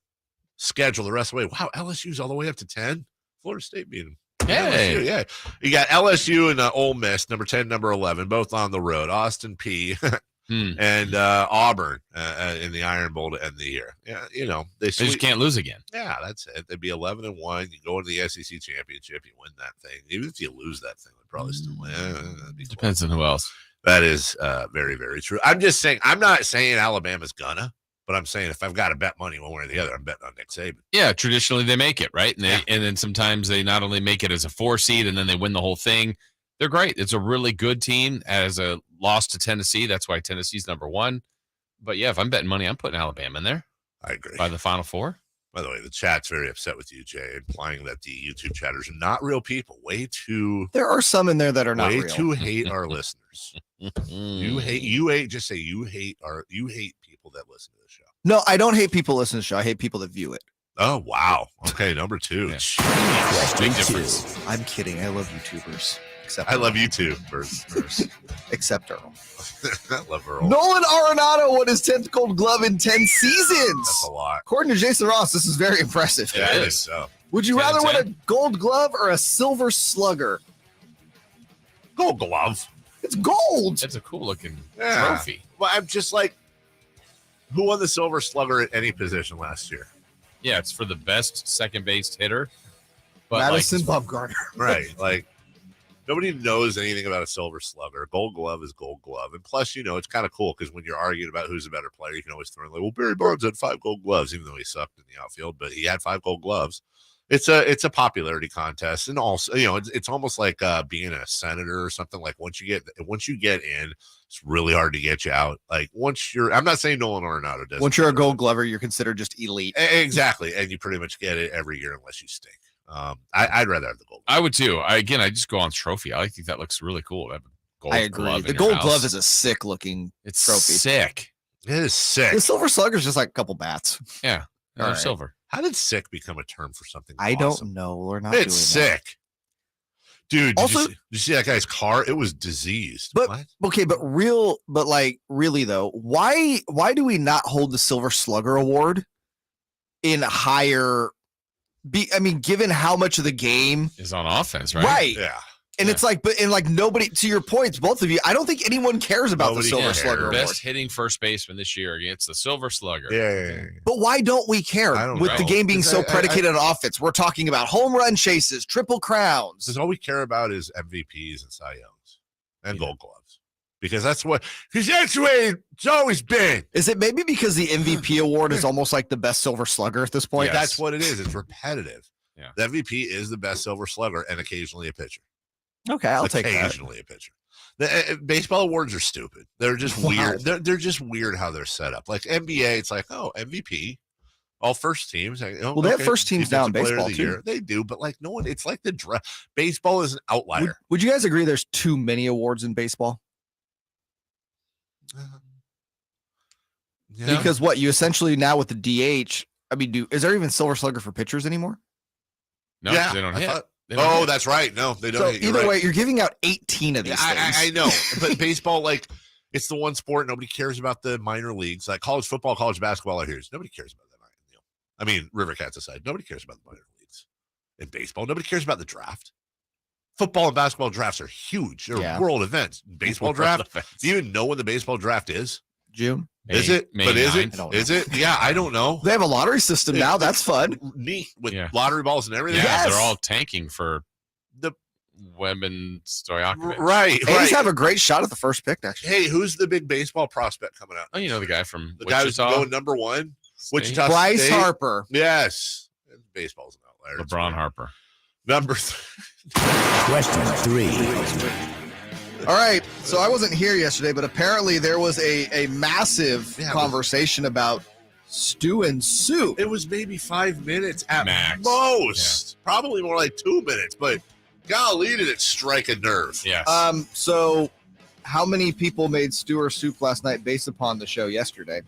schedule, the rest of the way. Wow, LSU's all the way up to 10. Florida State beat them. Hey. LSU, yeah. You got LSU and Ole Miss, number 10, number 11, both on the road. Austin P and Auburn in the Iron Bowl to end the year. Yeah, they just can't lose again. Yeah, that's it. They'd be 11-1. You go into the SEC championship, you win that thing. Even if you lose that thing, they'd probably still win. Depends on who else. That is very, very true. I'm just saying. I'm not saying Alabama's gonna. But I'm saying if I've got to bet money one way or the other, I'm betting on Nick Saban. Yeah, traditionally they make it, right? And then sometimes they not only make it as a 4 seed and then they win the whole thing. They're great. It's a really good team. As a loss to Tennessee, that's why Tennessee's number 1. But yeah, if I'm betting money, I'm putting Alabama in there. I agree. By the Final Four. By the way, the chat's very upset with you, Jay, implying that the YouTube chatters are not real people. There are some in there that are not real. Way too hate our listeners. You hate. Just say you hate people that listen to the show. No, I don't hate people listening to the show. I hate people that view it. Oh, wow. Okay, number 2. Big difference. I'm kidding. I love YouTubers. Except I love YouTubers. Except Earl. I love Earl. Nolan Arenado won his 10th Gold Glove in 10 seasons. That's a lot. According to Jason Ross, this is very impressive. Yeah, it is. So. Would you rather win a Gold Glove or a Silver Slugger? Gold Glove. It's gold. It's a cool looking trophy. Well, I'm just like, who won the Silver Slugger at any position last year? Yeah, it's for the best second base hitter. But Madison Bumgarner. Right. Like, nobody knows anything about a Silver Slugger. Gold Glove is Gold Glove. And plus, it's kind of cool because when you're arguing about who's a better player, you can always throw in like, well, Barry Bonds had 5 Gold Gloves, even though he sucked in the outfield, but he had 5 Gold Gloves. It's a popularity contest, and also it's almost like being a senator or something. Like once you get in, it's really hard to get you out. Like I'm not saying Nolan Arenado does. Once you're a Gold Glover, you're considered just elite. Exactly, and you pretty much get it every year unless you stink. I'd rather have the Gold Glove. I would too. I just go on trophy. I think that looks really cool. Have a gold I agree. Glove the Gold Glove is a sick looking trophy. Sick. It is sick. The Silver Slugger is just like a couple bats. Yeah, right. Silver. How did sick become a term for something? I awesome? don't know. We're not. It's sick, dude. Also, did you see that guy's car? It was diseased. But what? Okay, but really though, why do we not hold the Silver Slugger award in higher? Given how much of the game is on offense, right? Right. Yeah. And it's like, nobody, to your points, both of you, I don't think anyone cares about the Silver Slugger award. Best hitting first baseman this year against the Silver Slugger. Yeah. But why don't we care with the game being so predicated on offense? We're talking about home run chases, triple crowns. Because all we care about is MVPs and Cy Youngs and Gold Gloves. Because that's the way it's always been. Is it maybe because the MVP award is almost like the best Silver Slugger at this point? Yes. That's what it is. It's repetitive. Yeah. The MVP is the best Silver Slugger and occasionally a pitcher. Okay, I'll take that. Occasionally a pitcher. The baseball awards are stupid. They're just weird. They're just weird how they're set up. Like NBA, it's like, MVP, all first teams. They have first teams now in baseball too. They do, but like no one. It's like the draft. Baseball is an outlier. Would you guys agree? There's too many awards in baseball. Yeah. Because what you essentially now with the DH, is there even Silver Slugger for pitchers anymore? No, they don't hit. That's right. No, they don't. So hit. Either way, you're giving out 18 of these things. I know, but baseball, like, it's the one sport nobody cares about the minor leagues. Like college football, college basketball are here. Nobody cares about that. River Cats aside, nobody cares about the minor leagues. In baseball, nobody cares about the draft. Football and basketball drafts are huge. They're world events. Baseball draft. Do you even know when the baseball draft is? June. Is it? But is it? Is it? Yeah, I don't know. They have a lottery system now. That's fun. Neat with lottery balls and everything. Yeah, they're all tanking for the Webben Stojakovic. Right. A's have a great shot at the first pick, actually. Hey, who's the big baseball prospect coming out? Oh, you know the guy from the guy who's going number 1, Wichita Bryce State. Harper. Yes, baseball's an outlier. LeBron Harper. Number 3. Question 3. All right, so I wasn't here yesterday, but apparently there was a massive conversation about Stew and soup. It was maybe 5 minutes at Max. most. Yeah. Probably more like 2 minutes, but golly, did it strike a nerve. Yes. So how many people made stew or soup last night based upon the show yesterday?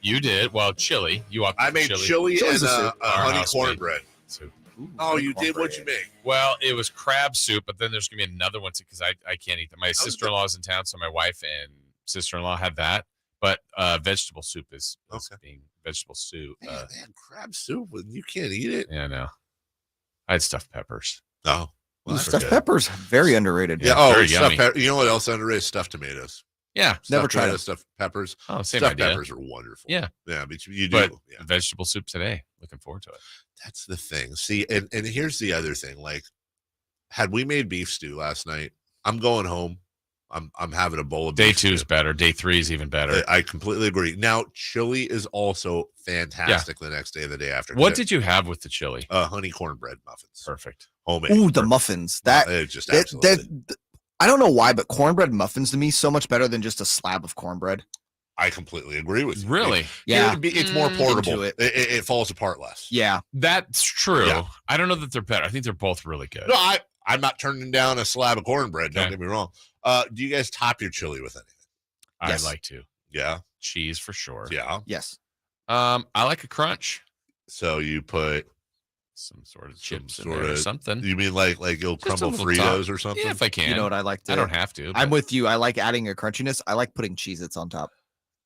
You did. Well, chili. I made chili and honey cornbread. Soup. Oh, you did? What'd you make? Well, it was crab soup, but then there's going to be another one because I can't eat them. My sister-in-law is in town, so my wife and sister-in-law had that. But vegetable soup is being vegetable soup. Man, crab soup, you can't eat it. Yeah, no. I had stuffed peppers. Oh. Well, stuffed peppers, very underrated. Yeah. Very yummy. You know what else underrated? Stuffed tomatoes. Yeah. Never tried it. Stuffed peppers. Oh, same stuffed idea. peppers are wonderful. Yeah. Yeah, but you do. But yeah. vegetable soup today. Looking forward to it. That's the thing. See, and here's the other thing. Like, had we made beef stew last night, I'm going home. I'm having a bowl of Day beef 2 is stew. better. Day 3 is even better. I completely agree. Now, chili is also fantastic the next day and the day after. What did you have with the chili? Honey cornbread muffins. Perfect. Homemade. Ooh, the muffins. I don't know why, but cornbread muffins to me so much better than just a slab of cornbread. I completely agree with you. Really? Yeah. It's more portable. It falls apart less. Yeah. That's true. Yeah. I don't know that they're better. I think they're both really good. No, I'm not turning down a slab of cornbread. Don't get me wrong. Do you guys top your chili with anything? I'd like to. Yeah. Cheese for sure. Yeah. Yes. I like a crunch. So you put some sort of chips in there or something. You mean like you'll Just crumble a little Fritos top. or something? Yeah, if I can. You know what I like to? I don't have to. I'm but- with you. I like adding a crunchiness. I like putting Cheez-Its on top.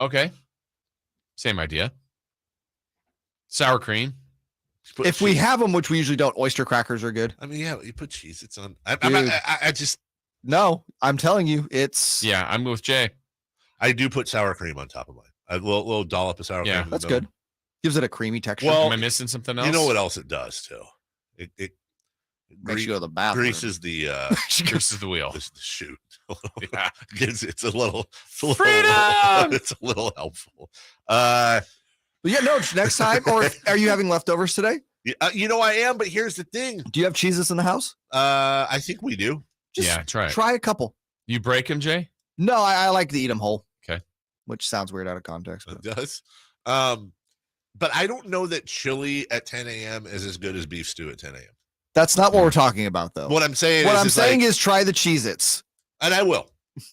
Okay. Same idea. Sour cream. If we have them, which we usually don't, oyster crackers are good. I mean, yeah, you put Cheez-Its on. Dude. I just. No, I'm telling you, it's. Yeah, I'm with Jay. I do put sour cream on top of mine. A little dollop of sour cream. in the That's middle. good. Gives it a creamy texture. Well, Am I missing something else? You know what else it does too? It makes you go to the bathroom. Greases the greases the wheel. The shoot. Yeah. It's a little Freedom! It's a little helpful. But yeah, no, next time. Or are you having leftovers today? You know I am, but here's the thing. Do you have Cheez-Its in the house? I think we do. Yeah, try it. Try a couple. You break them, Jay? No, I like to eat them whole. Okay. Which sounds weird out of context. But. It does. But I don't know that chili at 10 a.m. is as good as beef stew at 10 a.m. That's not what we're talking about, though. What I'm saying is try the Cheez-Its. And I will.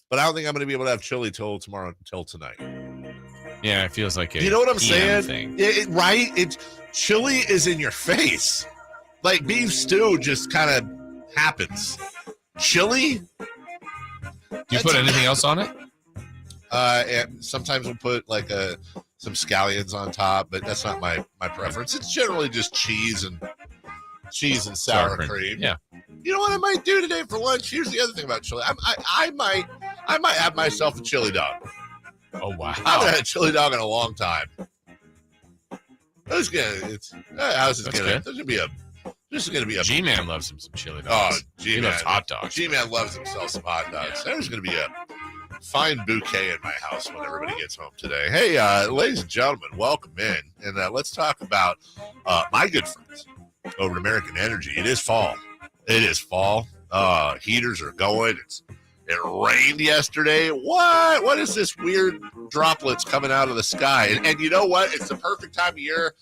But I don't think I'm going to be able to have chili till tonight. Yeah, it feels like You know what I'm PM saying? thing. Right? Chili is in your face. Like beef stew just kind of happens. Chili? Do you put anything else on it? And sometimes we'll put like some scallions on top, but that's not my preference. It's generally just cheese and sour cream. Yeah. You know what I might do today for lunch? Here's the other thing about chili. I might have myself a chili dog. Oh wow! I haven't had a chili dog in a long time. There's gonna be a G-Man loves him some chili Oh, dogs. G-Man. He loves hot dogs. G-Man loves himself some hot dogs. There's going to be a fine bouquet in my house when everybody gets home today. Hey, ladies and gentlemen, welcome in. And let's talk about my good friends over at American Energy. It is fall. Heaters are going. It rained yesterday. What is this weird droplets coming out of the sky? And you know what? It's the perfect time of year.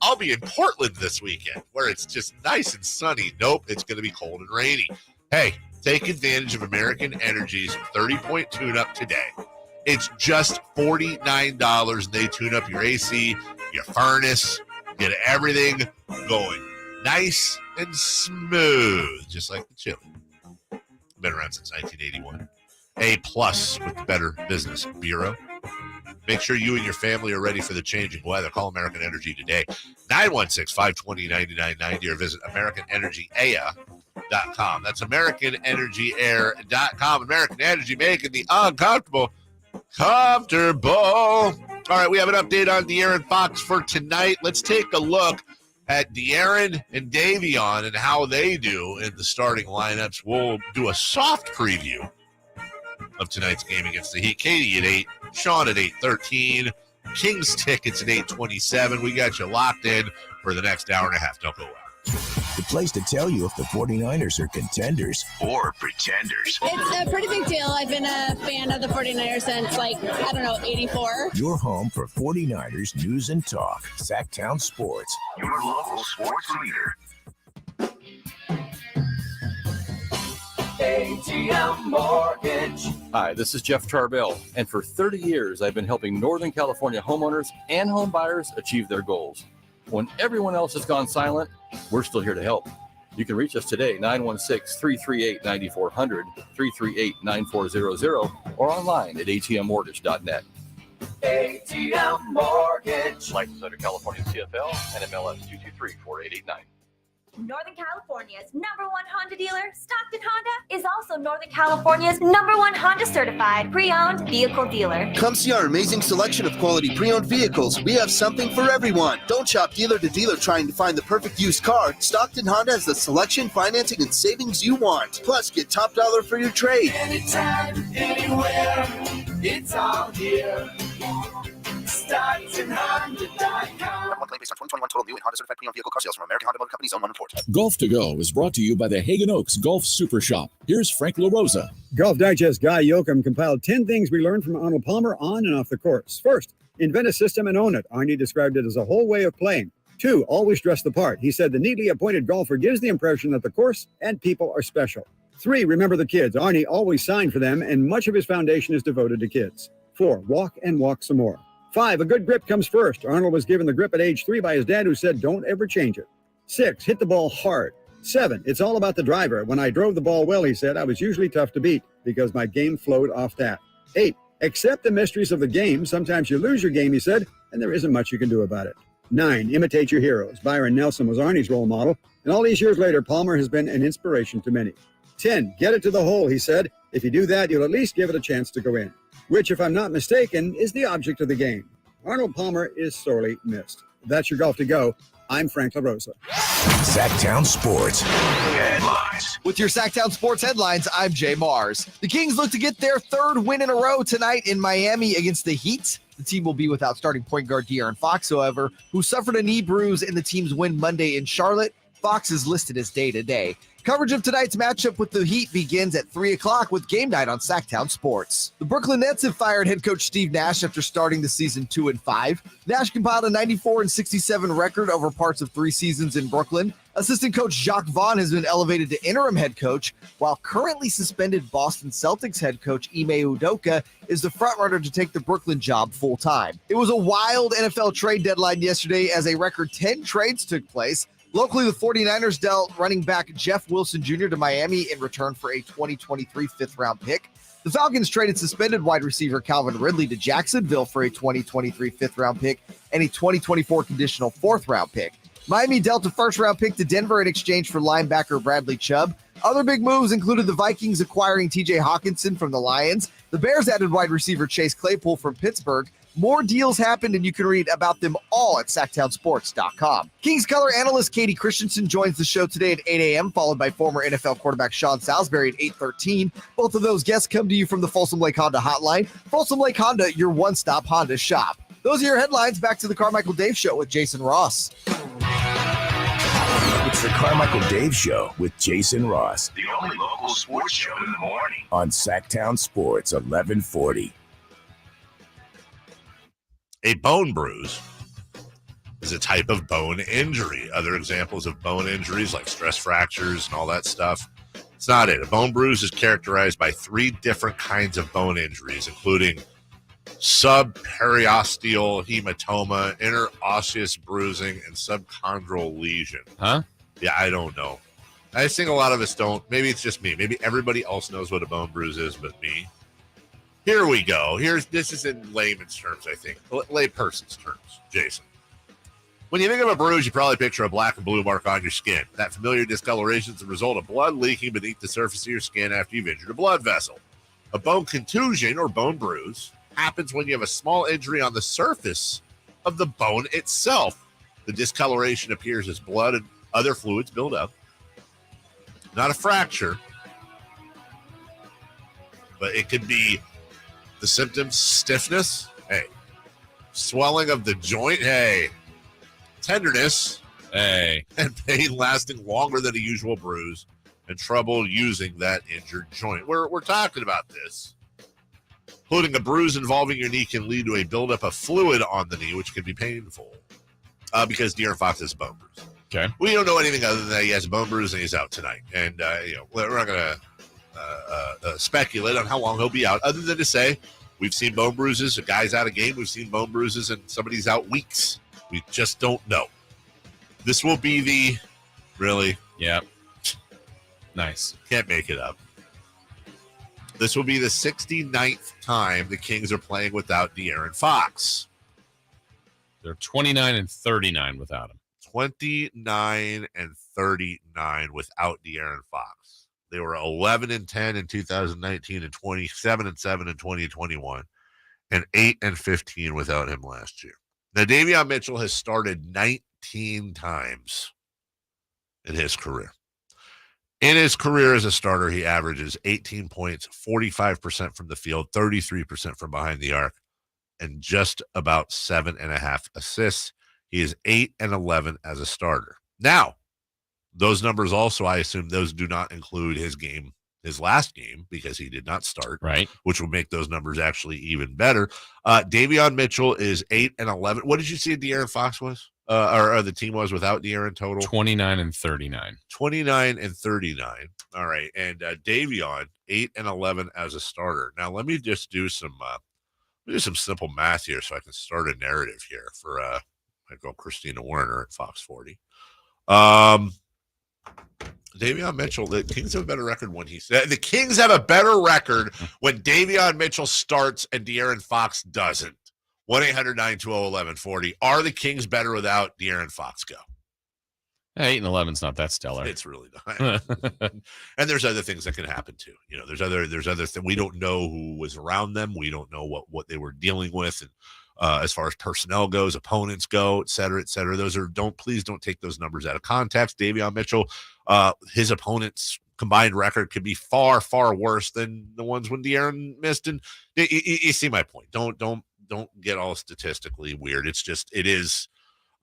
I'll be in Portland this weekend where it's just nice and sunny. Nope, it's going to be cold and rainy. Hey, take advantage of American Energy's 30-point tune-up today. It's just $49, and they tune up your AC, your furnace, get everything going nice and smooth, just like the chili. Been around since 1981. A+ with the Better Business Bureau. Make sure you and your family are ready for the changing weather. Call American Energy today, 916-520-9990, or visit AmericanEnergyAir.com. That's AmericanEnergyAir.com. American Energy, making the uncomfortable comfortable. All right, we have an update on De'Aaron Fox for tonight. Let's take a look at De'Aaron and Davion and how they do in the starting lineups. We'll do a soft preview of tonight's game against the Heat. Katie at 8, Sean at 8:13, Kings tickets at 8:27. We got you locked in for the next hour and a half. Don't go out. The place to tell you if the 49ers are contenders or pretenders. It's a pretty big deal. I've been a fan of the 49ers since, 84. Your home for 49ers news and talk. Sactown Sports. Your local sports leader. ATM Mortgage. Hi, this is Jeff Tarbell, and for 30 years I've been helping Northern California homeowners and home buyers achieve their goals. When everyone else has gone silent, we're still here to help. You can reach us today, 916-338-9400, 338-9400, or online at atmmortgage.net. ATM Mortgage. License under California CFL and MLS 223-4889. Northern California's #1 Honda dealer, Stockton Honda, is also Northern California's #1 Honda certified pre-owned vehicle dealer. Come see our amazing selection of quality pre-owned vehicles. We have something for everyone. Don't shop dealer to dealer trying to find the perfect used car. Stockton Honda has the selection, financing, and savings you want. Plus, get top dollar for your trade. Anytime, anywhere, it's all here. StocktonHonda.com. One claim based on 2021 total new and Honda certified pre-owned vehicle car sales from American Honda Motor Company's own one report. Golf to Go is brought to you by the Hagen Oaks Golf Super Shop. Here's Frank LaRosa. Golf Digest Guy Yoakum compiled 10 things we learned from Arnold Palmer on and off the course. First, invent a system and own it. Arnie described it as a whole way of playing. 2, always dress the part. He said the neatly appointed golfer gives the impression that the course and people are special. 3, remember the kids. Arnie always signed for them, and much of his foundation is devoted to kids. 4, walk and walk some more. 5, a good grip comes first. Arnold was given the grip at age 3 by his dad, who said, don't ever change it. 6, hit the ball hard. 7, it's all about the driver. When I drove the ball well, he said, I was usually tough to beat because my game flowed off that. 8, accept the mysteries of the game. Sometimes you lose your game, he said, and there isn't much you can do about it. 9, imitate your heroes. Byron Nelson was Arnie's role model, and all these years later, Palmer has been an inspiration to many. 10, get it to the hole, he said. If you do that, you'll at least give it a chance to go in, which, if I'm not mistaken, is the object of the game. Arnold Palmer is sorely missed. That's your Golf to Go. I'm Frank LaRosa. Sactown Sports Headlines. With your Sactown Sports headlines, I'm Jay Mars. The Kings look to get their 3rd win in a row tonight in Miami against the Heat. The team will be without starting point guard De'Aaron Fox, however, who suffered a knee bruise in the team's win Monday in Charlotte. Fox is listed as day-to-day. Coverage of tonight's matchup with the Heat begins at 3 o'clock with Game Night on Sactown Sports. The Brooklyn Nets have fired head coach Steve Nash after starting the season 2-5. Nash compiled a 94-67 record over parts of 3 seasons in Brooklyn. Assistant coach Jacques Vaughn has been elevated to interim head coach, while currently suspended Boston Celtics head coach Ime Udoka is the frontrunner to take the Brooklyn job full-time. It was a wild NFL trade deadline yesterday as a record 10 trades took place. Locally, the 49ers dealt running back Jeff Wilson Jr. to Miami in return for a 2023 fifth-round pick. The Falcons traded suspended wide receiver Calvin Ridley to Jacksonville for a 2023 fifth-round pick and a 2024 conditional fourth-round pick. Miami dealt a first-round pick to Denver in exchange for linebacker Bradley Chubb. Other big moves included the Vikings acquiring TJ Hawkinson from the Lions. The Bears added wide receiver Chase Claypool from Pittsburgh. More deals happened, and you can read about them all at SactownSports.com. Kings color analyst Kayte Christensen joins the show today at 8 a.m., followed by former NFL quarterback Sean Salisbury at 8:13. Both of those guests come to you from the Folsom Lake Honda hotline. Folsom Lake Honda, your one-stop Honda shop. Those are your headlines. Back to the Carmichael Dave Show with Jason Ross. It's the Carmichael Dave Show with Jason Ross. The only local sports show in the morning. On Sactown Sports 1140. A bone bruise is a type of bone injury. Other examples of bone injuries like stress fractures and all that stuff, it's not it. A bone bruise is characterized by 3 different kinds of bone injuries, including subperiosteal hematoma, interosseous bruising, and subchondral lesion. Huh? Yeah, I don't know. I just think a lot of us don't. Maybe it's just me. Maybe everybody else knows what a bone bruise is but me. Here we go. This is in layman's terms, I think. Layperson's terms, Jason. When you think of a bruise, you probably picture a black and blue mark on your skin. That familiar discoloration is the result of blood leaking beneath the surface of your skin after you've injured a blood vessel. A bone contusion or bone bruise happens when you have a small injury on the surface of the bone itself. The discoloration appears as blood and other fluids build up. Not a fracture, but it could be the symptoms: stiffness, hey, swelling of the joint, hey, tenderness, Hey. And pain lasting longer than a usual bruise and trouble using that injured joint. We're talking about this. Including a bruise involving your knee can lead to a buildup of fluid on the knee, which can be painful because De'Aaron Fox has a bone bruise. Okay. We don't know anything other than that he has a bone bruise and he's out tonight. And, we're not going to speculate on how long he'll be out, other than to say we've seen bone bruises. A guy's out of game. We've seen bone bruises and somebody's out weeks. We just don't know. This will be the really. Yeah. Nice. Can't make it up. This will be the 69th time the Kings are playing without De'Aaron Fox. They're 29-39 without him. 29-39 without De'Aaron Fox. They were 11-10 in 2019 and 27-7 in 2021 and 8-15 without him last year. Now, Davion Mitchell has started 19 times in his career. In his career as a starter, he averages 18 points, 45% from the field, 33% from behind the arc, and just about 7.5 assists. He is 8-11 as a starter. Now, those numbers also, I assume, those do not include his last game, because he did not start, right? Which will make those numbers actually even better. Davion Mitchell is 8-11. What did you see De'Aaron Fox was? Or the team was without De'Aaron total? 29-39. 29-39. All right. And Davion, 8-11 as a starter. Now, let me just do some simple math here so I can start a narrative here for my girl Christina Werner at Fox 40. Davion Mitchell, the Kings have a better record when the Kings have a better record when Davion Mitchell starts and De'Aaron Fox doesn't. 1-800-920-1140. Are the Kings better without De'Aaron Fox? Go. 8-11 is not that stellar. It's really not. And there's other things that can happen too. There's other things. We don't know who was around them. We don't know what they were dealing with, and as far as personnel goes, opponents go, et cetera, et cetera. Please don't take those numbers out of context. Davion Mitchell, his opponents' combined record could be far, far worse than the ones when De'Aaron missed. And you see my point. Don't get all statistically weird. It's just, it is,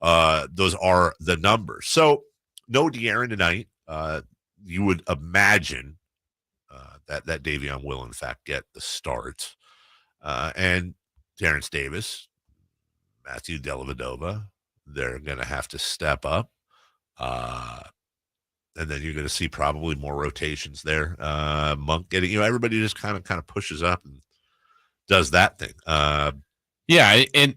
those are the numbers. So no De'Aaron tonight. You would imagine that Davion will in fact get the start. And Terrence Davis, Matthew Dellavedova, they're going to have to step up. And then you're going to see probably more rotations there. Monk getting, everybody just kind of pushes up and does that thing. Yeah, and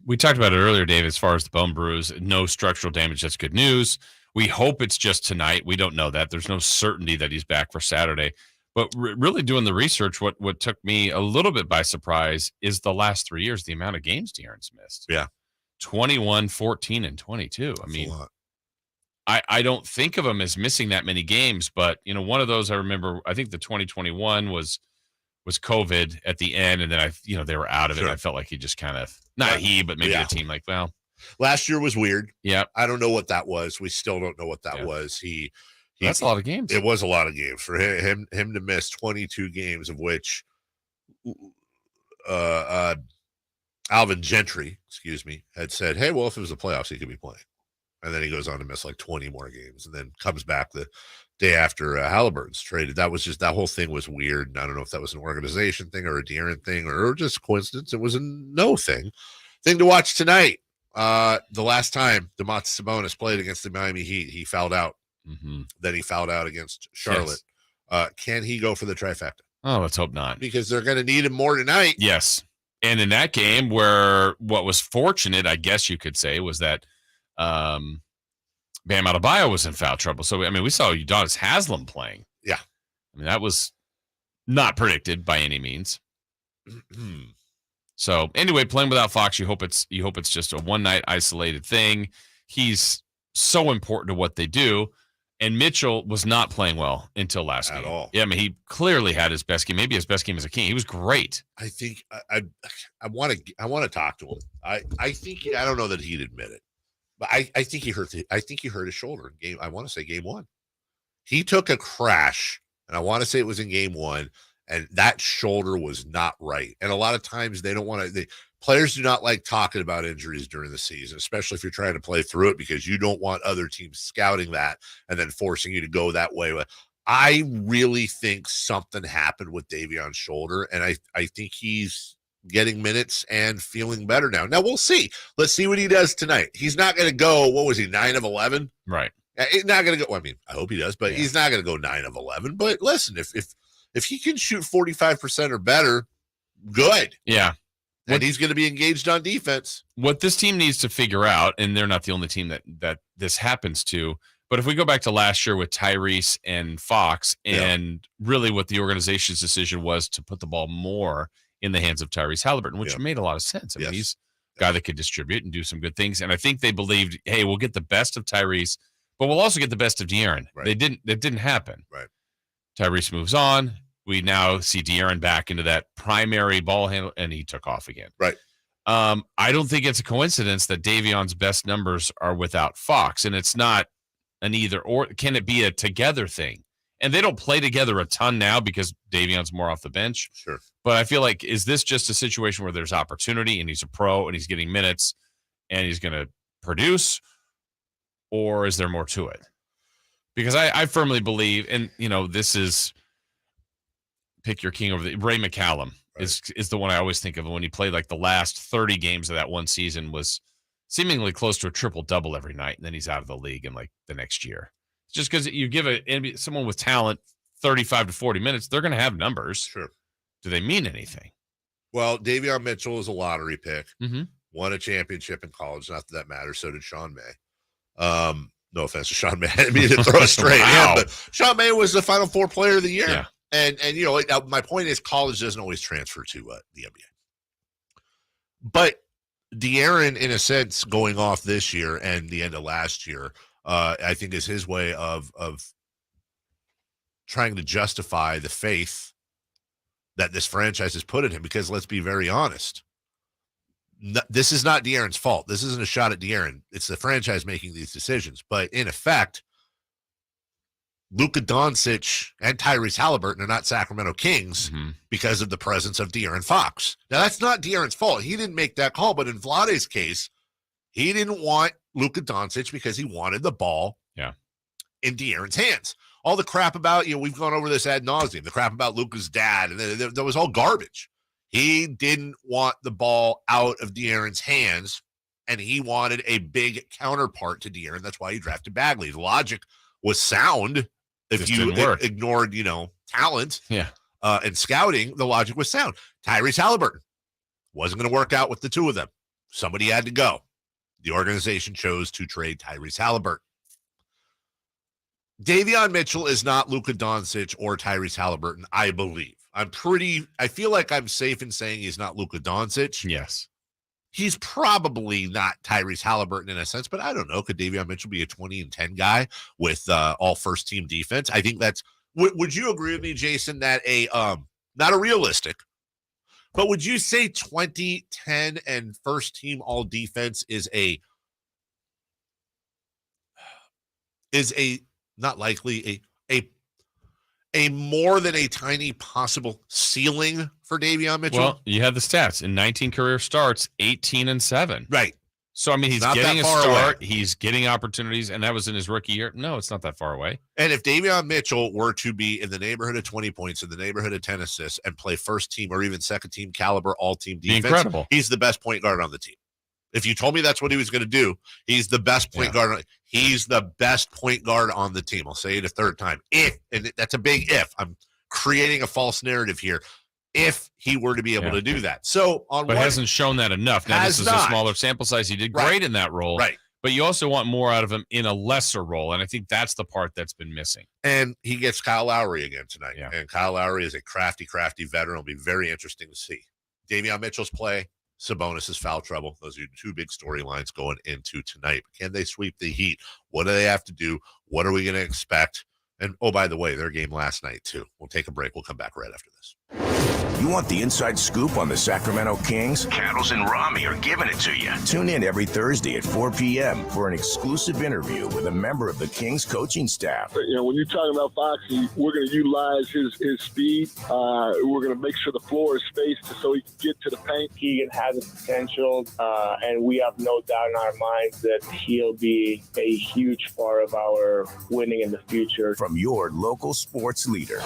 we talked about it earlier, Dave, as far as the bone bruise. No structural damage. That's good news. We hope it's just tonight. We don't know that. There's no certainty that he's back for Saturday. But really doing the research, what took me a little bit by surprise is the last 3 years, the amount of games De'Aaron's missed. Yeah. 21, 14, and 22. I mean, I don't think of him as missing that many games, but, one of those I remember, I think the 2021 was COVID at the end, and then they were out of it. I felt like he just kind of, not he, but maybe the team, like, well. Last year was weird. Yeah. I don't know what that was. We still don't know what that was. That's a lot of games. It was a lot of games for him to miss 22 games, of which Alvin Gentry, had said, hey, well, if it was the playoffs, he could be playing. And then he goes on to miss like 20 more games and then comes back the day after Halliburton's traded. That whole thing was weird. And I don't know if that was an organization thing or a De'Aaron thing or just coincidence. It was a no thing. Thing to watch tonight. The last time Domantas Sabonis played against the Miami Heat, he fouled out. Mm-hmm. Then he fouled out against Charlotte. Yes. Can he go for the trifecta? Oh, let's hope not. Because they're going to need him more tonight. Yes. And in that game where what was fortunate, I guess you could say, was that Bam Adebayo was in foul trouble. So, we saw Udonis Haslem playing. Yeah. That was not predicted by any means. So, anyway, playing without Fox, you hope it's just a one-night isolated thing. He's so important to what they do. And Mitchell was not playing well until last game. At all. Yeah, he clearly had his best game, maybe his best game as a King. He was great. I think I want to talk to him. I think I don't know that he'd admit it, but I think he hurt his shoulder in game. I want to say game one. He took a crash, and I want to say it was in game one, and that shoulder was not right. And a lot of times they don't want to. Players do not like talking about injuries during the season, especially if you're trying to play through it, because you don't want other teams scouting that and then forcing you to go that way. I really think something happened with Davion's shoulder, and I think he's getting minutes and feeling better now. Now, we'll see. Let's see what he does tonight. He's not going to go, what was he, 9 of 11? Right. He's not going to go, I mean, I hope he does, but he's not going to go 9 of 11. But listen, if he can shoot 45% or better, good. Yeah. And he's going to be engaged on defense. What this team needs to figure out, and they're not the only team that this happens to, but if we go back to last year with Tyrese and Fox, and really what the organization's decision was to put the ball more in the hands of Tyrese Halliburton, which made a lot of sense. I mean, he's a guy that could distribute and do some good things. And I think they believed, hey, we'll get the best of Tyrese, but we'll also get the best of De'Aaron. Right. That didn't happen. Right. Tyrese moves on. We now see De'Aaron back into that primary ball handle, and he took off again. Right. I don't think it's a coincidence that Davion's best numbers are without Fox, and it's not an either or. Can it be a together thing? And they don't play together a ton now because Davion's more off the bench. Sure. But I feel like, is this just a situation where there's opportunity and he's a pro and he's getting minutes and he's going to produce, or is there more to it? Because I firmly believe, and this is pick your king over the Ray McCallum is the one I always think of when he played like the last 30 games of that one season was seemingly close to a triple-double every night, and then he's out of the league in like the next year. It's just because you give someone with talent 35 to 40 minutes, they're going to have numbers. Sure. Do they mean anything? Well, Davion Mitchell is a lottery pick. Mm-hmm. Won a championship in college. Not that that matters. So did Sean May. No offense to Sean May. I didn't mean to throw it straight in, but Sean May was the Final Four player of the year. Yeah. And my point is college doesn't always transfer to the NBA. But De'Aaron, in a sense, going off this year and the end of last year, I think is his way of trying to justify the faith that this franchise has put in him. Because let's be very honest, this is not De'Aaron's fault. This isn't a shot at De'Aaron. It's the franchise making these decisions. But in effect, Luka Doncic and Tyrese Halliburton are not Sacramento Kings because of the presence of De'Aaron Fox. Now, that's not De'Aaron's fault. He didn't make that call. But in Vlade's case, he didn't want Luka Doncic because he wanted the ball in De'Aaron's hands. All the crap about, we've gone over this ad nauseum, the crap about Luka's dad, and that was all garbage. He didn't want the ball out of De'Aaron's hands, and he wanted a big counterpart to De'Aaron. That's why he drafted Bagley. The logic was sound. If you ignored, talent and scouting, the logic was sound. Tyrese Halliburton wasn't going to work out with the two of them. Somebody had to go. The organization chose to trade Tyrese Halliburton. Davion Mitchell is not Luka Doncic or Tyrese Halliburton, I believe. I feel like I'm safe in saying he's not Luka Doncic. Yes. He's probably not Tyrese Halliburton in a sense, but I don't know. Could Davion Mitchell be a 20-10 guy with all first-team defense? I think that's would you agree with me, Jason, that not a realistic, but would you say 20, 10, and first-team all-defense is a not likely a more than a tiny possible ceiling for Davion Mitchell? Well, you have the stats. In 19 career starts, 18-7. Right. So, I mean, he's getting a start. Away. He's getting opportunities, and that was in his rookie year. No, it's not that far away. And if Davion Mitchell were to be in the neighborhood of 20 points, in the neighborhood of 10 assists, and play first team or even second team caliber all-team defense, incredible. He's the best point guard on the team. If you told me that's what he was going to do, he's the best point guard. He's the best point guard on the team. I'll say it a third time. And that's a big if. I'm creating a false narrative here. If he were to be able to do that. So but hasn't shown that enough. Now, this is a smaller sample size. He did great in that role. Right. But you also want more out of him in a lesser role. And I think that's the part that's been missing. And he gets Kyle Lowry again tonight. Yeah. And Kyle Lowry is a crafty veteran. It'll be very interesting to see. Davion Mitchell's play. Sabonis' foul trouble. Those are two big storylines going into tonight. Can they sweep the Heat? What do they have to do? What are we going to expect? And, oh, by the way, their game last night, too. We'll take a break. We'll come back right after this. You want the inside scoop on the Sacramento Kings? Cattles and Rami are giving it to you. Tune in every Thursday at 4 p.m. for an exclusive interview with a member of the Kings coaching staff. You know, when you're talking about Foxy, we're going to utilize his speed. We're going to make sure the floor is spaced so he can get to the paint. Keegan has a potential, and we have no doubt in our minds that he'll be a huge part of our winning in the future. From your local sports leader.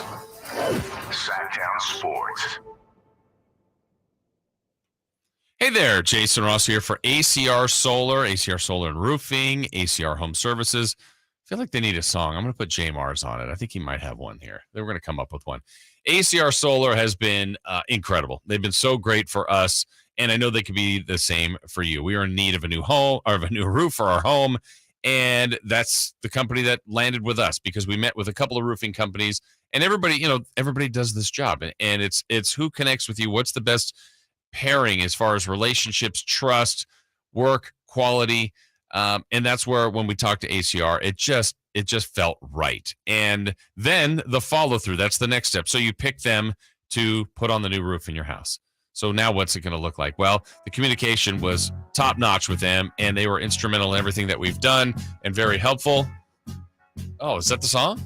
Sactown Sports. Hey there, Jason Ross here for ACR Solar and Roofing, ACR Home Services. I feel like they need a song. I'm going to put J Mars on it. I think he might have one here. They were going to come up with one. ACR Solar has been incredible. They've been so great for us, and I know they could be the same for you. We are in need of a new home or of a new roof for our home, and that's the company that landed with us because we met with a couple of roofing companies, and everybody does this job, and it's who connects with you. What's the best pairing as far as relationships, trust, work, quality, and that's where when we talked to ACR, it just felt right. And then the follow through, that's the next step. So you pick them to put on the new roof in your house. So now what's it going to look like? Well, the communication was top notch with them, and they were instrumental in everything that we've done and very helpful. Oh, is that the song?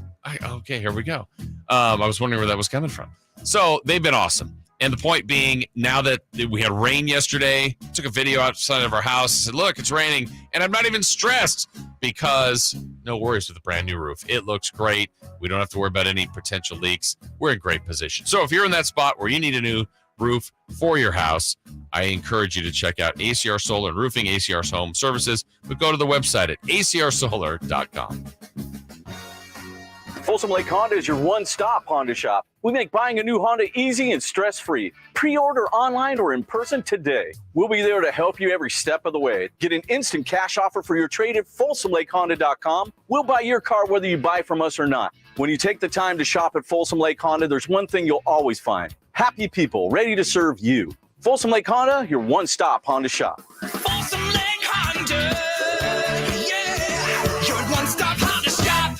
Okay, here we go. I was wondering where that was coming from. So they've been awesome. And the point being, now that we had rain yesterday, took a video outside of our house, said, look, it's raining. And I'm not even stressed because no worries with the brand new roof. It looks great. We don't have to worry about any potential leaks. We're in great position. So if you're in that spot where you need a new roof for your house, I encourage you to check out ACR Solar and Roofing, ACR Home Services, but go to the website at acrsolar.com. Folsom Lake Honda is your one-stop Honda shop. We make buying a new Honda easy and stress-free. Pre-order online or in person today. We'll be there to help you every step of the way. Get an instant cash offer for your trade at FolsomLakeHonda.com. We'll buy your car whether you buy from us or not. When you take the time to shop at Folsom Lake Honda, there's one thing you'll always find. Happy people ready to serve you. Folsom Lake Honda, your one-stop Honda shop. Folsom Lake Honda, yeah, your one-stop Honda shop.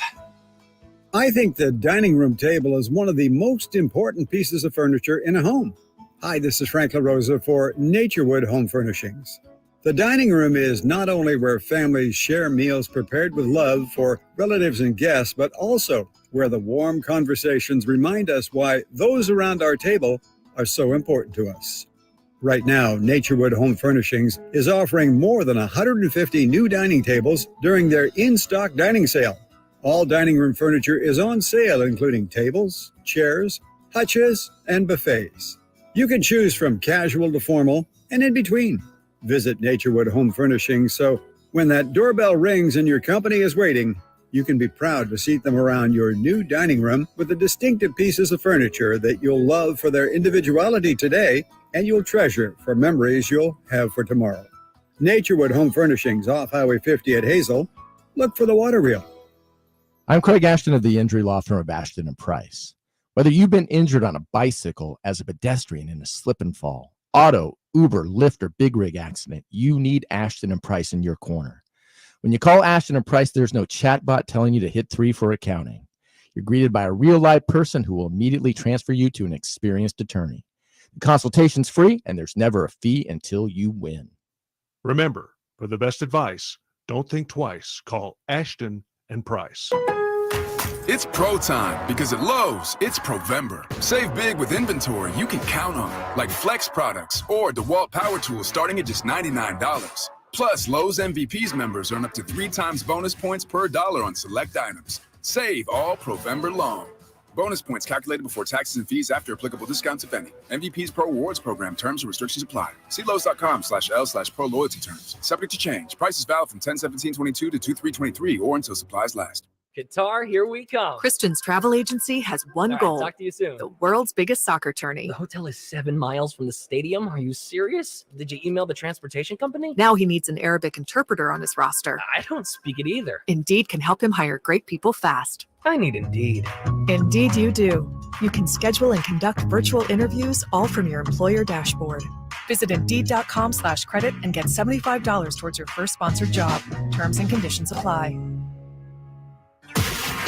I think the dining room table is one of the most important pieces of furniture in a home. Hi, this is Frank LaRosa for Naturewood Home Furnishings. The dining room is not only where families share meals prepared with love for relatives and guests, but also where the warm conversations remind us why those around our table are so important to us. Right now, Naturewood Home Furnishings is offering more than 150 new dining tables during their in-stock dining sale. All dining room furniture is on sale, including tables, chairs, hutches, and buffets. You can choose from casual to formal and in between. Visit Naturewood Home Furnishings so when that doorbell rings and your company is waiting, you can be proud to seat them around your new dining room with the distinctive pieces of furniture that you'll love for their individuality today and you'll treasure for memories you'll have for tomorrow. Naturewood Home Furnishings off Highway 50 at Hazel. Look for the water wheel. I'm Craig Ashton of the Injury Law Firm of Ashton & Price. Whether you've been injured on a bicycle, as a pedestrian in a slip and fall, auto, Uber, Lyft, or big rig accident, you need Ashton & Price in your corner. When you call Ashton & Price, there's no chatbot telling you to hit 3 for accounting. You're greeted by a real-life person who will immediately transfer you to an experienced attorney. The consultation's free, and there's never a fee until you win. Remember, for the best advice, don't think twice. Call Ashton & Price. It's pro time because at Lowe's, it's Provember. Save big with inventory you can count on, like Flex products or DeWalt power tools starting at just $99. Plus, Lowe's MVPs members earn up to 3 times bonus points per dollar on select items. Save all Provember long. Bonus points calculated before taxes and fees after applicable discounts, if any. MVP's Pro Rewards Program terms and restrictions apply. See Lowe's.com/L/Pro Loyalty terms. Subject to change. Prices valid from 10/17/22 to 2/3/23 or until supplies last. Qatar, here we come. Christian's travel agency has one All right, goal. talk to you soon. The world's biggest soccer tourney. The hotel is 7 miles from the stadium. Are you serious? Did you email the transportation company? Now he needs an Arabic interpreter on his roster. I don't speak it either. Indeed can help him hire great people fast. I need Indeed. Indeed you do. You can schedule and conduct virtual interviews all from your employer dashboard. Visit Indeed.com/credit and get $75 towards your first sponsored job. Terms and conditions apply.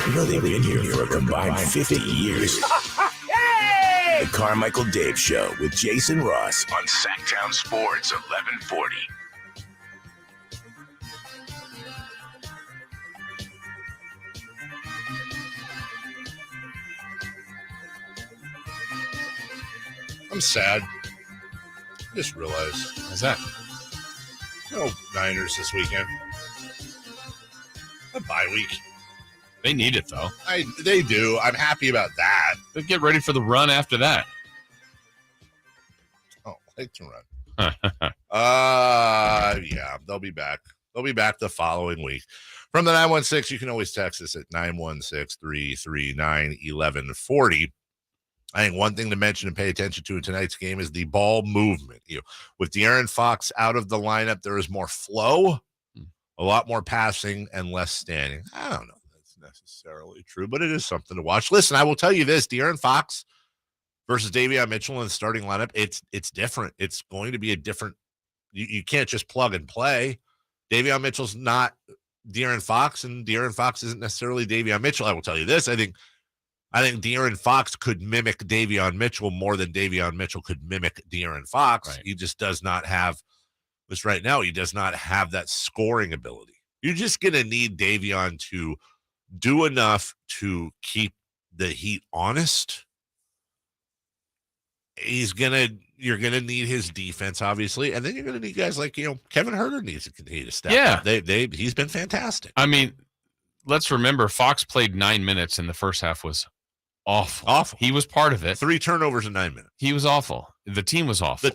You know they've been here for a combined 50 years. Hey! The Carmichael Dave Show with Jason Ross on Sactown Sports 1140. I'm sad. I just realized. What's that? No Niners this weekend. A bye week. They need it, though. They do. I'm happy about that. They get ready for the run after that. Oh, like to run. Yeah, they'll be back. They'll be back the following week. From the 916, you can always text us at 916-339-1140. I think one thing to mention and pay attention to in tonight's game is the ball movement. With De'Aaron Fox out of the lineup, there is more flow, a lot more passing, and less standing. I don't know if that's necessarily true, but it is something to watch. Listen, I will tell you this: De'Aaron Fox versus Davion Mitchell in the starting lineup, it's different. It's going to be a different. You can't just plug and play. Davion Mitchell's not De'Aaron Fox, and De'Aaron Fox isn't necessarily Davion Mitchell. I will tell you this: I think De'Aaron Fox could mimic Davion Mitchell more than Davion Mitchell could mimic De'Aaron Fox. Right. He just does not have this right now. He does not have that scoring ability. You're just going to need Davion to do enough to keep the Heat honest. You're going to need his defense, obviously. And then you're going to need guys like, Kevin Huerter needs to continue to step up. He's been fantastic. I mean, let's remember Fox played 9 minutes and the first half was awful. He was part of it. 3 turnovers in 9 minutes. He was awful. The team was awful.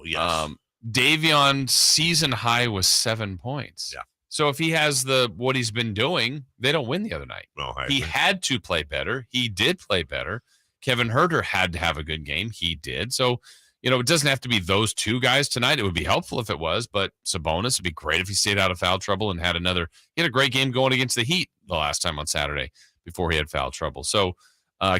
Yes. Davion's season high was 7 points. Yeah. So if he has what he's been doing, they don't win the other night. No, he had to play better. He did play better. Kevin Huerter had to have a good game. He did. So, it doesn't have to be those two guys tonight. It would be helpful if it was, but Sabonis would be great if he stayed out of foul trouble and he had a great game going against the Heat the last time on Saturday before he had foul trouble. So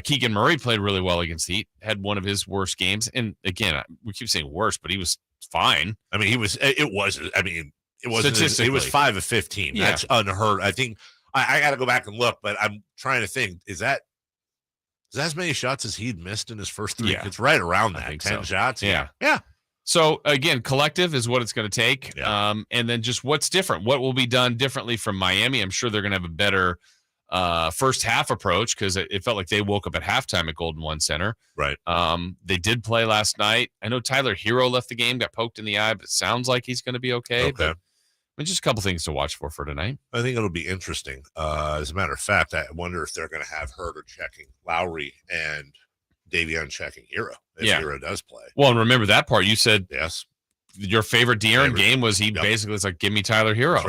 Keegan Murray played really well against the Heat, had one of his worst games. And again, we keep saying worse, but he was fine. I mean, it wasn't, it was 5 of 15. Yeah. That's unheard. I think I got to go back and look, but I'm trying to think, is that as many shots as he'd missed in his first 3? Yeah. It's right around that. I think 10 so. shots. Yeah. Yeah. So again, collective is what it's going to take. Yeah. And then just what's different, what will be done differently from Miami. I'm sure they're going to have a better first half approach because it felt like they woke up at halftime at Golden One Center. Right. They did play last night. I know Tyler Hero left the game, got poked in the eye, but it sounds like he's going to be okay. But just a couple things to watch for tonight. I think it'll be interesting. As a matter of fact, I wonder if they're going to have Huerter checking Lowry and Davion checking Hero if Hero does play. Well, and remember that part. You said yes. Your favorite De'Aaron game was basically was like, give me Tyler Hero.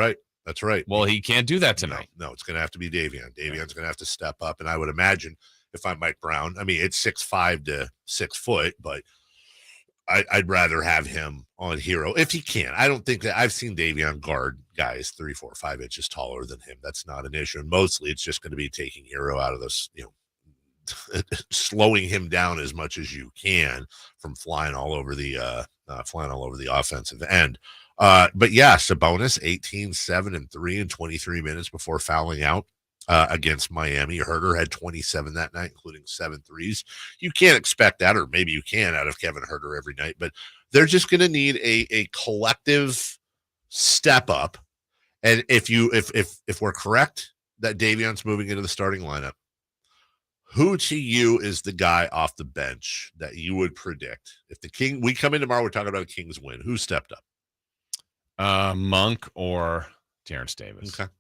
That's right. Well, he can't do that tonight. No, it's going to have to be Davion. Davion's going to have to step up. And I would imagine if I'm Mike Brown, I mean, it's 6'5" to 6 foot, but I'd rather have him on Hero if he can. I don't think that I've seen Davion guard guys 3, 4, 5 inches taller than him. That's not an issue. And mostly it's just going to be taking Hero out of this, slowing him down as much as you can from flying all over the offensive end. But yeah, Sabonis 18, 7, and 3 in 23 minutes before fouling out against Miami. Huerter had 27 that night, including 7 threes. You can't expect that, or maybe you can, out of Kevin Huerter every night, but they're just going to need a collective step up. And if we're correct that Davion's moving into the starting lineup, who to you is the guy off the bench that you would predict? If we come in tomorrow, we're talking about a Kings win. Who stepped up? Monk or Terrence Davis. Okay.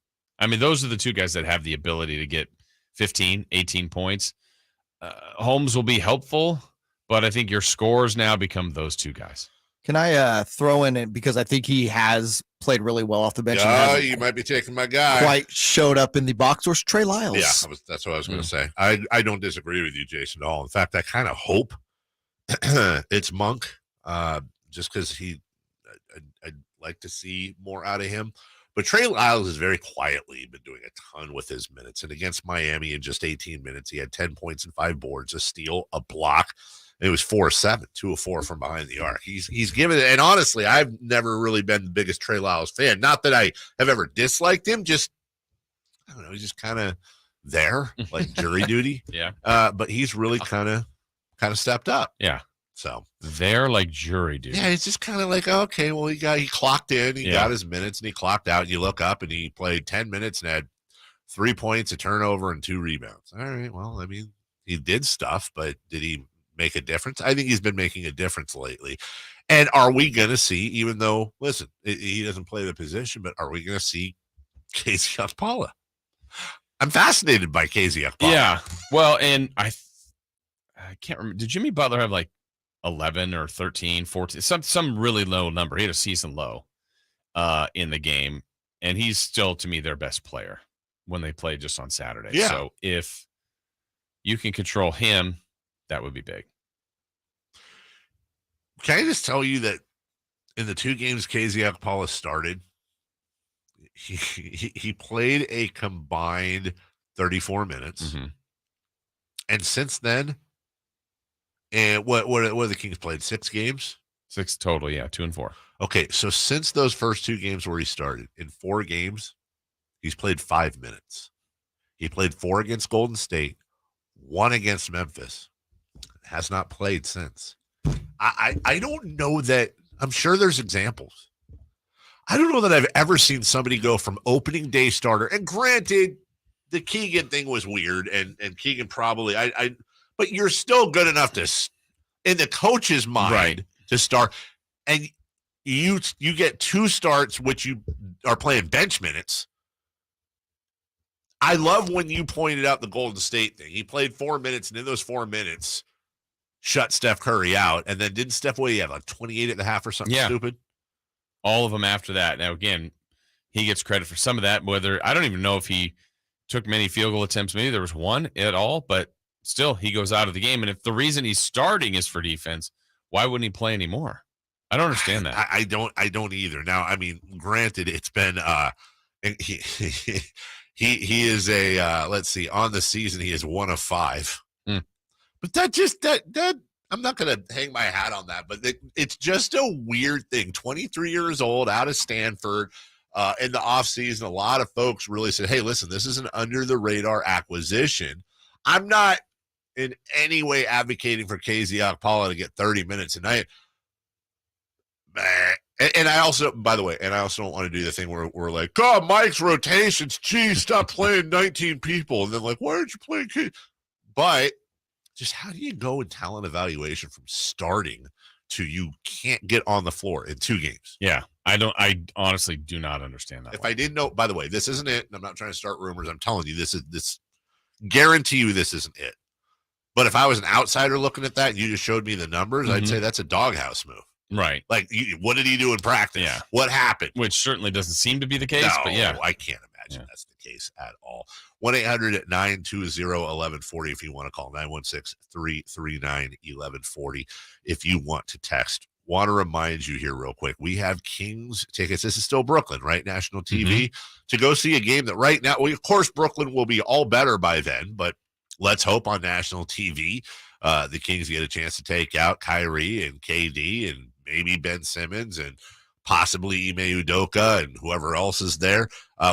I mean, those are the two guys that have the ability to get 15, 18 points. Holmes will be helpful, but I think your scores now become those two guys. Can I throw in it because I think he has played really well off the bench? Oh, you might be taking my guy. Quite showed up in the box scores. Trey Lyles. Yeah, that's what I was going to say. I don't disagree with you, Jason, at all. In fact, I kind of hope it's Monk, just because I'd like to see more out of him. But Trey Lyles has very quietly been doing a ton with his minutes. And against Miami in just 18 minutes, he had 10 points and 5 boards, a steal, a block. It was 4-7, 2 of 4 from behind the arc. He's given it, and honestly, I've never really been the biggest Trey Lyles fan. Not that I have ever disliked him, just I don't know, he's just kind of there, like jury duty. Yeah. But he's really kind of kind of stepped up. Yeah. So they're like jury duty. Yeah, it's just kind of like, okay, well, he clocked in, he got his minutes, and he clocked out. And you look up, and he played 10 minutes and had 3 points, a turnover, and 2 rebounds. All right, well, I mean, he did stuff, but did he make a difference? I think he's been making a difference lately. And are we going to see, even though, listen, he doesn't play the position, but are we going to see Casey Okpala? I'm fascinated by Casey Okpala. Yeah. Well, and I can't remember. Did Jimmy Butler have like 11 or 13, 14, some really low number? He had a season low in the game, and he's still, to me, their best player when they played just on Saturday. Yeah. So if you can control him, that would be big. Can I just tell you that in the 2 games Casey Okpala started, he played a combined 34 minutes. Mm-hmm. And since then, and what have the Kings played? 6 games? 6 total, yeah, 2 and 4. Okay, so since those first 2 games where he started, in 4 games, he's played 5 minutes. He played 4 against Golden State, 1 against Memphis. Has not played since. I don't know that. I'm sure there's examples. I don't know that I've ever seen somebody go from opening day starter. And granted, the Keegan thing was weird, and Keegan probably but you're still good enough to, in the coach's mind, to start. And you get 2 starts, which you are playing bench minutes. I love when you pointed out the Golden State thing. He played 4 minutes, and in those 4 minutes, shut Steph Curry out. And then didn't Steph Wade have like 28 at the half or something stupid? All of them after that. Now, again, he gets credit for some of that. Whether I don't even know if he took many field goal attempts. Maybe there was 1 at all, but still, he goes out of the game. And if the reason he's starting is for defense, why wouldn't he play anymore? I don't understand that. I don't either. Now, I mean, granted, it's been he is a let's see, on the season he is 1 of 5. But that I'm not going to hang my hat on that, but it's just a weird thing. 23 years old, out of Stanford, in the offseason, a lot of folks really said, hey, listen, this is an under-the-radar acquisition. I'm not in any way advocating for Casey Okpala to get 30 minutes a night. And I also, by the way, I also don't want to do the thing where we're like, God, Mike's rotations, geez, stop playing 19 people. And then like, why aren't you playing Casey? But just how do you go in talent evaluation from starting to you can't get on the floor in 2 games? Yeah, I honestly do not understand that. If I didn't know, by the way, this isn't it. And I'm not trying to start rumors. I'm telling you, this guarantee you this isn't it. But if I was an outsider looking at that and you just showed me the numbers, I'd say that's a doghouse move. Right. Like, what did he do in practice? Yeah. What happened? Which certainly doesn't seem to be the case, but yeah. I can't imagine that's the case at all. 1-800-920-1140 if you want to call. 916-339-1140 if you want to text. Want to remind you here real quick, we have Kings tickets. This is still Brooklyn, right? National TV. To go see a game that right now, of course, Brooklyn will be all better by then, but let's hope on national TV the Kings get a chance to take out Kyrie and KD and maybe Ben Simmons and possibly Ime Udoka and whoever else is there.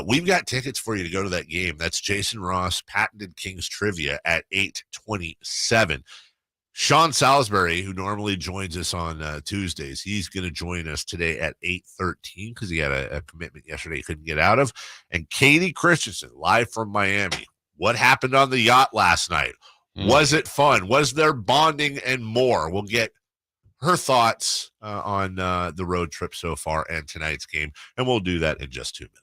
We've got tickets for you to go to that game. That's Jason Ross, Patented Kings Trivia at 8:27. Sean Salisbury, who normally joins us on Tuesdays, he's going to join us today at 8:13 because he had a commitment yesterday he couldn't get out of. And Kayte Christensen, live from Miami. What happened on the yacht last night? Was it fun? Was there bonding and more? We'll get her thoughts on the road trip so far and tonight's game, and we'll do that in just 2 minutes.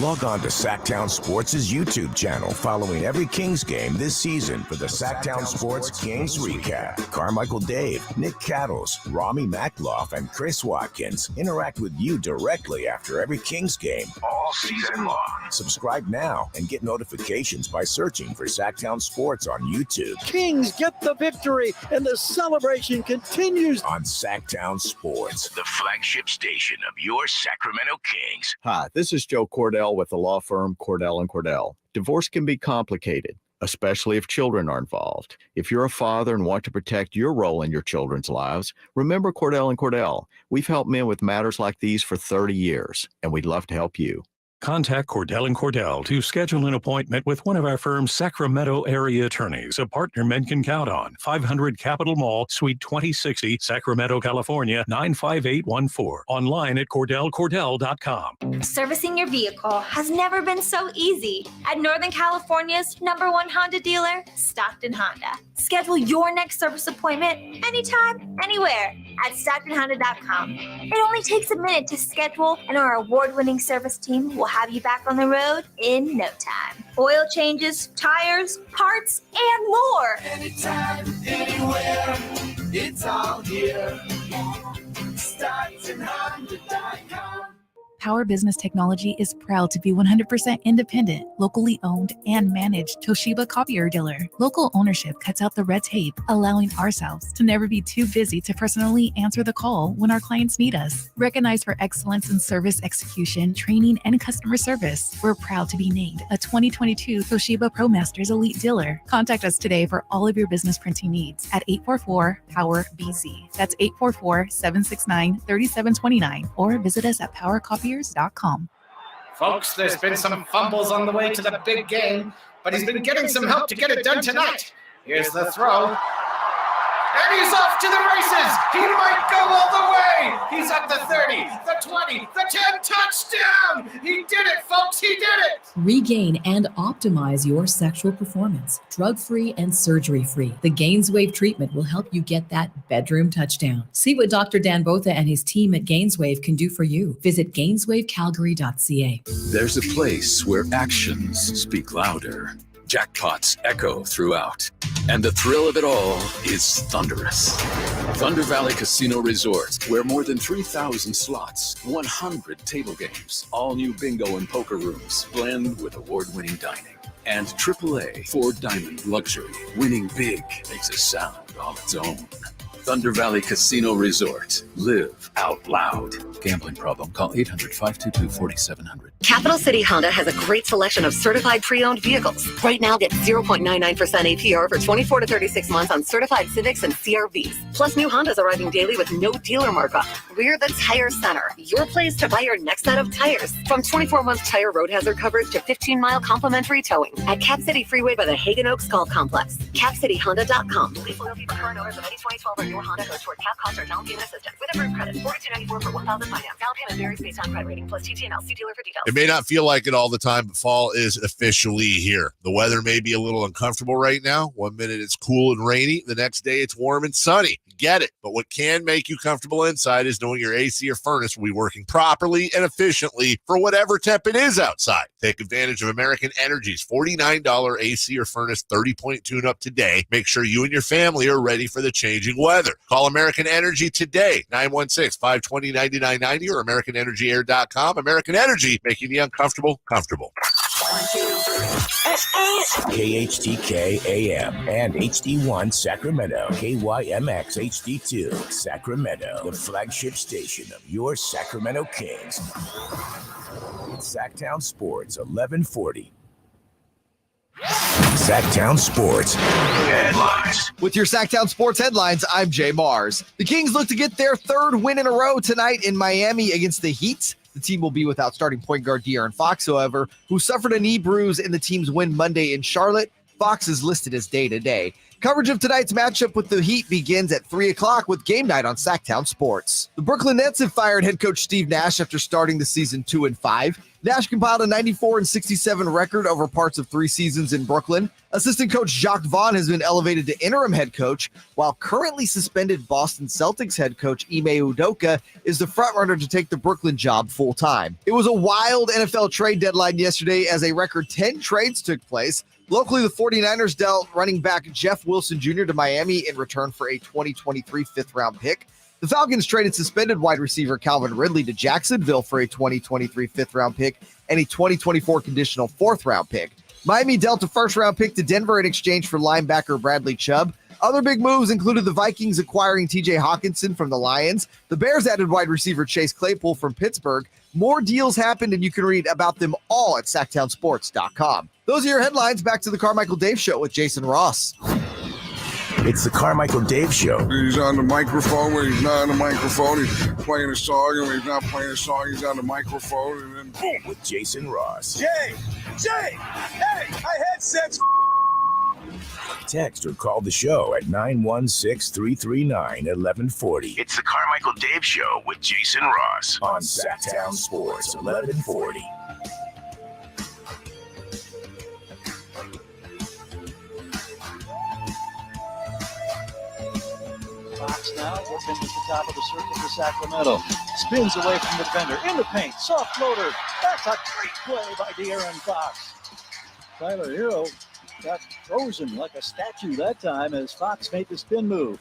Log on to Sactown Sports' YouTube channel following every Kings game this season for the Sactown Sports Games Recap. Carmichael Dave, Nick Cattles, Rami Makloff, and Chris Watkins interact with you directly after every Kings game all season long. Subscribe now and get notifications by searching for Sactown Sports on YouTube. Kings get the victory, and the celebration continues on Sactown Sports, the flagship station of your Sacramento Kings. Hi, this is Joe Cordell with the law firm Cordell & Cordell. Divorce can be complicated, especially if children are involved. If you're a father and want to protect your role in your children's lives, remember Cordell & Cordell. We've helped men with matters like these for 30 years, and we'd love to help you. Contact Cordell & Cordell to schedule an appointment with one of our firm's Sacramento area attorneys, a partner men can count on. 500 Capitol Mall, Suite 2060, Sacramento, California, 95814. Online at CordellCordell.com. Servicing your vehicle has never been so easy at Northern California's #1 Honda dealer, Stockton Honda. Schedule your next service appointment anytime, anywhere at StocktonHonda.com. It only takes a minute to schedule, and our award-winning service team will have you back on the road in no time. Oil changes, tires, parts, and more. Anytime, anywhere, it's all here. StocktonHonda.com. Power Business Technology is proud to be 100% independent, locally owned, and managed Toshiba copier dealer. Local ownership cuts out the red tape, allowing ourselves to never be too busy to personally answer the call when our clients need us. Recognized for excellence in service execution, training, and customer service, we're proud to be named a 2022 Toshiba ProMasters Elite Dealer. Contact us today for all of your business printing needs at 844-POWER-BZ. That's 844-769-3729, or visit us at PowerCopier.com. Folks, there's been some fumbles on the way to the big game, but he's been getting some help to get it done tonight. Here's the throw. And he's off to the races. He might go all the way. He's at the 30, the 20, the 10, touchdown. He did it, folks. He did it. Regain and optimize your sexual performance, drug-free and surgery-free. The Gainswave treatment will help you get that bedroom touchdown. See what Dr. Dan Botha and his team at Gainswave can do for you. Visit GainswaveCalgary.ca. There's a place where actions speak louder. Jackpots echo throughout. And the thrill of it all is thunderous. Thunder Valley Casino Resort, where more than 3,000 slots, 100 table games, all new bingo and poker rooms blend with award-winning dining. And AAA 4-Diamond Luxury. Winning big makes a sound all its own. Thunder Valley Casino Resort. Live out loud. Gambling problem? Call 800-522-4700. Capital City Honda has a great selection of certified pre-owned vehicles. Right now, get 0.99% APR for 24 to 36 months on certified Civics and CR-Vs. Plus, new Hondas arriving daily with no dealer markup. We're the Tire Center, your place to buy your next set of tires. From 24-month tire road hazard coverage to 15-mile complimentary towing. At Cap City Freeway by the Hagen Oaks Golf Complex. CapCityHonda.com. Please loyalty for current owners of any 2012 or newer Honda goes toward cap cost or down payment assistance. With approved credit, $42.94 for $1,000 finance. Down payment varies based on credit rating plus TTNL. See dealer for details. It may not feel like it all the time, but fall is officially here. The weather may be a little uncomfortable right now. 1 minute it's cool and rainy. The next day it's warm and sunny. Get it. But what can make you comfortable inside is knowing your AC or furnace will be working properly and efficiently for whatever temp it is outside. Take advantage of American Energy's $49 AC or furnace 30-point tune-up today. Make sure you and your family are ready for the changing weather. Call American Energy today, 916-520-9990 or AmericanEnergyAir.com. American Energy, making the uncomfortable comfortable. KHTK AM and HD1 Sacramento, KYMX HD2 Sacramento, the flagship station of your Sacramento Kings. It's Sactown Sports 1140. Sactown Sports headlines. With your Sactown Sports headlines, I'm Jay Mars. The Kings look to get their third win in a row tonight in Miami against the Heat. The team will be without starting point guard De'Aaron Fox, however, who suffered a knee bruise in the team's win Monday in Charlotte. Fox is listed as day-to-day. Coverage of tonight's matchup with the Heat begins at 3 o'clock with Game Night on Sactown Sports. The Brooklyn Nets have fired head coach Steve Nash after starting the season 2-5. Nash compiled a 94-67 record over parts of 3 seasons in Brooklyn. Assistant coach Jacques Vaughn has been elevated to interim head coach, while currently suspended Boston Celtics head coach Ime Udoka is the frontrunner to take the Brooklyn job full-time. It was a wild NFL trade deadline yesterday as a record 10 trades took place. Locally, the 49ers dealt running back Jeff Wilson Jr. to Miami in return for a 2023 fifth-round pick. The Falcons traded suspended wide receiver Calvin Ridley to Jacksonville for a 2023 fifth-round pick and a 2024 conditional fourth-round pick. Miami dealt a first-round pick to Denver in exchange for linebacker Bradley Chubb. Other big moves included the Vikings acquiring TJ Hawkinson from the Lions. The Bears added wide receiver Chase Claypool from Pittsburgh. More deals happened, and you can read about them all at SactownSports.com. Those are your headlines. Back to the Carmichael Dave Show with Jason Ross. It's the Carmichael Dave Show. He's on the microphone. When he's not on the microphone, he's playing a song. And when he's not playing a song, he's on the microphone. And then with Jason Ross. Jay, hey, I had sex. Text or call the show at 916-339-1140. It's the Carmichael Dave Show with Jason Ross on Sactown Sports 1140. Fox now working at the top of the circle for Sacramento. Spins away from the defender. In the paint. Soft floater. That's a great play by De'Aaron Fox. Tyler Hero got frozen like a statue that time as Fox made the spin move.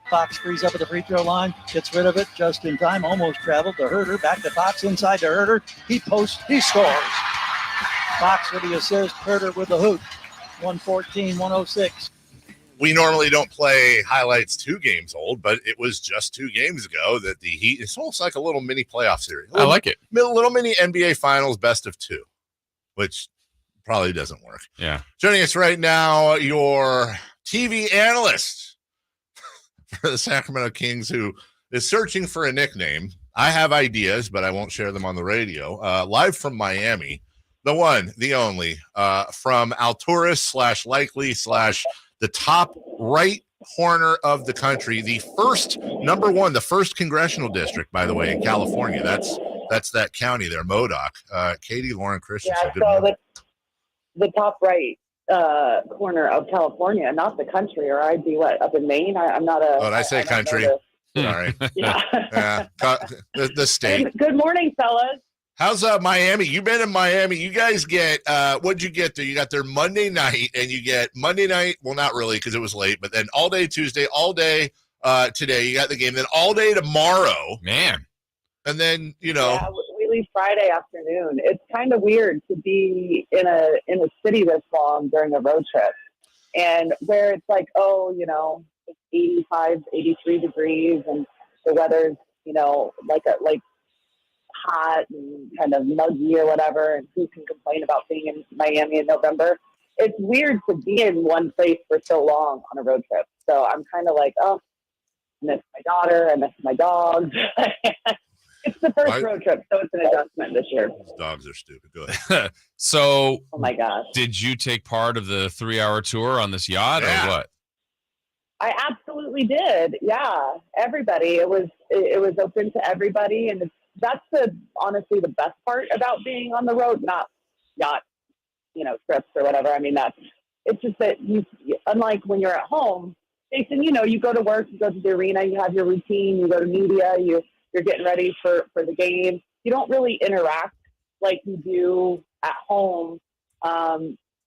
Fox frees up at the free throw line. Gets rid of it just in time. Almost traveled to Herter. Back to Fox inside to Herter. He posts. He scores. Fox with the assist. Herter with the hoop. 114-106. We normally don't play highlights 2 games old, but it was just 2 games ago that the Heat, it's almost like a little mini playoff series. I like it. Little mini NBA Finals best of 2, which probably doesn't work. Yeah. Joining us right now, your TV analyst for the Sacramento Kings, who is searching for a nickname. I have ideas, but I won't share them on the radio. Live from Miami, the one, the only, from Alturas / likely / the top right corner of the country, the first the first congressional district, by the way, in California. That's that county there, Modoc. Katie Lauren Christensen. Yeah, so the top right corner of California, not the country, or I'd be up in Maine. I'm not a. Oh, did I say country? Sorry. Yeah. The state. Good morning, fellas. How's Miami? You've been in Miami. You guys get what'd you get there? You got there Monday night, and you get Monday night. Well, not really because it was late, but then all day Tuesday, all day today. You got the game. Then all day tomorrow, man. And then Yeah, we leave Friday afternoon. It's kind of weird to be in a city this long during a road trip, and where it's like, it's 85, 83 degrees, and the weather's like hot and kind of muggy or whatever, and who can complain about being in Miami in November? It's weird to be in one place for so long on a road trip. So I'm kind of like, I miss my daughter, I miss my dogs. It's the first road trip, so it's an adjustment this year. Dogs are stupid. Go ahead. So, oh my gosh, did you take part of the 3-hour tour on this yacht or what? I absolutely did. Yeah, everybody. It was open to everybody, and that's honestly the best part about being on the road, not yacht, trips or whatever. I mean, it's just that unlike when you're at home, Jason, you go to work, you go to the arena, you have your routine, you go to media, you're getting ready for the game. You don't really interact like you do at home.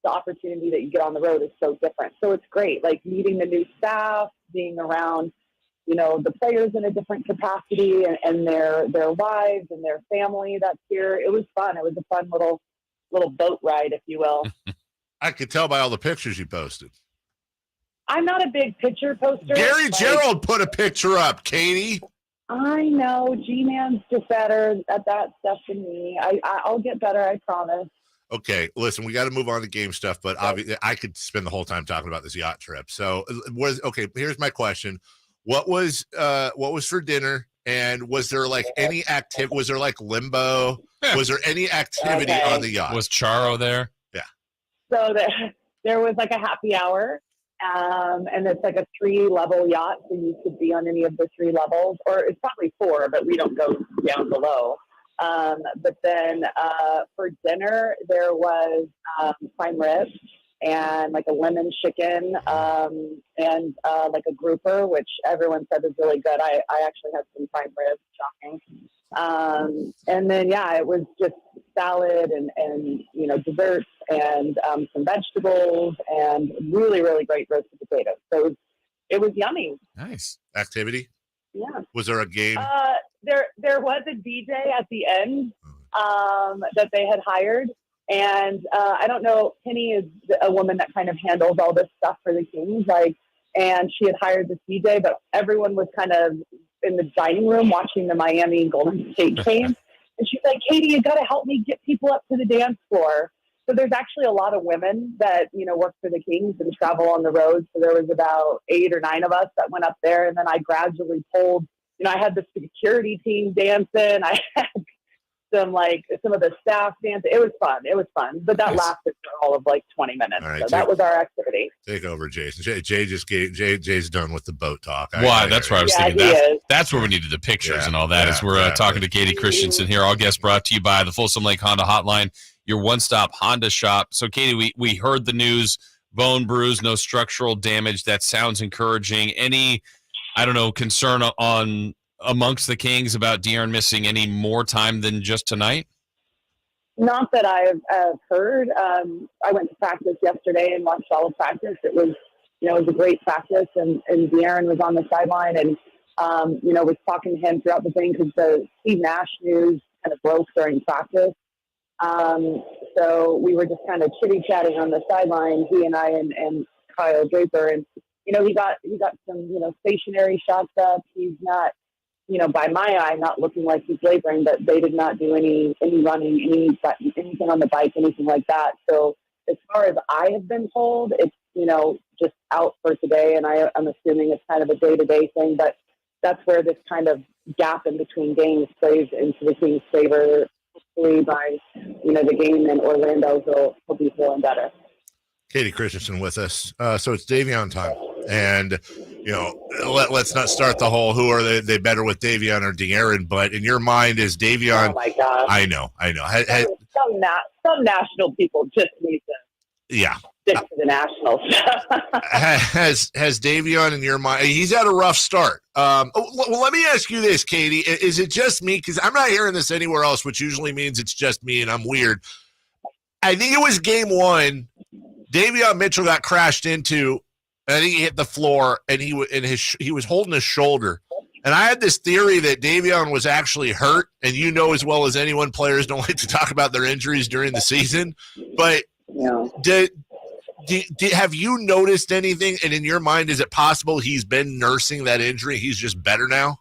The opportunity that you get on the road is so different. So it's great, like meeting the new staff, being around the players in a different capacity and their wives and their family that's here. It was fun. It was a fun little boat ride, if you will. I could tell by all the pictures you posted. I'm not a big picture poster. Gary Gerald put a picture up, Katie. I know. G-Man's just better at that stuff than me. I'll get better, I promise. Okay, listen, we got to move on to game stuff, but obviously I could spend the whole time talking about this yacht trip. So here's my question. What was for dinner, and was there any activity? Was there limbo? Was there any activity on the yacht? Was Charo there? Yeah. So there was a happy hour, and it's a 3-level yacht, so you could be on any of the 3 levels, or it's probably 4, but we don't go down below. But then for dinner there was prime rib and a lemon chicken and a grouper, which everyone said was really good. I actually had some prime rib, shocking. And then it was just salad and desserts and some vegetables and really, really great roasted potatoes. So it was yummy. Nice. Activity? Yeah. Was there a game? There was a DJ at the end that they had hired. And I don't know, Penny is a woman that kind of handles all this stuff for the Kings. And she had hired this DJ, but everyone was kind of in the dining room watching the Miami Golden State game. And she's like, Katie, you got to help me get people up to the dance floor. So there's actually a lot of women that, work for the Kings and travel on the road. So there was about 8 or 9 of us that went up there. And then I gradually pulled, I had the security team dancing. I had some of the staff dance. It was fun. But that lasted for all of 20 minutes. Right, so that was our activity. Take over, Jason. Jay's done with the boat talk. Why? That's where I was thinking. That's where we needed the pictures and all that. Yeah, As we're talking to Kayte Christensen here. All guests brought to you by the Folsom Lake Honda Hotline, your one-stop Honda shop. So, Kayte, we heard the news, bone bruise, no structural damage. That sounds encouraging. Any, concern on amongst the Kings about De'Aaron missing any more time than just tonight? Not that I've heard. I went to practice yesterday and watched all of practice. It was a great practice, and De'Aaron was on the sideline and, was talking to him throughout the thing because the Steve Nash news kind of broke during practice. So we were just kind of chitty-chatting on the sideline, he and I and Kyle Draper, and, he got some, stationary shots up. He's not, by my eye, not looking like he's laboring, but they did not do any running, anything on the bike, anything like that. So as far as I have been told, it's, just out for today. And I'm assuming it's kind of a day-to-day thing, but that's where this kind of gap in between games plays into the Kings' favor. Hopefully by, the game in Orlando, he'll be feeling better. Kayte Christensen with us. So it's Davion time. And, let's not start the whole who are they better with Davion or De'Aaron, but in your mind is Davion. Oh my God. I know. Some national people just need to stick to the nationals. has Davion in your mind? He's had a rough start. Well, let me ask you this, Kayte. Is it just me? Because I'm not hearing this anywhere else, which usually means it's just me and I'm weird. I think it was game one. Davion Mitchell got crashed into. I think he hit the floor, and he was holding his shoulder. And I had this theory that Davion was actually hurt, and as well as anyone, players don't like to talk about their injuries during the season. But have you noticed anything? And in your mind, is it possible he's been nursing that injury? He's just better now?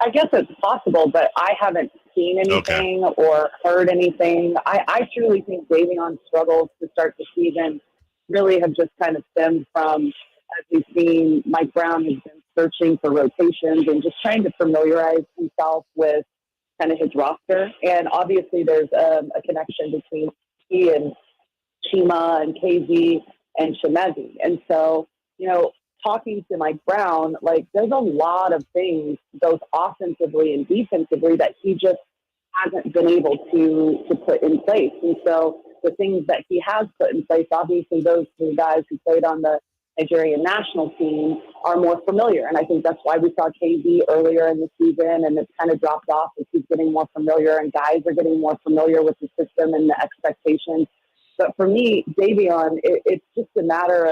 I guess it's possible, but I haven't seen anything or heard anything. I truly think Davion's struggles to start the season really have just kind of stemmed from, as we've seen, Mike Brown has been searching for rotations and just trying to familiarize himself with kind of his roster. And obviously there's a connection between he and Chima and KZ and Shemezi. And so, talking to Mike Brown, there's a lot of things, both offensively and defensively, that he just hasn't been able to put in place. And so the things that he has put in place, obviously those two guys who played on the Nigerian national team are more familiar. And I think that's why we saw KZ earlier in the season, and it's kind of dropped off as he's getting more familiar and guys are getting more familiar with the system and the expectations. But for me, Davion, it's just a matter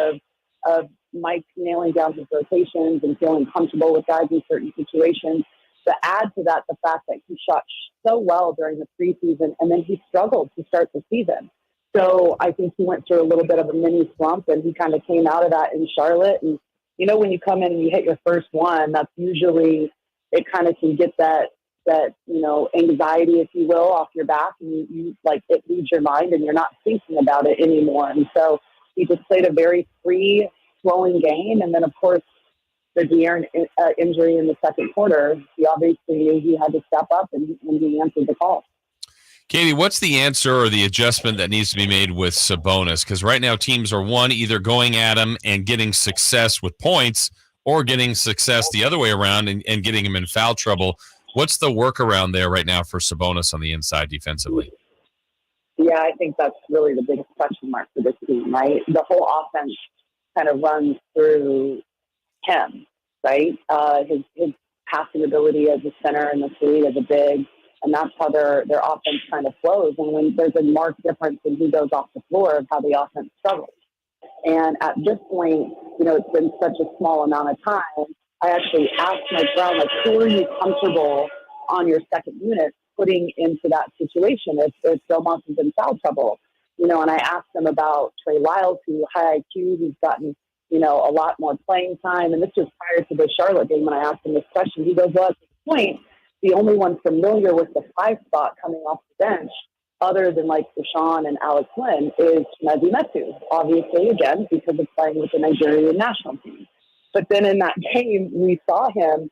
of Mike nailing down his rotations and feeling comfortable with guys in certain situations. To add to that, the fact that he shot so well during the preseason, and then he struggled to start the season. So I think he went through a little bit of a mini slump, and he kind of came out of that in Charlotte. And, when you come in and you hit your first one, that's usually, it kind of can get that anxiety, if you will, off your back, and you it leaves your mind and you're not thinking about it anymore. And so he just played a very free flowing game. And then of course the De'Aaron injury in the second quarter, he obviously knew he had to step up and he answered the call. Kayte, what's the answer or the adjustment that needs to be made with Sabonis? Because right now teams are either going at him and getting success with points or getting success the other way around and getting him in foul trouble. What's the workaround there right now for Sabonis on the inside defensively? Yeah, I think that's really the biggest question mark for this team, right? The whole offense kind of runs through him, right? His passing ability as a center and the three as a big, and that's how their offense kind of flows. And when there's a marked difference when he goes off the floor of how the offense struggles. And at this point, it's been such a small amount of time. I actually asked Mike Brown, who are you comfortable on your second unit putting into that situation if Domantas is in foul trouble? And I asked him about Trey Lyles, who high IQ, who's gotten, a lot more playing time. And this was prior to the Charlotte game when I asked him this question. He goes, well, at this point, the only one familiar with the 5 spot coming off the bench, other than Sean and Alex Lynn, is Chimezie Metu, obviously, again, because of playing with the Nigerian national team. But then in that game, we saw him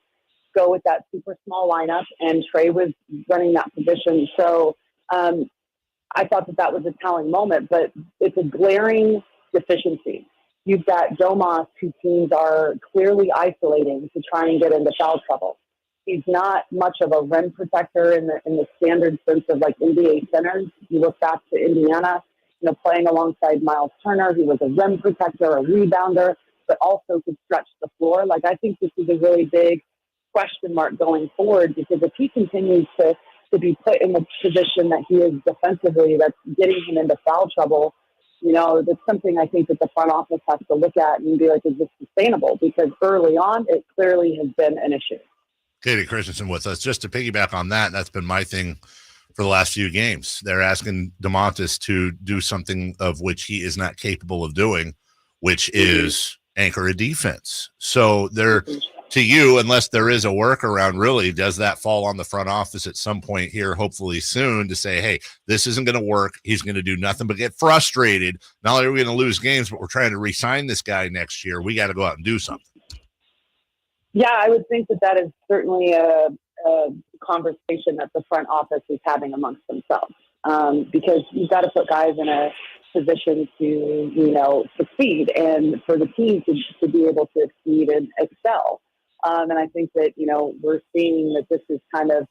go with that super small lineup, and Trey was running that position. So I thought that was a telling moment, but it's a glaring deficiency. You've got Domas, who teams are clearly isolating to try and get into foul trouble. He's not much of a rim protector in the standard sense of like NBA centers. You look back to Indiana, playing alongside Miles Turner, he was a rim protector, a rebounder, but also could stretch the floor. Like, I think this is a really big question mark going forward, because if he continues to be put in the position that he is defensively, that's getting him into foul trouble, that's something I think that the front office has to look at and be like, is this sustainable? Because early on, it clearly has been an issue. Kayte Christensen with us. Just to piggyback on that, that's been my thing for the last few games. They're asking Domantas to do something of which he is not capable of doing, which is anchor a defense. So they're, to you, unless there is a workaround, really, does that fall on the front office at some point here, hopefully soon, to say, hey, this isn't going to work. He's going to do nothing but get frustrated. Not only are we going to lose games, but we're trying to re-sign this guy next year. We got to go out and do something. Yeah, I would think that is certainly a conversation that the front office is having amongst themselves, because you've got to put guys in a position to, succeed, and for the team to be able to succeed and excel. And I think that, we're seeing that this is kind of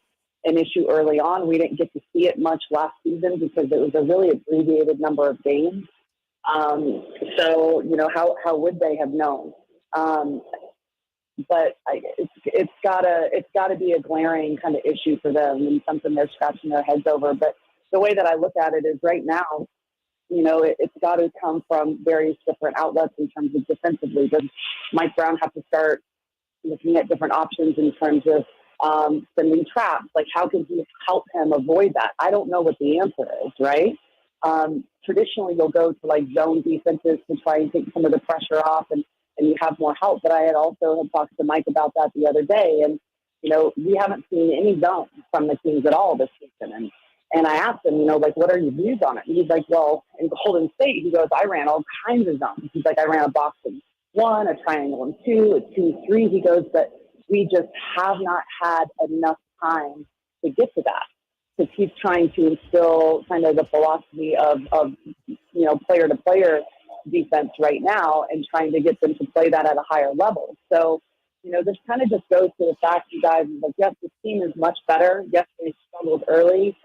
an issue early on. We didn't get to see it much last season because it was a really abbreviated number of games. So, how would they have known? But it's gotta be a glaring kind of issue for them and something they're scratching their heads over. But the way that I look at it is right now, it's got to come from various different outlets in terms of defensively. Does Mike Brown have to start looking at different options in terms of sending traps? Like, how can he help him avoid that? I don't know what the answer is, right? Traditionally, you'll go to like zone defenses to try and take some of the pressure off and you have more help. But I had talked to Mike about that the other day. And, we haven't seen any zone from the teams at all this season. And I asked him, what are your views on it? And he's like, well, in Golden State, he goes, I ran all kinds of zones. He's like, I ran a box in 1, a triangle in 2, a 2-3. He goes, but we just have not had enough time to get to that. Because he's trying to instill kind of the philosophy of player-to-player defense right now and trying to get them to play that at a higher level. So, this kind of just goes to the fact, you guys, like, yes, this team is much better. Yes, they struggled early.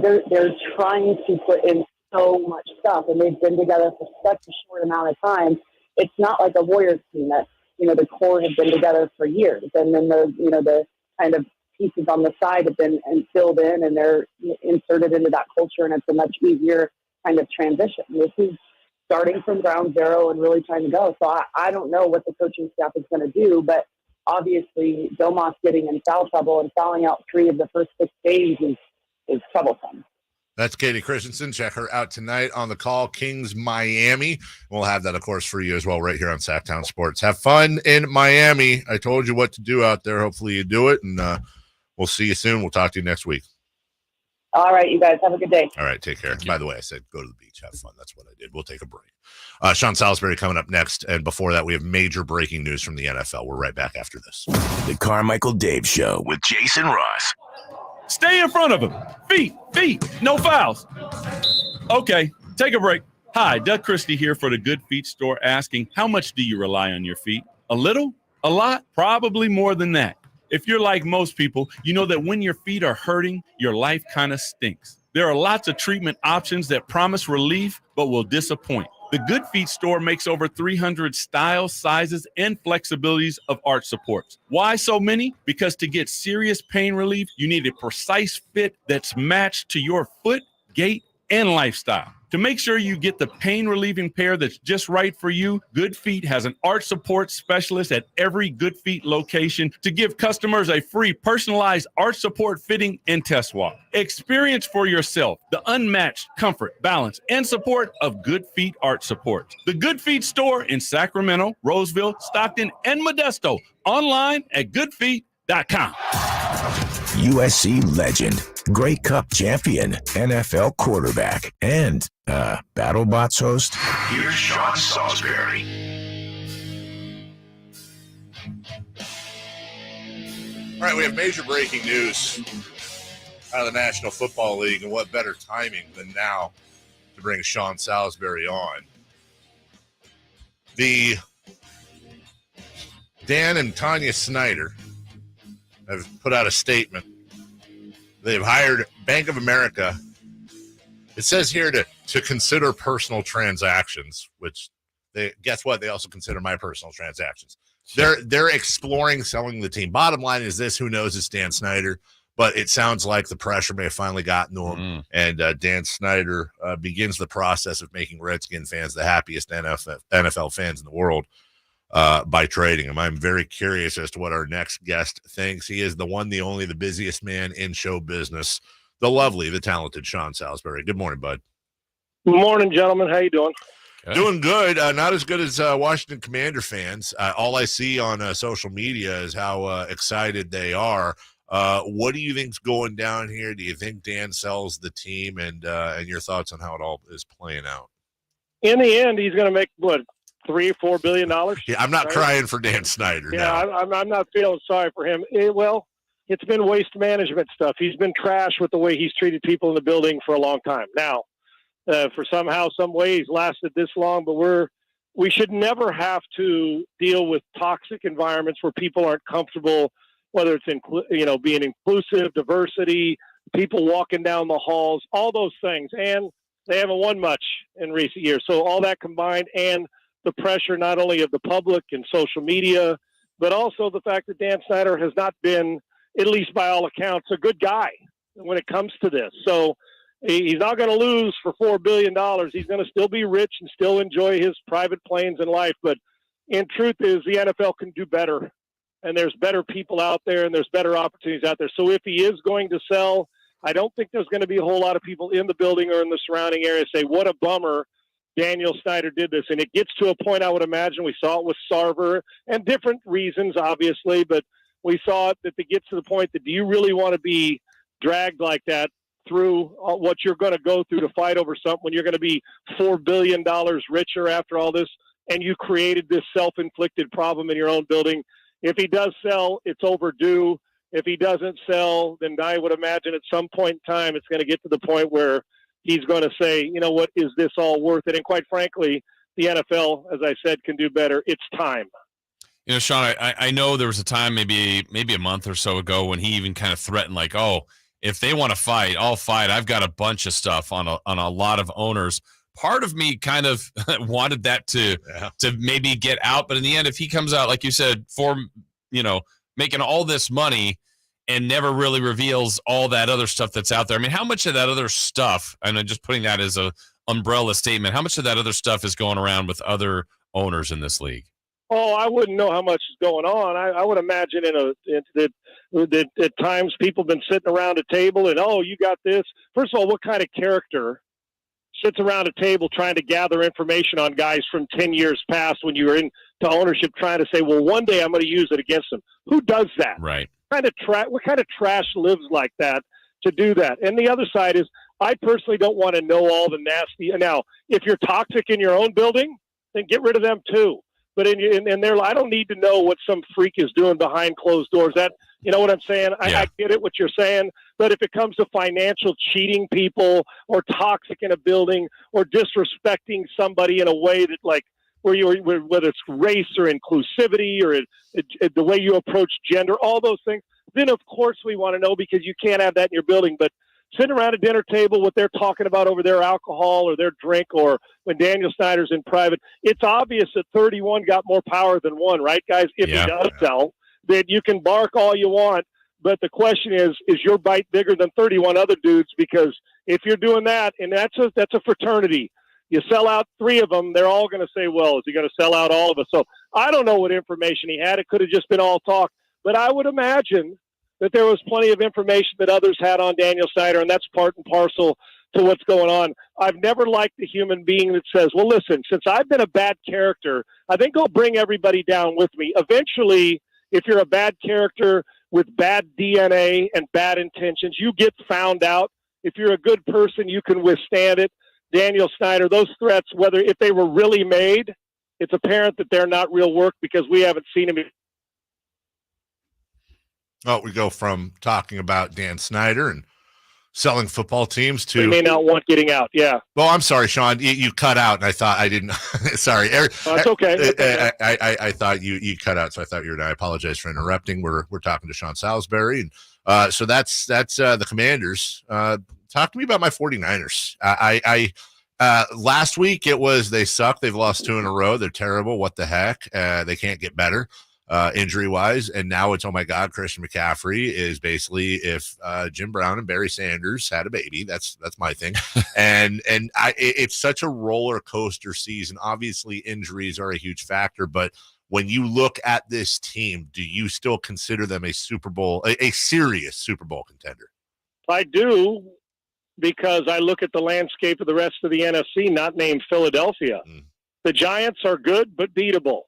They're trying to put in so much stuff, and they've been together for such a short amount of time. It's not like a Warriors team that, the core have been together for years. And then the kind of pieces on the side have been filled in, and they're inserted into that culture, and it's a much easier kind of transition. This is starting from ground zero and really trying to go. So I don't know what the coaching staff is going to do, but obviously Domas getting in foul trouble and fouling out 3 of the first 6 games is troublesome. That's Kayte Christensen. Check her out tonight on the call, Kings Miami. We'll have that, of course, for you as well right here on Sactown Sports. Have fun in Miami. I told you what to do out there. Hopefully you do it, and we'll see you soon. We'll talk to you next week. All right, you guys. Have a good day. All right, take care. By the way, I said go to the beach, have fun. That's what I did. We'll take a break. Sean Salisbury coming up next, and before that, we have major breaking news from the NFL. We're right back after this. The Carmichael Dave Show with Jason Ross. Stay in front of him. Feet, no fouls. Okay, take a break. Hi, Doug Christie here for the Good Feet store, asking, how much do you rely on your feet? A little? A lot? Probably more than that. If you're like most people, you know that when your feet are hurting, your life kind of stinks. There are lots of treatment options that promise relief, but will disappoint. The Good Feet store makes over 300 styles, sizes, and flexibilities of arch supports. Why so many? Because to get serious pain relief, you need a precise fit that's matched to your foot, gait, and lifestyle. To make sure you get the pain-relieving pair that's just right for you, Good Feet has an arch support specialist at every Good Feet location to give customers a free personalized arch support fitting and test walk. Experience for yourself the unmatched comfort, balance, and support of Good Feet arch supports. The Good Feet store in Sacramento, Roseville, Stockton, and Modesto. Online at goodfeet.com. USC legend, Grey Cup champion, NFL quarterback, and BattleBots host. Here's Sean Salisbury. All right, we have major breaking news out of the National Football League, and what better timing than now to bring Sean Salisbury on. The Dan and Tanya Snyder have put out a statement. They've hired Bank of America. It says here to consider personal transactions, which guess what? They also consider my personal transactions. They're exploring selling the team. Bottom line is this: who knows? It's Dan Snyder, but it sounds like the pressure may have finally gotten to him. And Dan Snyder begins the process of making Redskin fans the happiest NFL fans in the world by trading him. I'm very curious as to what our next guest thinks. He is the one, the only, the busiest man in show business, the lovely, the talented Sean Salisbury. Good morning, bud. Good morning, gentlemen. How you doing? Doing good. Not as good as Washington Commander fans. All I see on social media is how excited they are. What do you think's going down here? Do you think Dan sells the team, and your thoughts on how it all is playing out? In the end, he's going to make what, $3 or $4 billion? Yeah, I'm not crying for Dan Snyder. Yeah, no. I'm not feeling sorry for him. It's been waste management stuff. He's been trash with the way he's treated people in the building for a long time. Now, for somehow, some way, he's lasted this long, but we should never have to deal with toxic environments where people aren't comfortable, whether it's being inclusive, diversity, people walking down the halls, all those things. And they haven't won much in recent years. So all that combined, and the pressure not only of the public and social media, but also the fact that Dan Snyder has not been, at least by all accounts, a good guy when it comes to this. So he's not going to lose for $4 billion. He's going to still be rich and still enjoy his private planes in life. But in truth is the NFL can do better. And there's better people out there, and there's better opportunities out there. So if he is going to sell, I don't think there's going to be a whole lot of people in the building or in the surrounding area say, what a bummer Daniel Snyder did this. And it gets to a point, I would imagine, we saw it with Sarver and different reasons, obviously, but we saw it that it gets to the point that do you really want to be dragged like that through what you're going to go through to fight over something when you're going to be $4 billion richer after all this, and you created this self-inflicted problem in your own building. If he does sell, it's overdue. If he doesn't sell, then I would imagine at some point in time it's going to get to the point where he's going to say, you know what, is this all worth it? And quite frankly, the NFL, as I said, can do better. It's time. You know, Sean, I know there was a time maybe a month or so ago when he even kind of threatened, like, oh, if they want to fight, I'll fight. I've got a bunch of stuff on a lot of owners. Part of me kind of wanted that to maybe get out, but in the end, if he comes out, like you said, for making all this money and never really reveals all that other stuff that's out there. I mean, how much of that other stuff, and I'm just putting that as a umbrella statement, how much of that other stuff is going around with other owners in this league? Oh, I wouldn't know how much is going on. I would imagine that at times people have been sitting around a table and, oh, you got this. First of all, what kind of character sits around a table trying to gather information on guys from 10 years past when you were into ownership trying to say, well, one day I'm going to use it against them? Who does that? Right. What kind of trash lives like that to do that? And the other side is I personally don't want to know all the nasty. Now, if you're toxic in your own building, then get rid of them too. But in their, I don't need to know what some freak is doing behind closed doors. That, you know what I'm saying? I get it, what you're saying. But if it comes to financial cheating people or toxic in a building or disrespecting somebody in a way that, like, whether it's race or inclusivity or the way you approach gender, all those things, then of course we want to know, because you can't have that in your building. But sitting around a dinner table, what they're talking about over their alcohol or their drink, or when Daniel Snyder's in private, it's obvious that 31 got more power than one, right, guys? If he does sell, then you can bark all you want. But the question is your bite bigger than 31 other dudes? Because if you're doing that, and that's a fraternity, you sell out 3 of them, they're all going to say, well, is he going to sell out all of us? So I don't know what information he had. It could have just been all talk. But I would imagine that there was plenty of information that others had on Daniel Snyder, and that's part and parcel to what's going on. I've never liked the human being that says, well, listen, since I've been a bad character, I think I'll bring everybody down with me. Eventually, if you're a bad character with bad DNA and bad intentions, you get found out. If you're a good person, you can withstand it. Daniel Snyder, those threats, whether if they were really made, it's apparent that they're not real work, because we haven't seen him. Oh, we go from talking about Dan Snyder and selling football teams to... They may not want getting out, yeah. Well, I'm sorry, Sean. You cut out, and I thought I didn't... Sorry. That's okay. I thought you cut out, so I thought you were... I apologize for interrupting. We're talking to Sean Salisbury, and so that's the Commanders. Talk to me about my 49ers. Last week, it was they suck. They've lost 2 in a row. They're terrible. What the heck? They can't get better. Injury-wise, and now it's, oh my God, Christian McCaffrey is basically if Jim Brown and Barry Sanders had a baby. That's my thing, and it's such a roller coaster season. Obviously, injuries are a huge factor, but when you look at this team, do you still consider them a Super Bowl, a serious Super Bowl contender? I do, because I look at the landscape of the rest of the NFC, not named Philadelphia. The Giants are good but beatable.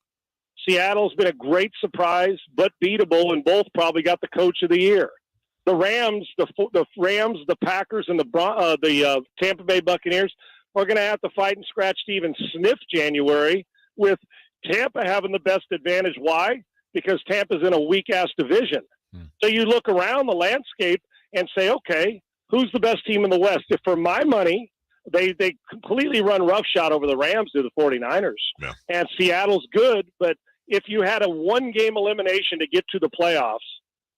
Seattle's been a great surprise, but beatable, and both probably got the coach of the year. The Rams, the Packers, and the Tampa Bay Buccaneers are going to have to fight and scratch to even sniff January, with Tampa having the best advantage. Why? Because Tampa's in a weak-ass division. So you look around the landscape and say, okay, who's the best team in the West? If for my money, they completely run roughshod over the Rams to the 49ers. Yeah. And Seattle's good, but if you had a one-game elimination to get to the playoffs,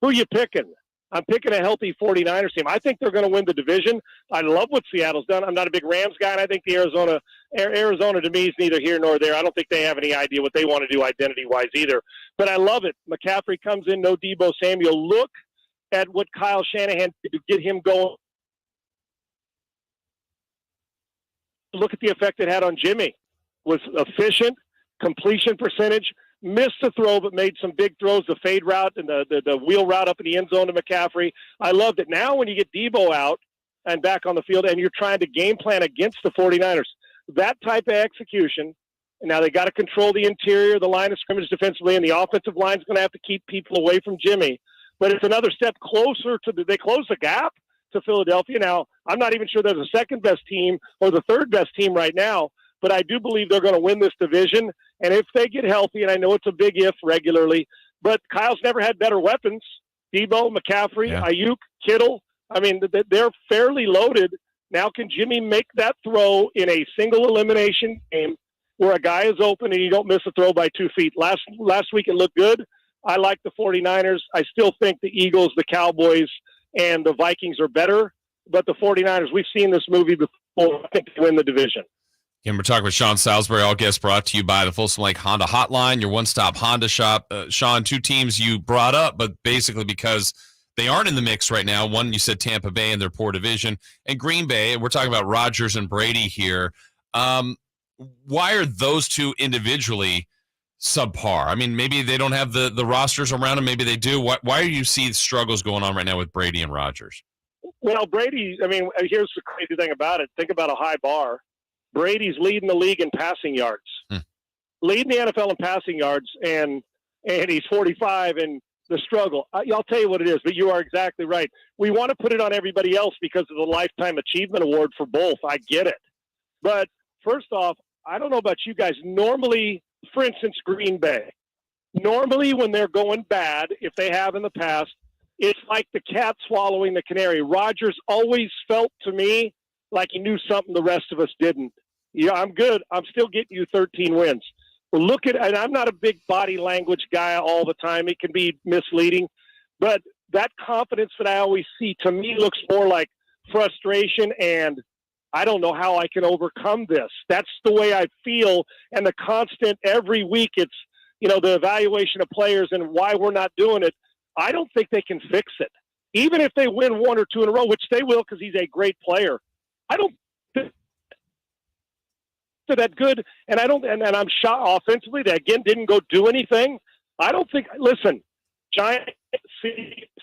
who are you picking? I'm picking a healthy 49ers team. I think they're going to win the division. I love what Seattle's done. I'm not a big Rams guy, and I think the Arizona to me is neither here nor there. I don't think they have any idea what they want to do identity-wise either. But I love it. McCaffrey comes in, no Deebo Samuel. Look at what Kyle Shanahan did to get him going. Look at the effect it had on Jimmy. Was efficient, completion percentage, missed the throw, but made some big throws, the fade route and the wheel route up in the end zone to McCaffrey. I loved it. Now when you get Deebo out and back on the field and you're trying to game plan against the 49ers, that type of execution, and now they got to control the interior, the line of scrimmage defensively, and the offensive line is going to have to keep people away from Jimmy. But it's another step closer to they close the gap to Philadelphia. Now, I'm not even sure they're the second best team or the third best team right now, but I do believe they're going to win this division. And if they get healthy, and I know it's a big if regularly, but Kyle's never had better weapons. Deebo, McCaffrey, Ayuk, Kittle. I mean, they're fairly loaded. Now can Jimmy make that throw in a single elimination game where a guy is open and you don't miss a throw by 2 feet? Last week it looked good. I like the 49ers. I still think the Eagles, the Cowboys, and the Vikings are better. But the 49ers, we've seen this movie before. I think they win the division. And we're talking with Sean Salisbury, all guests brought to you by the Folsom Lake Honda Hotline, your one-stop Honda shop. Sean, 2 teams you brought up, but basically because they aren't in the mix right now. One, you said Tampa Bay in their poor division, and Green Bay. And we're talking about Rodgers and Brady here. Why are those two individually subpar? I mean, maybe they don't have the rosters around them. Maybe they do. Why do you see struggles going on right now with Brady and Rodgers? Well, Brady, I mean, here's the crazy thing about it. Think about a high bar. Brady's leading the league in passing yards, leading the NFL in passing yards, and he's 45 and the struggle. I'll tell you what it is, but you are exactly right. We want to put it on everybody else because of the Lifetime Achievement Award for both. I get it. But first off, I don't know about you guys. Normally, for instance, Green Bay, normally when they're going bad, if they have in the past, it's like the cat swallowing the canary. Rodgers always felt to me like he knew something the rest of us didn't. Yeah, I'm good. I'm still getting you 13 wins. Well, look at, and I'm not a big body language guy all the time. It can be misleading, but that confidence that I always see to me looks more like frustration and I don't know how I can overcome this. That's the way I feel. And the constant every week, it's, the evaluation of players and why we're not doing it. I don't think they can fix it. Even if they win 1 or 2 in a row, which they will because he's a great player. I don't think they're that good, and I'm shocked offensively. They again didn't go do anything. I don't think. Listen, Giants,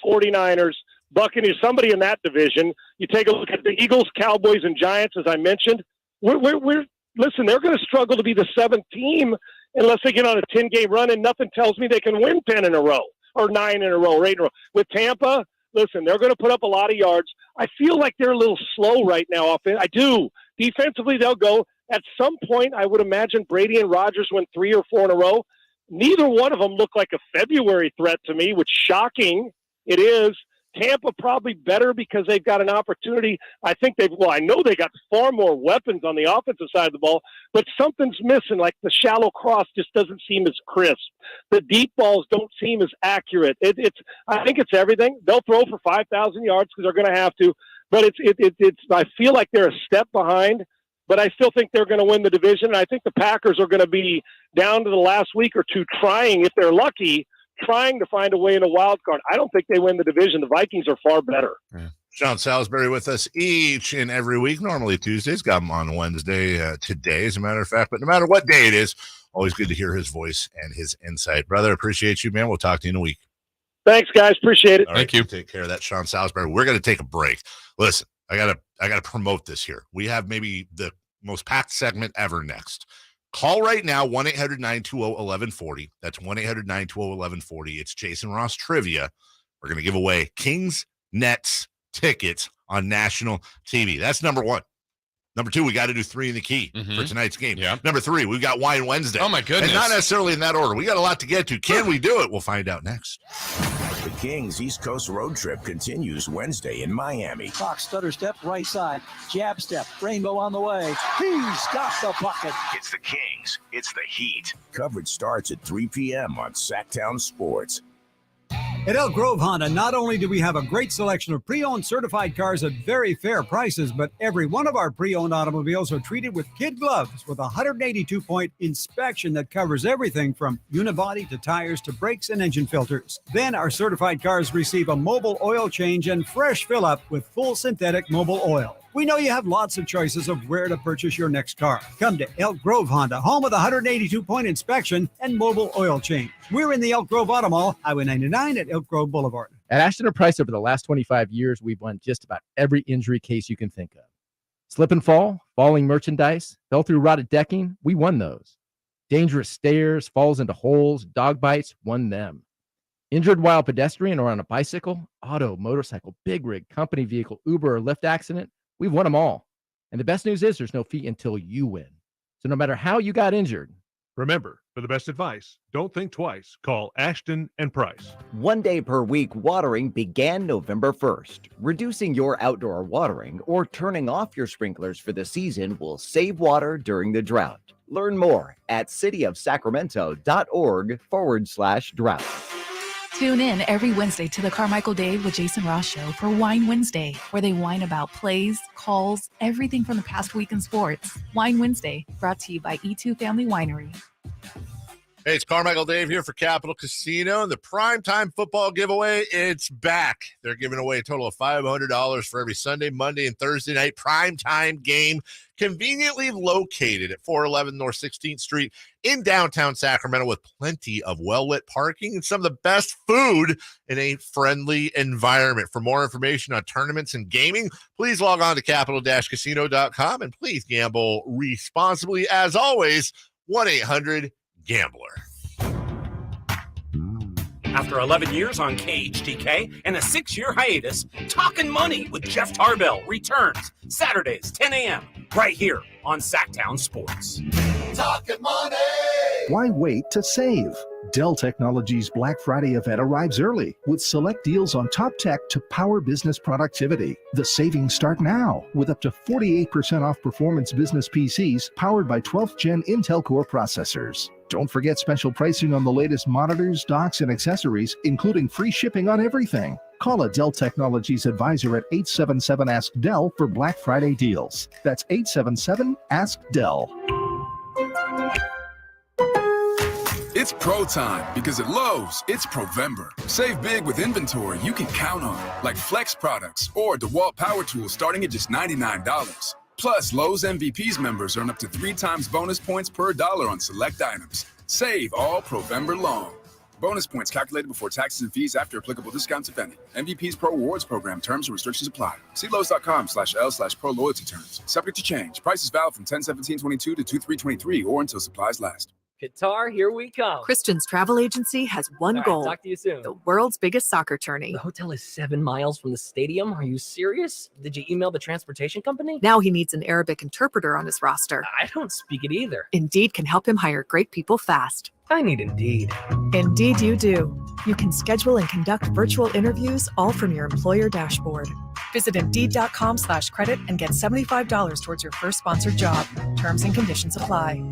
49ers, Buccaneers, somebody in that division. You take a look at the Eagles, Cowboys, and Giants, as I mentioned. Listen. They're going to struggle to be the 7th team unless they get on a 10-game run, and nothing tells me they can win 10 in a row or 9 in a row or 8 in a row. With Tampa, listen, they're going to put up a lot of yards. I feel like they're a little slow right now. I do. Defensively, they'll go. At some point, I would imagine Brady and Rodgers win 3 or 4 in a row. Neither one of them look like a February threat to me, which is shocking. It is. Tampa probably better because they've got an opportunity. I know they got far more weapons on the offensive side of the ball, but something's missing. Like the shallow cross just doesn't seem as crisp. The deep balls don't seem as accurate. I think it's everything. They'll throw for 5,000 yards because they're going to have to, but I feel like they're a step behind, but I still think they're going to win the division. And I think the Packers are going to be down to the last week or two trying, if they're lucky, trying to find a way in a wild card. I don't think they win the division. The Vikings are far better. Yeah. Sean Salisbury with us each and every week, normally Tuesdays. Got him on Wednesday today, as a matter of fact. But no matter what day it is, always good to hear his voice and his insight. Brother, appreciate you, man. We'll talk to you in a week. Thanks, guys. Appreciate it. Thank you. Take care of that, Sean Salisbury. We're going to take a break. Listen, I gotta promote this here. We have maybe the most packed segment ever next. Call right now, 1-800-920-1140. That's 1-800-920-1140. It's Jason Ross Trivia. We're going to give away Kings Nets tickets on national TV. That's number one. Number two, we got to do 3 in the key for tonight's game. Yeah. Number 3, we've got Wine Wednesday. Oh, my goodness. And not necessarily in that order. We got a lot to get to. Can we do it? We'll find out next. The Kings East Coast road trip continues Wednesday in Miami. Fox stutter step, right side, jab step, rainbow on the way. He's got the bucket. It's the Kings. It's the Heat. Coverage starts at 3 p.m. on Sactown Sports. At Elk Grove Honda, not only do we have a great selection of pre-owned certified cars at very fair prices, but every one of our pre-owned automobiles are treated with kid gloves with a 182-point inspection that covers everything from unibody to tires to brakes and engine filters. Then our certified cars receive a mobile oil change and fresh fill-up with full synthetic mobile oil. We know you have lots of choices of where to purchase your next car. Come to Elk Grove Honda, home of the 182-point inspection and mobile oil change. We're in the Elk Grove Auto Mall, Highway 99 at Elk Grove Boulevard. At Ashton & Price, over the last 25 years, we've won just about every injury case you can think of. Slip and fall, falling merchandise, fell through rotted decking, we won those. Dangerous stairs, falls into holes, dog bites, won them. Injured while pedestrian or on a bicycle, auto, motorcycle, big rig, company vehicle, Uber, or Lyft accident, we've won them all. And the best news is there's no fee until you win. So no matter how you got injured, remember, for the best advice, don't think twice. Call Ashton & Price. 1 day per week watering began November 1st. Reducing your outdoor watering or turning off your sprinklers for the season will save water during the drought. Learn more at cityofsacramento.org/drought. Tune in every Wednesday to the Carmichael Dave with Jason Ross show for Wine Wednesday, where they whine about plays, calls, everything from the past week in sports. Wine Wednesday, brought to you by E2 Family Winery. Hey, it's Carmichael Dave here for Capital Casino. The primetime football giveaway, it's back. They're giving away a total of $500 for every Sunday, Monday, and Thursday night primetime game, conveniently located at 411 North 16th Street in downtown Sacramento, with plenty of well-lit parking and some of the best food in a friendly environment. For more information on tournaments and gaming, please log on to capital-casino.com, and please gamble responsibly. As always, 1-800-GAMBLER. After 11 years on KHTK and a 6-year hiatus, Talkin' Money with Jeff Tarbell returns Saturdays, 10 a.m., right here on Sactown Sports. Talkin' Money! Why wait to save? Dell Technologies Black Friday event arrives early with select deals on top tech to power business productivity. The savings start now with up to 48% off performance business PCs powered by 12th Gen Intel Core processors. Don't forget special pricing on the latest monitors, docks, and accessories, including free shipping on everything. Call a Dell Technologies advisor at 877-ASK-DELL for Black Friday deals. That's 877-ASK-DELL. It's pro time because at Lowe's, it's Provember. Save big with inventory you can count on, like Flex products or DeWalt power tools starting at just $99. Plus, Lowe's MVPs members earn up to 3 times bonus points per dollar on select items. Save all Provember long. Bonus points calculated before taxes and fees after applicable discounts, if any. MVP's Pro Rewards Program. Terms and restrictions apply. See Lowe's.com/L/Pro Loyalty Terms. Subject to change. Prices valid from 10/17/22 to 2/3/23 or until supplies last. Qatar, here we come. Christian's travel agency has one goal. Talk to you soon. The world's biggest soccer tourney. The hotel is 7 miles from the stadium. Are you serious? Did you email the transportation company? Now he needs an Arabic interpreter on his roster. I don't speak it either. Indeed can help him hire great people fast. I need Indeed. Indeed you do. You can schedule and conduct virtual interviews all from your employer dashboard. Visit Indeed.com/credit and get $75 towards your first sponsored job. Terms and conditions apply.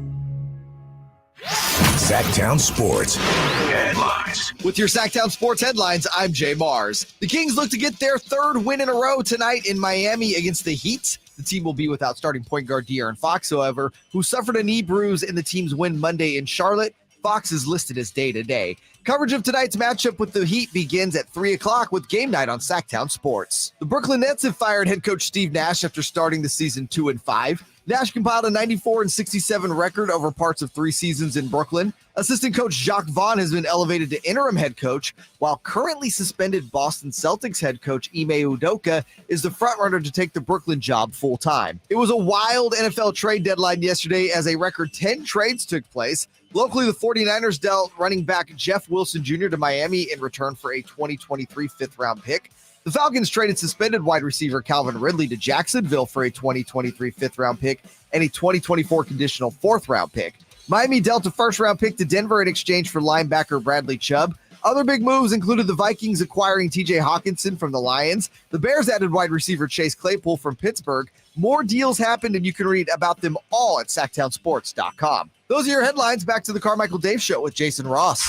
Sactown Sports headlines. With your Sactown Sports headlines, I'm Jay Mars. The Kings look to get their third win in a row tonight in Miami against the Heat. The team will be without starting point guard De'Aaron Fox, however, who suffered a knee bruise in the team's win Monday in Charlotte. Fox is listed as day-to-day. Coverage of tonight's matchup with the Heat begins at 3 o'clock with Game Night on Sactown Sports. The Brooklyn Nets have fired head coach Steve Nash after starting the season 2-5. Nash compiled a 94-67 record over parts of 3 seasons in Brooklyn. Assistant coach Jacques Vaughn has been elevated to interim head coach, while currently suspended Boston Celtics head coach Ime Udoka is the frontrunner to take the Brooklyn job full-time. It was a wild NFL trade deadline yesterday as a record 10 trades took place. Locally, the 49ers dealt running back Jeff Wilson Jr. to Miami in return for a 2023 fifth-round pick. The Falcons traded suspended wide receiver Calvin Ridley to Jacksonville for a 2023 fifth-round pick and a 2024 conditional fourth-round pick. Miami dealt a first-round pick to Denver in exchange for linebacker Bradley Chubb. Other big moves included the Vikings acquiring TJ Hawkinson from the Lions. The Bears added wide receiver Chase Claypool from Pittsburgh. More deals happened, and you can read about them all at SactownSports.com. Those are your headlines. Back to the Carmichael Dave Show with Jason Ross.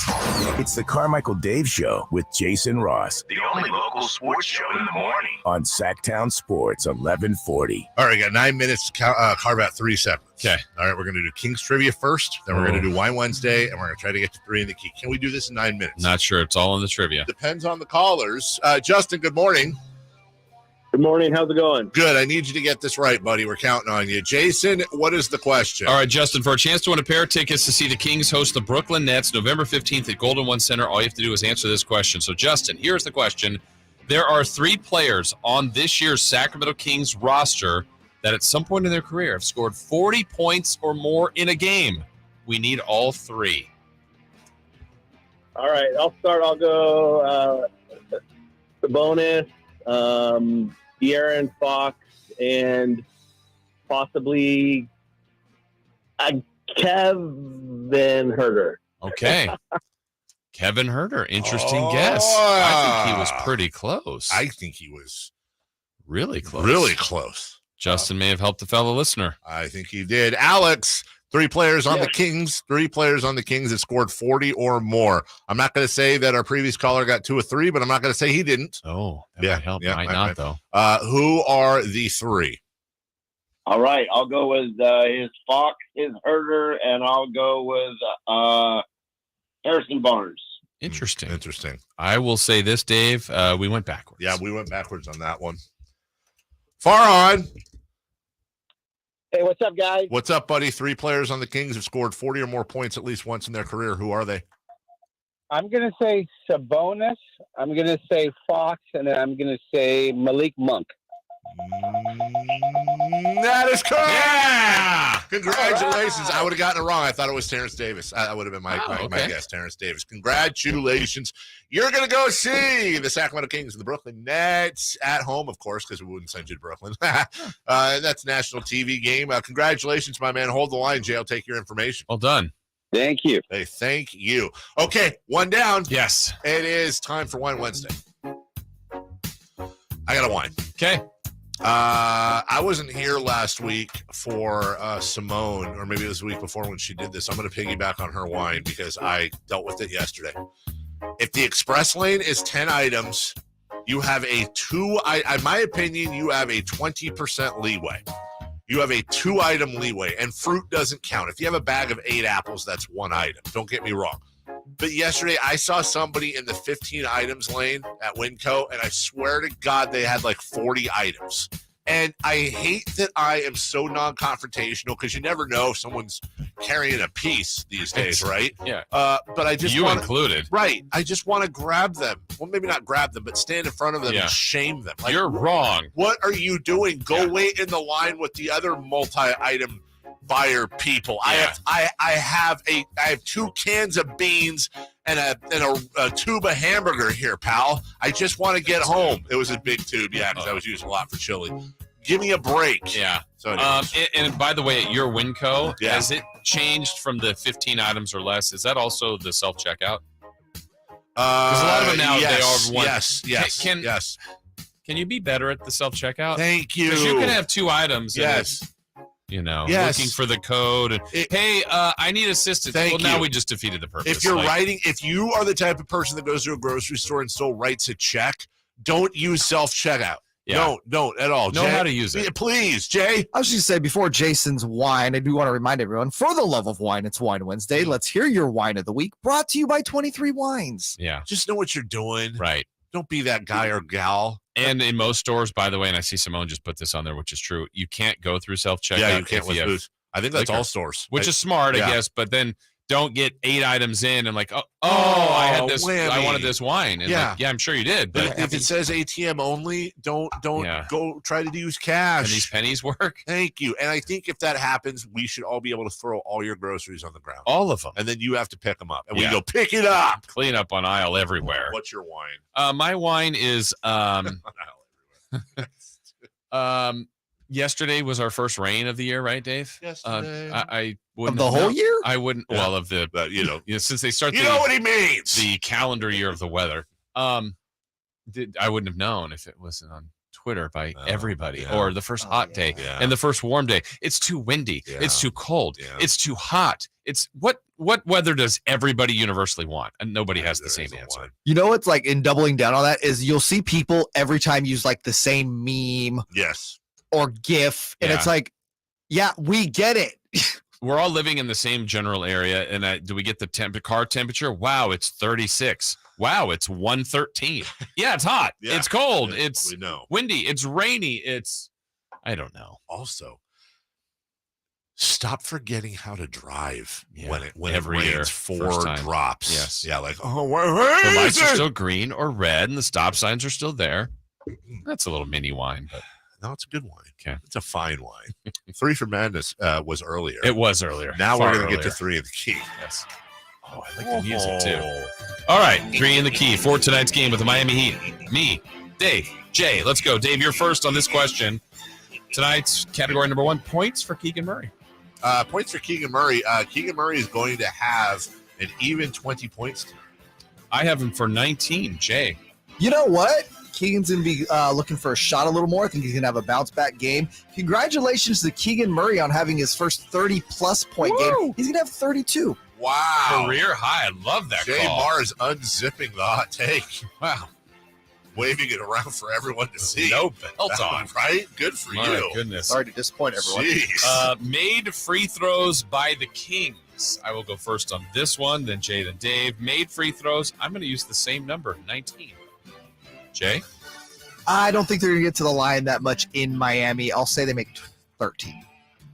It's the Carmichael Dave Show with Jason Ross. The only local sports show in the morning. On Sactown Sports, 1140. All right, we got 9 minutes to carve out 3 segments. Okay. All right, we're going to do Kings Trivia first. Then we're going to do Wine Wednesday, and we're going to try to get to 3 in the key. Can we do this in 9 minutes? Not sure. It's all in the trivia. Depends on the callers. Justin, good morning. Good morning. How's it going? Good. I need you to get this right, buddy. We're counting on you. Jason, what is the question? All right, Justin, for a chance to win a pair of tickets to see the Kings host the Brooklyn Nets November 15th at Golden One Center, all you have to do is answer this question. So, Justin, here's the question. There are 3 players on this year's Sacramento Kings roster that at some point in their career have scored 40 points or more in a game. We need all 3. All right, I'll start. I'll go Sabonis, De'Aaron Fox, and possibly Kevin Herter. Okay. Kevin Herter. Interesting guess. I think he was pretty close. I think he was really close. Really close. Justin may have helped a fellow listener. I think he did. Alex, 3 players on the Kings. 3 players on the Kings that scored 40 or more. I'm not going to say that our previous caller got 2 or 3, but I'm not going to say he didn't. Oh, that might help. Might not, though. Who are the 3? All right, I'll go with his Fox, his Herter, and I'll go with Harrison Barnes. Interesting. I will say this, Dave. We went backwards. Yeah, we went backwards on that one. Far on. Hey, what's up, guys? What's up, buddy? 3 players on the Kings have scored 40 or more points at least once in their career. Who are they? I'm going to say Sabonis. I'm going to say Fox, and then I'm going to say Malik Monk. That is correct. Yeah. Congratulations. I would have gotten it wrong. I thought it was Terrence Davis. That would have been my guess, Terrence Davis. Congratulations. You're going to go see the Sacramento Kings and the Brooklyn Nets at home, of course, because we wouldn't send you to Brooklyn. That's a national TV game. Congratulations, my man. Hold the line, Jay. I'll take your information. Well done. Thank you. Hey, thank you. Okay, 1 down. Yes. It is time for Wine Wednesday. I got a wine. Okay. I wasn't here last week for Simone, or maybe it was the week before when she did this. I'm going to piggyback on her wine because I dealt with it yesterday. If the express lane is 10 items, you have in my opinion, you have a 20% leeway. You have a 2-item leeway, and fruit doesn't count. If you have a bag of 8 apples, that's 1 item. Don't get me wrong. But yesterday, I saw somebody in the 15 items lane at Winco, and I swear to God, they had like 40 items. And I hate that I am so non-confrontational because you never know if someone's carrying a piece these days, right? Yeah. But I just included. Right. I just want to grab them. Well, maybe not grab them, but stand in front of them and shame them. Like, you're wrong. What are you doing? Go wait in the line with the other multi-item buyer people. Yeah. I have 2 cans of beans and a tube of hamburger here, pal. I just want to get home. It was a big tube, because I was using a lot for chili. Give me a break. Yeah. So and by the way, at your Winco, has it changed from the 15 items or less? Is that also the self-checkout? Because a lot of them now, yes, they are one. Yes. Can you be better at the self-checkout? Thank you. Because you can have 2 items. Yes. Looking for the code. And, hey, I need assistance. Now we just defeated the purpose. If you're if you are the type of person that goes to a grocery store and still writes a check, don't use self-checkout. Yeah. Don't at all. Know Jay, how to use it. Please, Jay. I was just say before Jason's wine, I do want to remind everyone, for the love of wine, it's Wine Wednesday. Let's hear your wine of the week, brought to you by 23 Wines. Yeah. Just know what you're doing. Right. Don't be that guy or gal. And in most stores, by the way, and I see Simone just put this on there, which is true, you can't go through self-checkout. Yeah, you can't with booze. I think that's all stores. Which is smart, I guess, but then don't get 8 items in and like, I had this, whammy. I wanted this wine. And Yeah. I'm sure you did. But if it says ATM only, don't go try to use cash. And these pennies work. Thank you. And I think if that happens, we should all be able to throw all your groceries on the ground. All of them. And then you have to pick them up. And we go, pick it up. Clean up on aisle everywhere. What's your wine? My wine is yesterday was our first rain of the year, right, Dave? Yesterday. I wouldn't of the whole year? I wouldn't. Yeah. Well, of the since they start. You know what he means. The calendar year of the weather. I wouldn't have known if it wasn't on Twitter by everybody or the first hot day and the first warm day. It's too windy. Yeah. It's too cold. Yeah. It's too hot. It's what weather does everybody universally want? And nobody has the same answer. You know what's like in doubling down on that is you'll see people every time use like the same meme. Yes. Or GIF. And it's like, yeah, we get it. We're all living in the same general area. And do we get the car temperature? Wow, it's 36. Wow, it's 113. Yeah, it's hot. Yeah. It's cold. Yeah, it's we know. windy. It's rainy. I don't know. Also, stop forgetting how to drive when it every year, rains 4 drops. Yes. Yeah, like, the lights are still green or red and the stop signs are still there. That's a little mini wine, but no, it's a good wine. Okay. It's a fine wine. 3 for Madness was earlier. It was earlier. Now Far we're going to get earlier. to 3 in the key. Yes. Oh, I like the music too. All right, 3 in the key for tonight's game with the Miami Heat. Me, Dave, Jay. Let's go. Dave, you're first on this question. Tonight's category number 1, points for Keegan Murray. Points for Keegan Murray. Keegan Murray is going to have an even 20 points tonight. I have him for 19. Jay. You know what? Keegan's going to be looking for a shot a little more. I think he's going to have a bounce-back game. Congratulations to Keegan Murray on having his first 30-plus point game. He's going to have 32. Wow. Career high. I love that Jay call. Mars unzipping the hot take. Wow. Waving it around for everyone to see. No belt on. Right? Good for My you. goodness. Sorry to disappoint everyone. Jeez. Made free throws by the Kings. I will go first on this one, then Jay, then Dave. Made free throws. I'm going to use the same number, 19. Jay? I don't think they're going to get to the line that much in Miami. I'll say they make 13.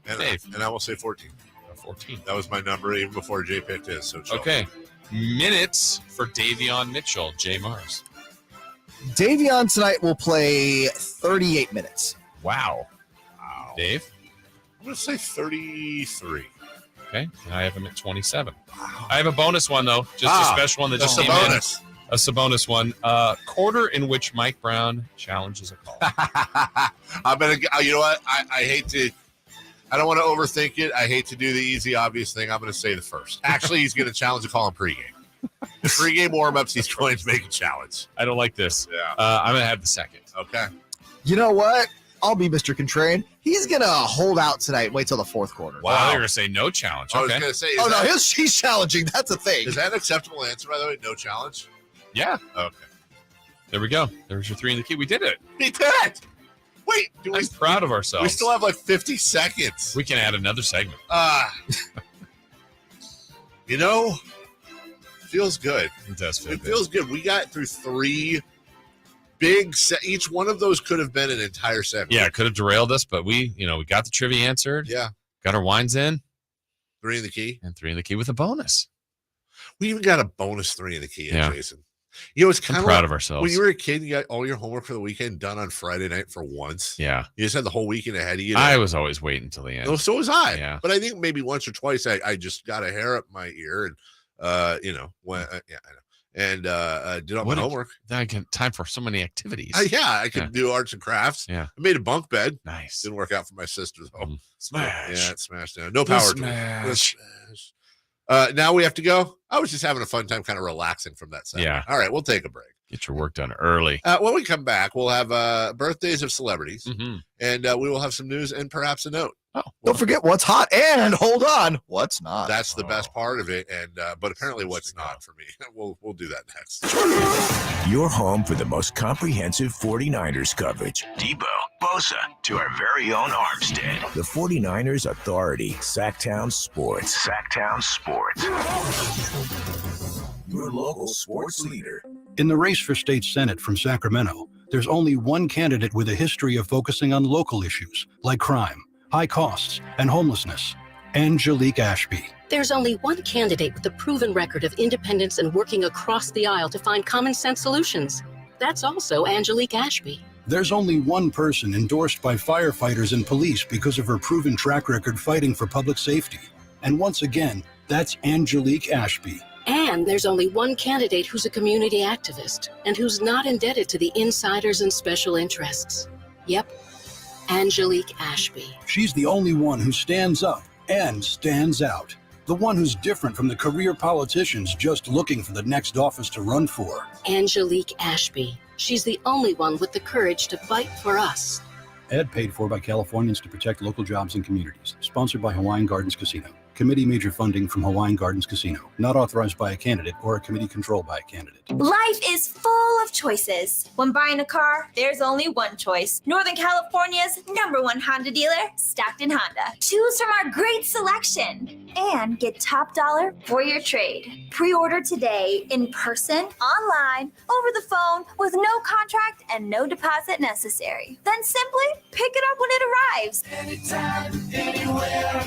And, Dave. And I will say 14. 14. That was my number even before Jay picked his. So chill. Okay. Minutes for Davion Mitchell. Jay Mars. Davion tonight will play 38 minutes. Wow. Dave? I'm going to say 33. Okay. And I have him at 27. Wow. I have a bonus one, though. Just a special one that just came bonus. in. A Sabonis one. Quarter in which Mike Brown challenges a call. I'm going to, you know what? I hate to, I don't want to overthink it. I hate to do the easy, obvious thing. I'm going to say the first. Actually, he's going to challenge a call in pregame. The pregame warm-ups, he's going to make a challenge. I don't like this. Yeah. I'm going to have the second. Okay. You know what? I'll be Mr. Contrarian. He's going to hold out tonight and wait till the fourth quarter. Wow. They're going to say no challenge. I was Okay. going to say, he's challenging. That's a thing. Is that an acceptable answer, by the way? No challenge? Yeah. Okay. There we go. There's your 3 in the key. We did it. We did it. Wait. I'm proud of ourselves. We still have like 50 seconds. We can add another segment. You know, feels good. It does feel It good. feels good. We got through 3 big each one of those could have been an entire segment. Yeah, it could have derailed us, but we got the trivia answered. Yeah. Got our wines in. 3 in the key. And 3 in the key with a bonus. We even got a bonus 3 in the key, Yeah. Jason. You know, it's kind I'm of proud like of ourselves. when you were a kid, you got all your homework for the weekend done on Friday night for once. Yeah. You just had the whole weekend ahead of you. I was always waiting until the end. No, so was I. Yeah. But I think maybe once or twice I just got a hair up my ear and when I know. And did all my homework. I get time for so many activities. I could do arts and crafts. Yeah. I made a bunk bed. Nice. Didn't work out for my sister though. Smash. Yeah, it smashed down. No power to it. Smash. Smash. Now we have to go. I was just having a fun time kind of relaxing from that segment. Yeah. All right, we'll take a break. Get your work done early. When we come back, we'll have birthdays of celebrities, and we will have some news and perhaps a note. Oh, don't forget what's hot, and hold on, what's not. That's the best part of it, and but apparently what's not for me. We'll do that next. Your home for the most comprehensive 49ers coverage. Debo, Bosa, to our very own Armstead. The 49ers Authority, Sactown Sports. Sactown Sports. Your local sports leader. In the race for state senate from Sacramento, there's only one candidate with a history of focusing on local issues like crime, high costs, and homelessness, Angelique Ashby. There's only one candidate with a proven record of independence and working across the aisle to find common sense solutions. That's also Angelique Ashby. There's only one person endorsed by firefighters and police because of her proven track record fighting for public safety. And once again, that's Angelique Ashby. And there's only one candidate who's a community activist and who's not indebted to the insiders and special interests. Yep, Angelique Ashby. She's the only one who stands up and stands out. The one who's different from the career politicians just looking for the next office to run for. Angelique Ashby. She's the only one with the courage to fight for us. Ad paid for by Californians to protect local jobs and communities. Sponsored by Hawaiian Gardens Casino. Committee major funding from Hawaiian Gardens Casino. Not authorized by a candidate or a committee controlled by a candidate. Life is full of choices. When buying a car, there's only one choice. Northern California's #1 Honda dealer, Stockton Honda. Choose from our great selection and get top dollar for your trade. Pre-order today in person, online, over the phone, with no contract and no deposit necessary. Then simply pick it up when it arrives. Anytime, anywhere,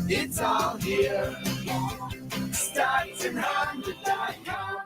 it's all here. StocktonHonda.com.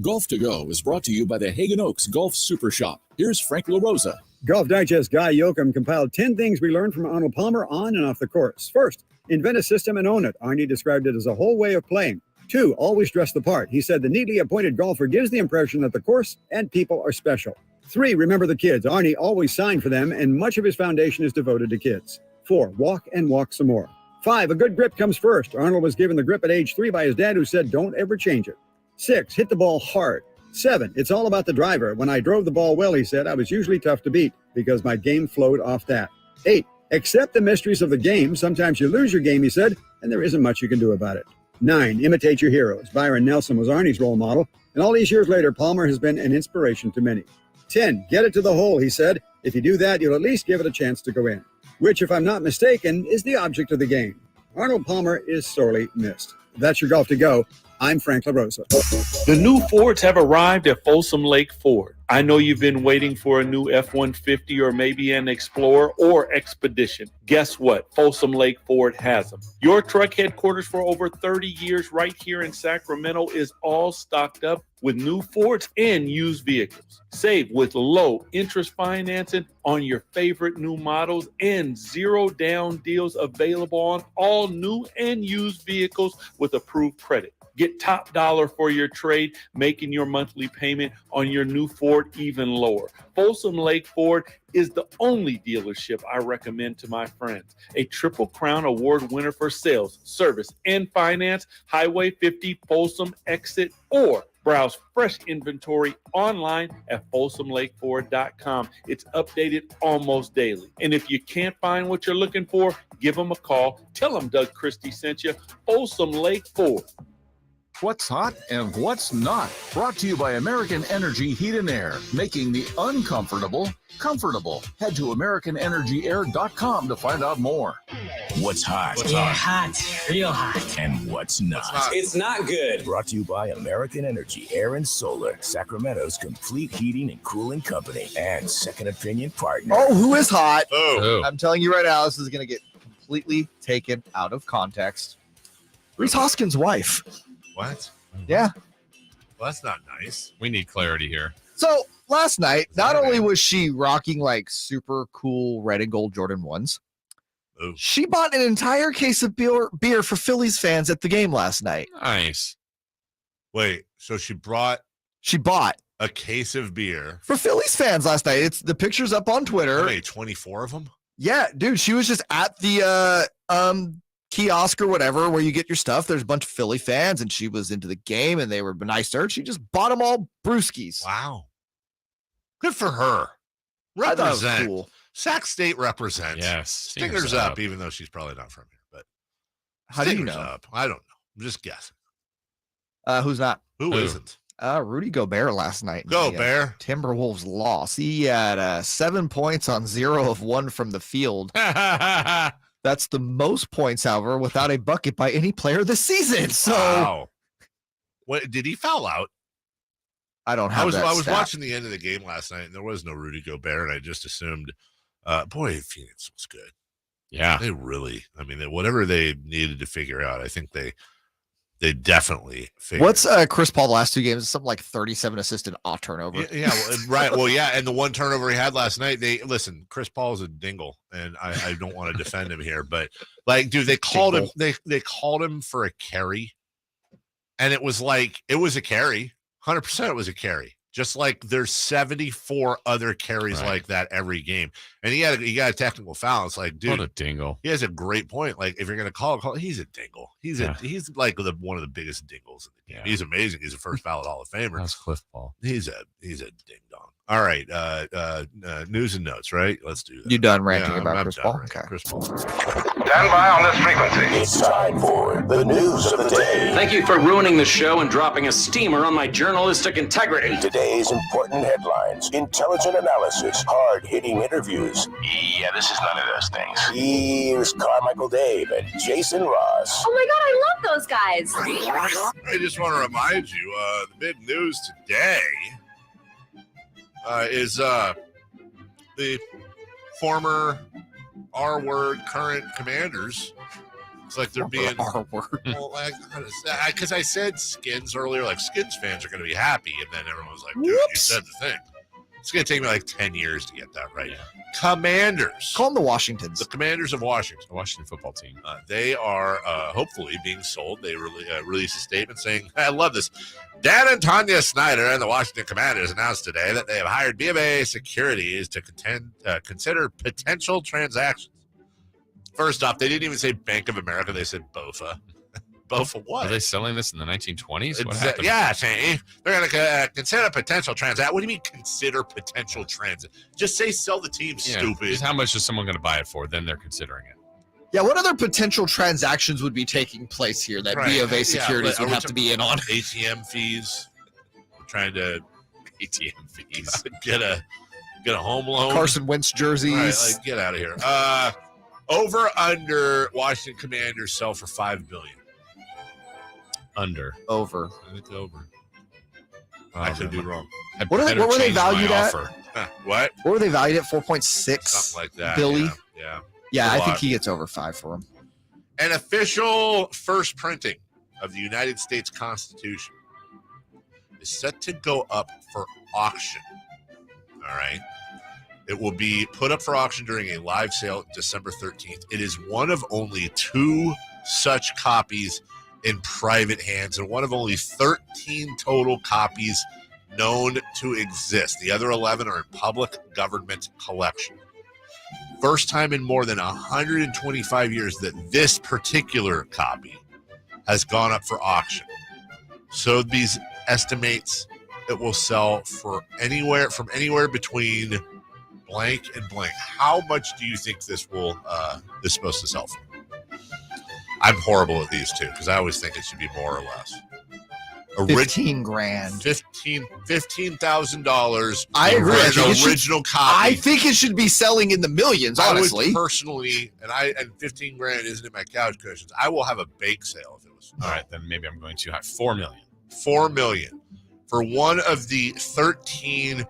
Golf to Go is brought to you by the Hagen Oaks Golf Super Shop. Here's Frank LaRosa. Golf Digest Guy Yoakum compiled 10 things we learned from Arnold Palmer on and off the course. First, invent a system and own it. Arnie described it as a whole way of playing. 2, always dress the part. He said the neatly appointed golfer gives the impression that the course and people are special. 3, remember the kids. Arnie always signed for them, and much of his foundation is devoted to kids. 4, walk and walk some more. 5, a good grip comes first. Arnold was given the grip at age 3 by his dad, who said, don't ever change it. 6, hit the ball hard. 7, it's all about the driver. When I drove the ball well, he said, I was usually tough to beat because my game flowed off that. 8, accept the mysteries of the game. Sometimes you lose your game, he said, and there isn't much you can do about it. 9, imitate your heroes. Byron Nelson was Arnie's role model, and all these years later, Palmer has been an inspiration to many. 10, get it to the hole, he said. If you do that, you'll at least give it a chance to go in, which, if I'm not mistaken, is the object of the game. Arnold Palmer is sorely missed. That's your Golf to Go. I'm Frank LaRosa. The new Fords have arrived at Folsom Lake Ford. I know you've been waiting for a new F-150 or maybe an Explorer or Expedition. Guess what? Folsom Lake Ford has them. Your truck headquarters for over 30 years right here in Sacramento is all stocked up with new Fords and used vehicles. Save with low interest financing on your favorite new models and zero down deals available on all new and used vehicles with approved credit. Get top dollar for your trade, making your monthly payment on your new Ford even lower. Folsom Lake Ford is the only dealership I recommend to my friends. A Triple Crown Award winner for sales, service, and finance. Highway 50 Folsom Exit, or browse fresh inventory online at folsomlakeford.com. It's updated almost daily. And if you can't find what you're looking for, give them a call. Tell them Doug Christie sent you. Folsom Lake Ford. What's hot and what's not. Brought to you by American Energy Heat and Air, making the uncomfortable comfortable. Head to AmericanEnergyAir.com to find out more. What's hot? Hot. Real hot. And what's not? It's not good. Brought to you by American Energy Air and Solar, Sacramento's complete heating and cooling company and second opinion partner. Oh, who is hot? Oh. I'm telling you right now, this is going to get completely taken out of context. Reese Hoskins' wife. What? Yeah. Well, that's not nice. We need clarity here. So last night, not only was she rocking like super cool red and gold Jordan 1s, she bought an entire case of beer for Phillies fans at the game last night. Nice. Wait, so she bought a case of beer for Phillies fans last night. It's the pictures up on Twitter. How many, 24 of them? Yeah, dude, she was just at the kiosk or whatever where you get your stuff. There's a bunch of Philly fans, and she was into the game, and they were nice to her. She just bought them all brewskis. Wow. Good for her. I thought it was Represent. cool. Sac State represents. Yes. Stingers up, even though she's probably not from here. But How do you Stingers know? up. I don't know. I'm just guessing. Who's not? Who isn't? Rudy Gobert last night. Go, Bear. Timberwolves loss. He had 7 points on 0 of 1 from the field. That's the most points, however, without a bucket by any player this season. So, wow. What did he foul out? I don't have that I was stat. watching the end of the game last night, and there was no Rudy Gobert, and I just assumed, boy, Phoenix was good. Yeah. They really, I mean, whatever they needed to figure out, I think they definitely figured. What's Chris Paul the last 2 games? Something like 37 assists and a turnover. Yeah, well, right. Well, yeah, and the one turnover he had last night. Chris Paul's a dingle, and I don't want to defend him here, but like, dude, they called him. They called him for a carry, and it was a carry. 100% it was a carry. Just like there's 74 other carries like that every game. And he got a technical foul. It's like, dude, What a dingle. he has a great point. Like, if you're going to call, he's a dingle. He's like one of the biggest dingles in the game. Yeah. He's amazing. He's a first ballot Hall of Famer. That's Cliff Paul. He's a ding dong. All right. News and notes, right? Let's do that. You done ranting Yeah, about I'm Chris done Paul? ranting. Okay. Chris Paul. Stand by on this frequency. It's time for the news of the day. Thank you for ruining the show and dropping a steamer on my journalistic integrity. Today's important headlines, intelligent analysis, hard-hitting interviews. Yeah, this is none of those things. Here's Carmichael Dave and Jason Ross. Oh my God, I love those guys. I just want to remind you, the big news today is the former R-word current Commanders. It's like they're being R-word. Well, because I said Skins earlier, like Skins fans are going to be happy, and then everyone was like, dude, you said the thing. It's going to take me like 10 years to get that right. Yeah. Commanders. Call them the Washingtons. The Commanders of Washington. The Washington football team. They are hopefully being sold. They released a statement saying, I love this. Dan and Tanya Snyder and the Washington Commanders announced today that they have hired BofA Securities to consider potential transactions. First off, they didn't even say Bank of America. They said BOFA. BOFA what? Are they selling this in the 1920s? What happened? Yeah, see, they're going to consider potential transaction. What do you mean consider potential transaction? Just say sell the team, stupid. Just how much is someone going to buy it for? Then they're considering it. Yeah, what other potential transactions would be taking place here that BofA Securities would have to be in on? ATM fees. We're trying to ATM fees. get a home loan. Carson Wentz jerseys. Right, like, get out of here. Over under Washington Commanders sell for $5 billion. Under. Over. I think over. I could be wrong. What were they valued at? What? What were they valued at? 4.6 Something like that. Billy. Yeah. I think he gets over 5 for him. An official first printing of the United States Constitution is set to go up for auction. All right. It will be put up for auction during a live sale December 13th. It is one of only 2 such copies in private hands and one of only 13 total copies known to exist. The other 11 are in public government collection. First time in more than 125 years that this particular copy has gone up for auction. So these estimates it will sell for anywhere between blank and blank. How much do you think this is supposed to sell for? I'm horrible at these two because I always think it should be more or less. $15,000. $15,000. I agree. An original copy. I think it should be selling in the millions, honestly. I would personally, and $15,000 isn't in my couch cushions. I will have a bake sale if it was. All right, then maybe I'm going too high. $4 million. $4 million for one of the 13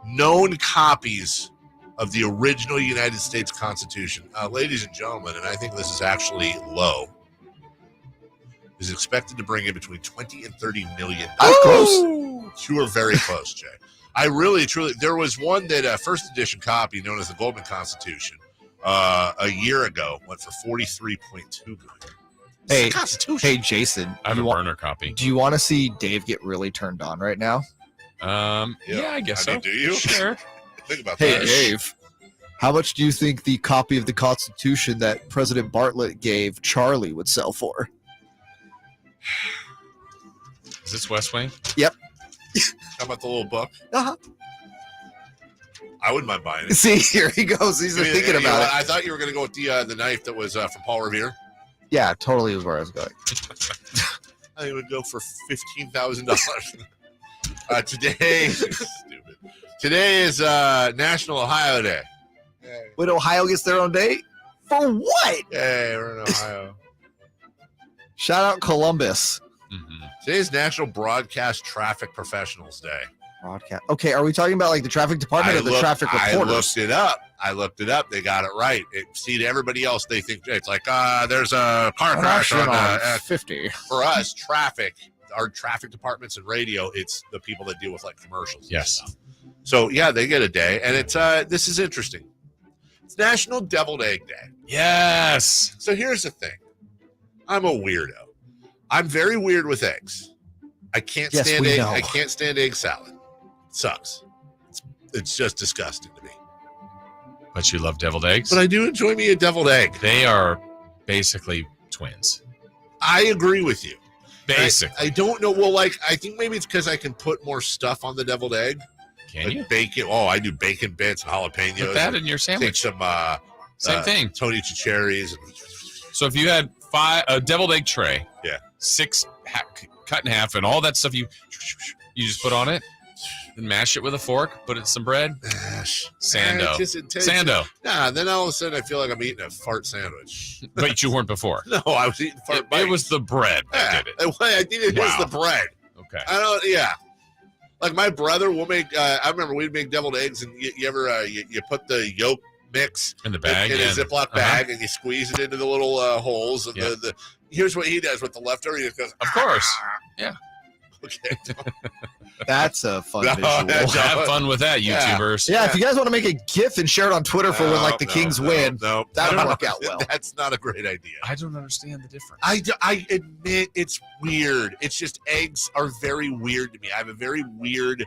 known copies of the original United States Constitution. Ladies and gentlemen, and I think this is actually low, is expected to bring in between 20 and 30 million. Close. You are very close, Jay. I really, truly, there was one that first edition copy known as the Goldman Constitution a year ago went for $43.2 million. Hey, Jason. I have a burner copy. Do you want to see Dave get really turned on right now? Yeah, I guess so. Do you? Sure. Think about Hey, that. Dave. How much do you think the copy of the Constitution that President Bartlett gave Charlie would sell for? Is this West Wing? Yep. How about the little book? Uh-huh. I wouldn't mind buying it. See, here he goes. He's thinking about it. I thought you were going to go with the knife that was from Paul Revere. Yeah, totally was where I was going. I think it would go for $15,000. Today is National Ohio Day. When Ohio gets their own day? For what? Hey, we're in Ohio. Shout out Columbus. Mm-hmm. Today is National Broadcast Traffic Professionals Day. Broadcast. Okay, are we talking about like the traffic department or the traffic reporters? I looked it up. They got it right. See, to everybody else, they think it's like, there's a car crash on 50. For us, traffic, our traffic departments and radio, it's the people that deal with like commercials. Yes. And stuff. So yeah, they get a day, and it's this is interesting. It's National Deviled Egg Day. Yes. So here's the thing. I'm a weirdo. I'm very weird with eggs. I can't stand egg. I can't stand egg salad. It sucks. It's just disgusting to me. But you love deviled eggs? But I do enjoy me a deviled egg. They are basically twins. I agree with you. Basically. I don't know. Well, like, I think maybe it's because I can put more stuff on the deviled egg. Can like you? Bacon. Oh, I do bacon bits and jalapenos. Put that in your sandwich. Take some same thing. Tony cherries. So if you had a deviled egg tray, 6 cut in half, and all that stuff you just put on it, then mash it with a fork, put it in some bread. Sando. Sando. Nah, then all of a sudden I feel like I'm eating a fart sandwich. But you weren't before. No, I was eating fart bites. It was the bread that did it. I think it was the bread. Okay. I don't. Yeah. Like my brother will make. I remember we'd make deviled eggs, and you ever you put the yolk mix in the bag in a Ziploc bag, and you squeeze it into the little holes. And the here's what he does with the leftover. He just goes, of course, yeah. Okay. That's a fun visual. Have fun with that, YouTubers. Yeah, if you guys want to make a GIF and share it on Twitter for when like the Kings win, that would work out well. That's not a great idea. I don't understand the difference. I admit it's weird. It's just eggs are very weird to me. I have a very weird,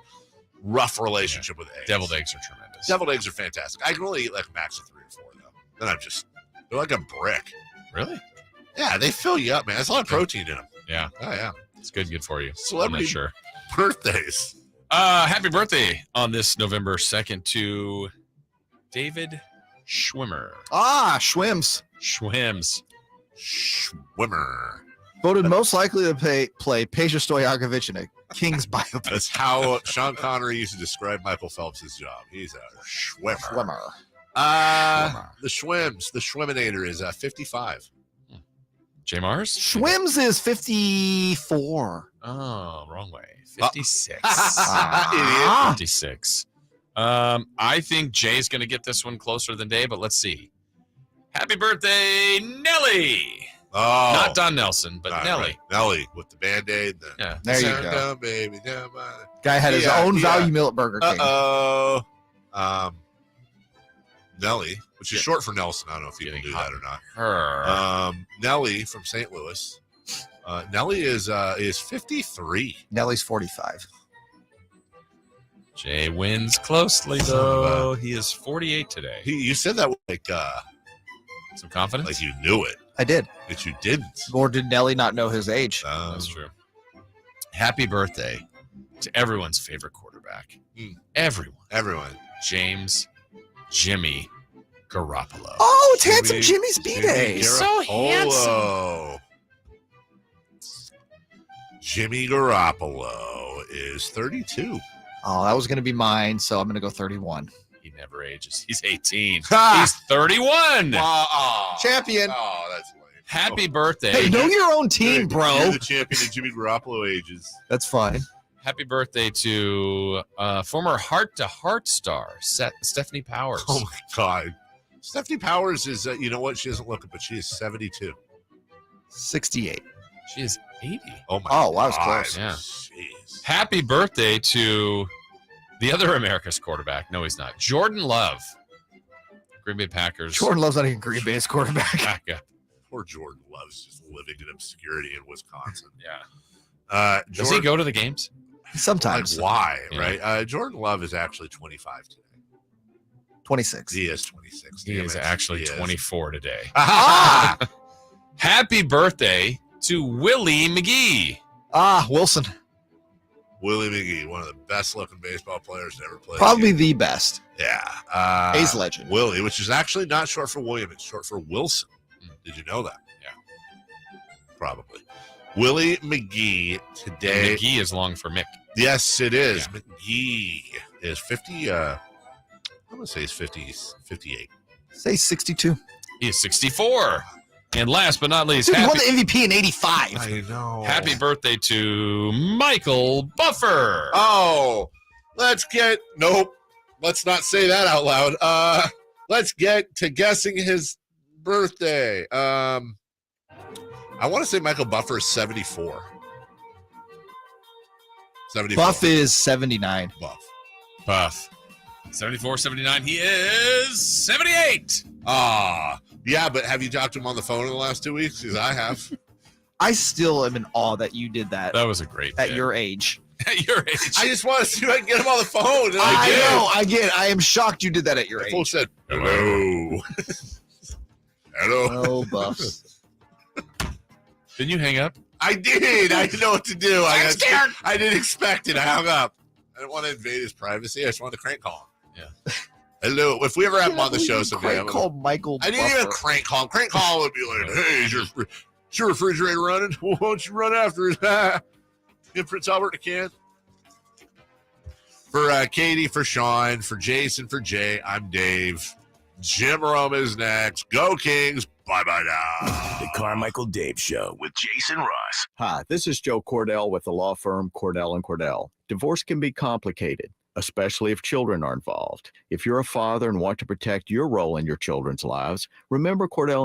rough relationship with eggs. Deviled eggs are tremendous. Deviled eggs are fantastic. I can only eat like max of 3 or 4 though. Then they're like a brick. Really? Yeah, they fill you up, man. There's a lot of protein in them. Yeah. Oh yeah. It's good for you. Celebrity I'm not sure. Birthdays. Happy birthday on this November 2nd to David Schwimmer. Schwims. Schwimmer. Voted most likely to play Peja Stojakovic in a Kings biopic. That's how Sean Connery used to describe Michael Phelps' job. He's a schwimmer. The Schwims. The Schwiminator is 55. J. Mars? Schwims is 54. Oh, wrong way. 56. 56. I think Jay's going to get this one closer than Dave, but let's see. Happy birthday, Nelly. Oh, not Don Nelson, but Nelly. Right. Nelly with the Band-Aid. There you go. Down, baby, down, guy had his own value meal at Burger King. Nelly, which is short for Nelson. I don't know if you can do that or not. Nelly from St. Louis. Nelly is 53. Nelly's 45. Jay wins closely, though. He is 48 today. You said that with like some confidence? Like you knew it. I did. But you didn't. Or did Nelly not know his age? That's true. Happy birthday to everyone's favorite quarterback. Everyone. James Jimmy Garoppolo. Oh, it's handsome Jimmy's B-Day. So handsome. Jimmy Garoppolo is 32. Oh, that was going to be mine, so I'm going to go 31. He never ages. He's 18. He's 31. Champion. Oh, that's lame. Happy birthday. Hey, know your own team, bro. You're the champion of Jimmy Garoppolo ages. That's fine. Happy birthday to former Heart to Heart star, Stephanie Powers. Oh, my God. Stephanie Powers is, you know what? She doesn't look it, but she is 72. 68. She is 80. Oh, my God. Oh, wow, that was close. Yeah. Jeez. Happy birthday to the other America's quarterback. No, he's not. Jordan Love. Green Bay Packers. Jordan Love's not even Green Bay's quarterback. Poor Jordan Love's just living in obscurity in Wisconsin. Yeah. Does he go to the games? Sometimes. Like, why, right? Jordan Love is actually 25 today. 26. He is 26. He is actually 24 today. Ah! Happy birthday to Willie McGee. Wilson. Willie McGee, one of the best-looking baseball players to ever play. Probably the best. Yeah. A's legend. Willie, which is actually not short for William. It's short for Wilson. Did you know that? Yeah. Probably. Willie McGee today. And McGee is long for Mick. Yes, it is. Yeah. McGee is 50. I'm going to say he's 58. Say 62. He is 64. And last but not least, Dude, he won the MVP in 85. I know. Happy birthday to Michael Buffer. Oh, let's not say that out loud. Let's get to guessing his birthday. I want to say Michael Buffer is 74. 74. Buff is 79. Buff. 74, 79. He is 78. Yeah, but have you talked to him on the phone in the last 2 weeks? Because I have. I still am in awe that you did that. That was a great at bit. your age. At your age. I just want to see if I can get him on the phone. And I did. know. I get it. I am shocked you did that at your The age. phone said, hello. Hello. Oh, Buffs. Didn't you hang up? I did. I didn't know what to do. I'm scared. I didn't expect it. I hung up. I didn't want to invade his privacy. I just wanted to crank call him. Yeah. Hello. If we ever have him on the show someday, Crank called Michael I didn't Buffer. even crank call him. Crank call would be like, hey, is your refrigerator running? Well, why don't you run after it? Give Prince Albert a can. For Katie, for Sean, for Jason, for Jay, I'm Dave. Jim Rome is next. Go Kings. Bye-bye now. The Carmichael Dave Show. With Jason Ross. Hi, this is Joe Cordell with the law firm Cordell & Cordell. Divorce can be complicated, especially if children are involved. If you're a father and want to protect your role in your children's lives, remember Cordell &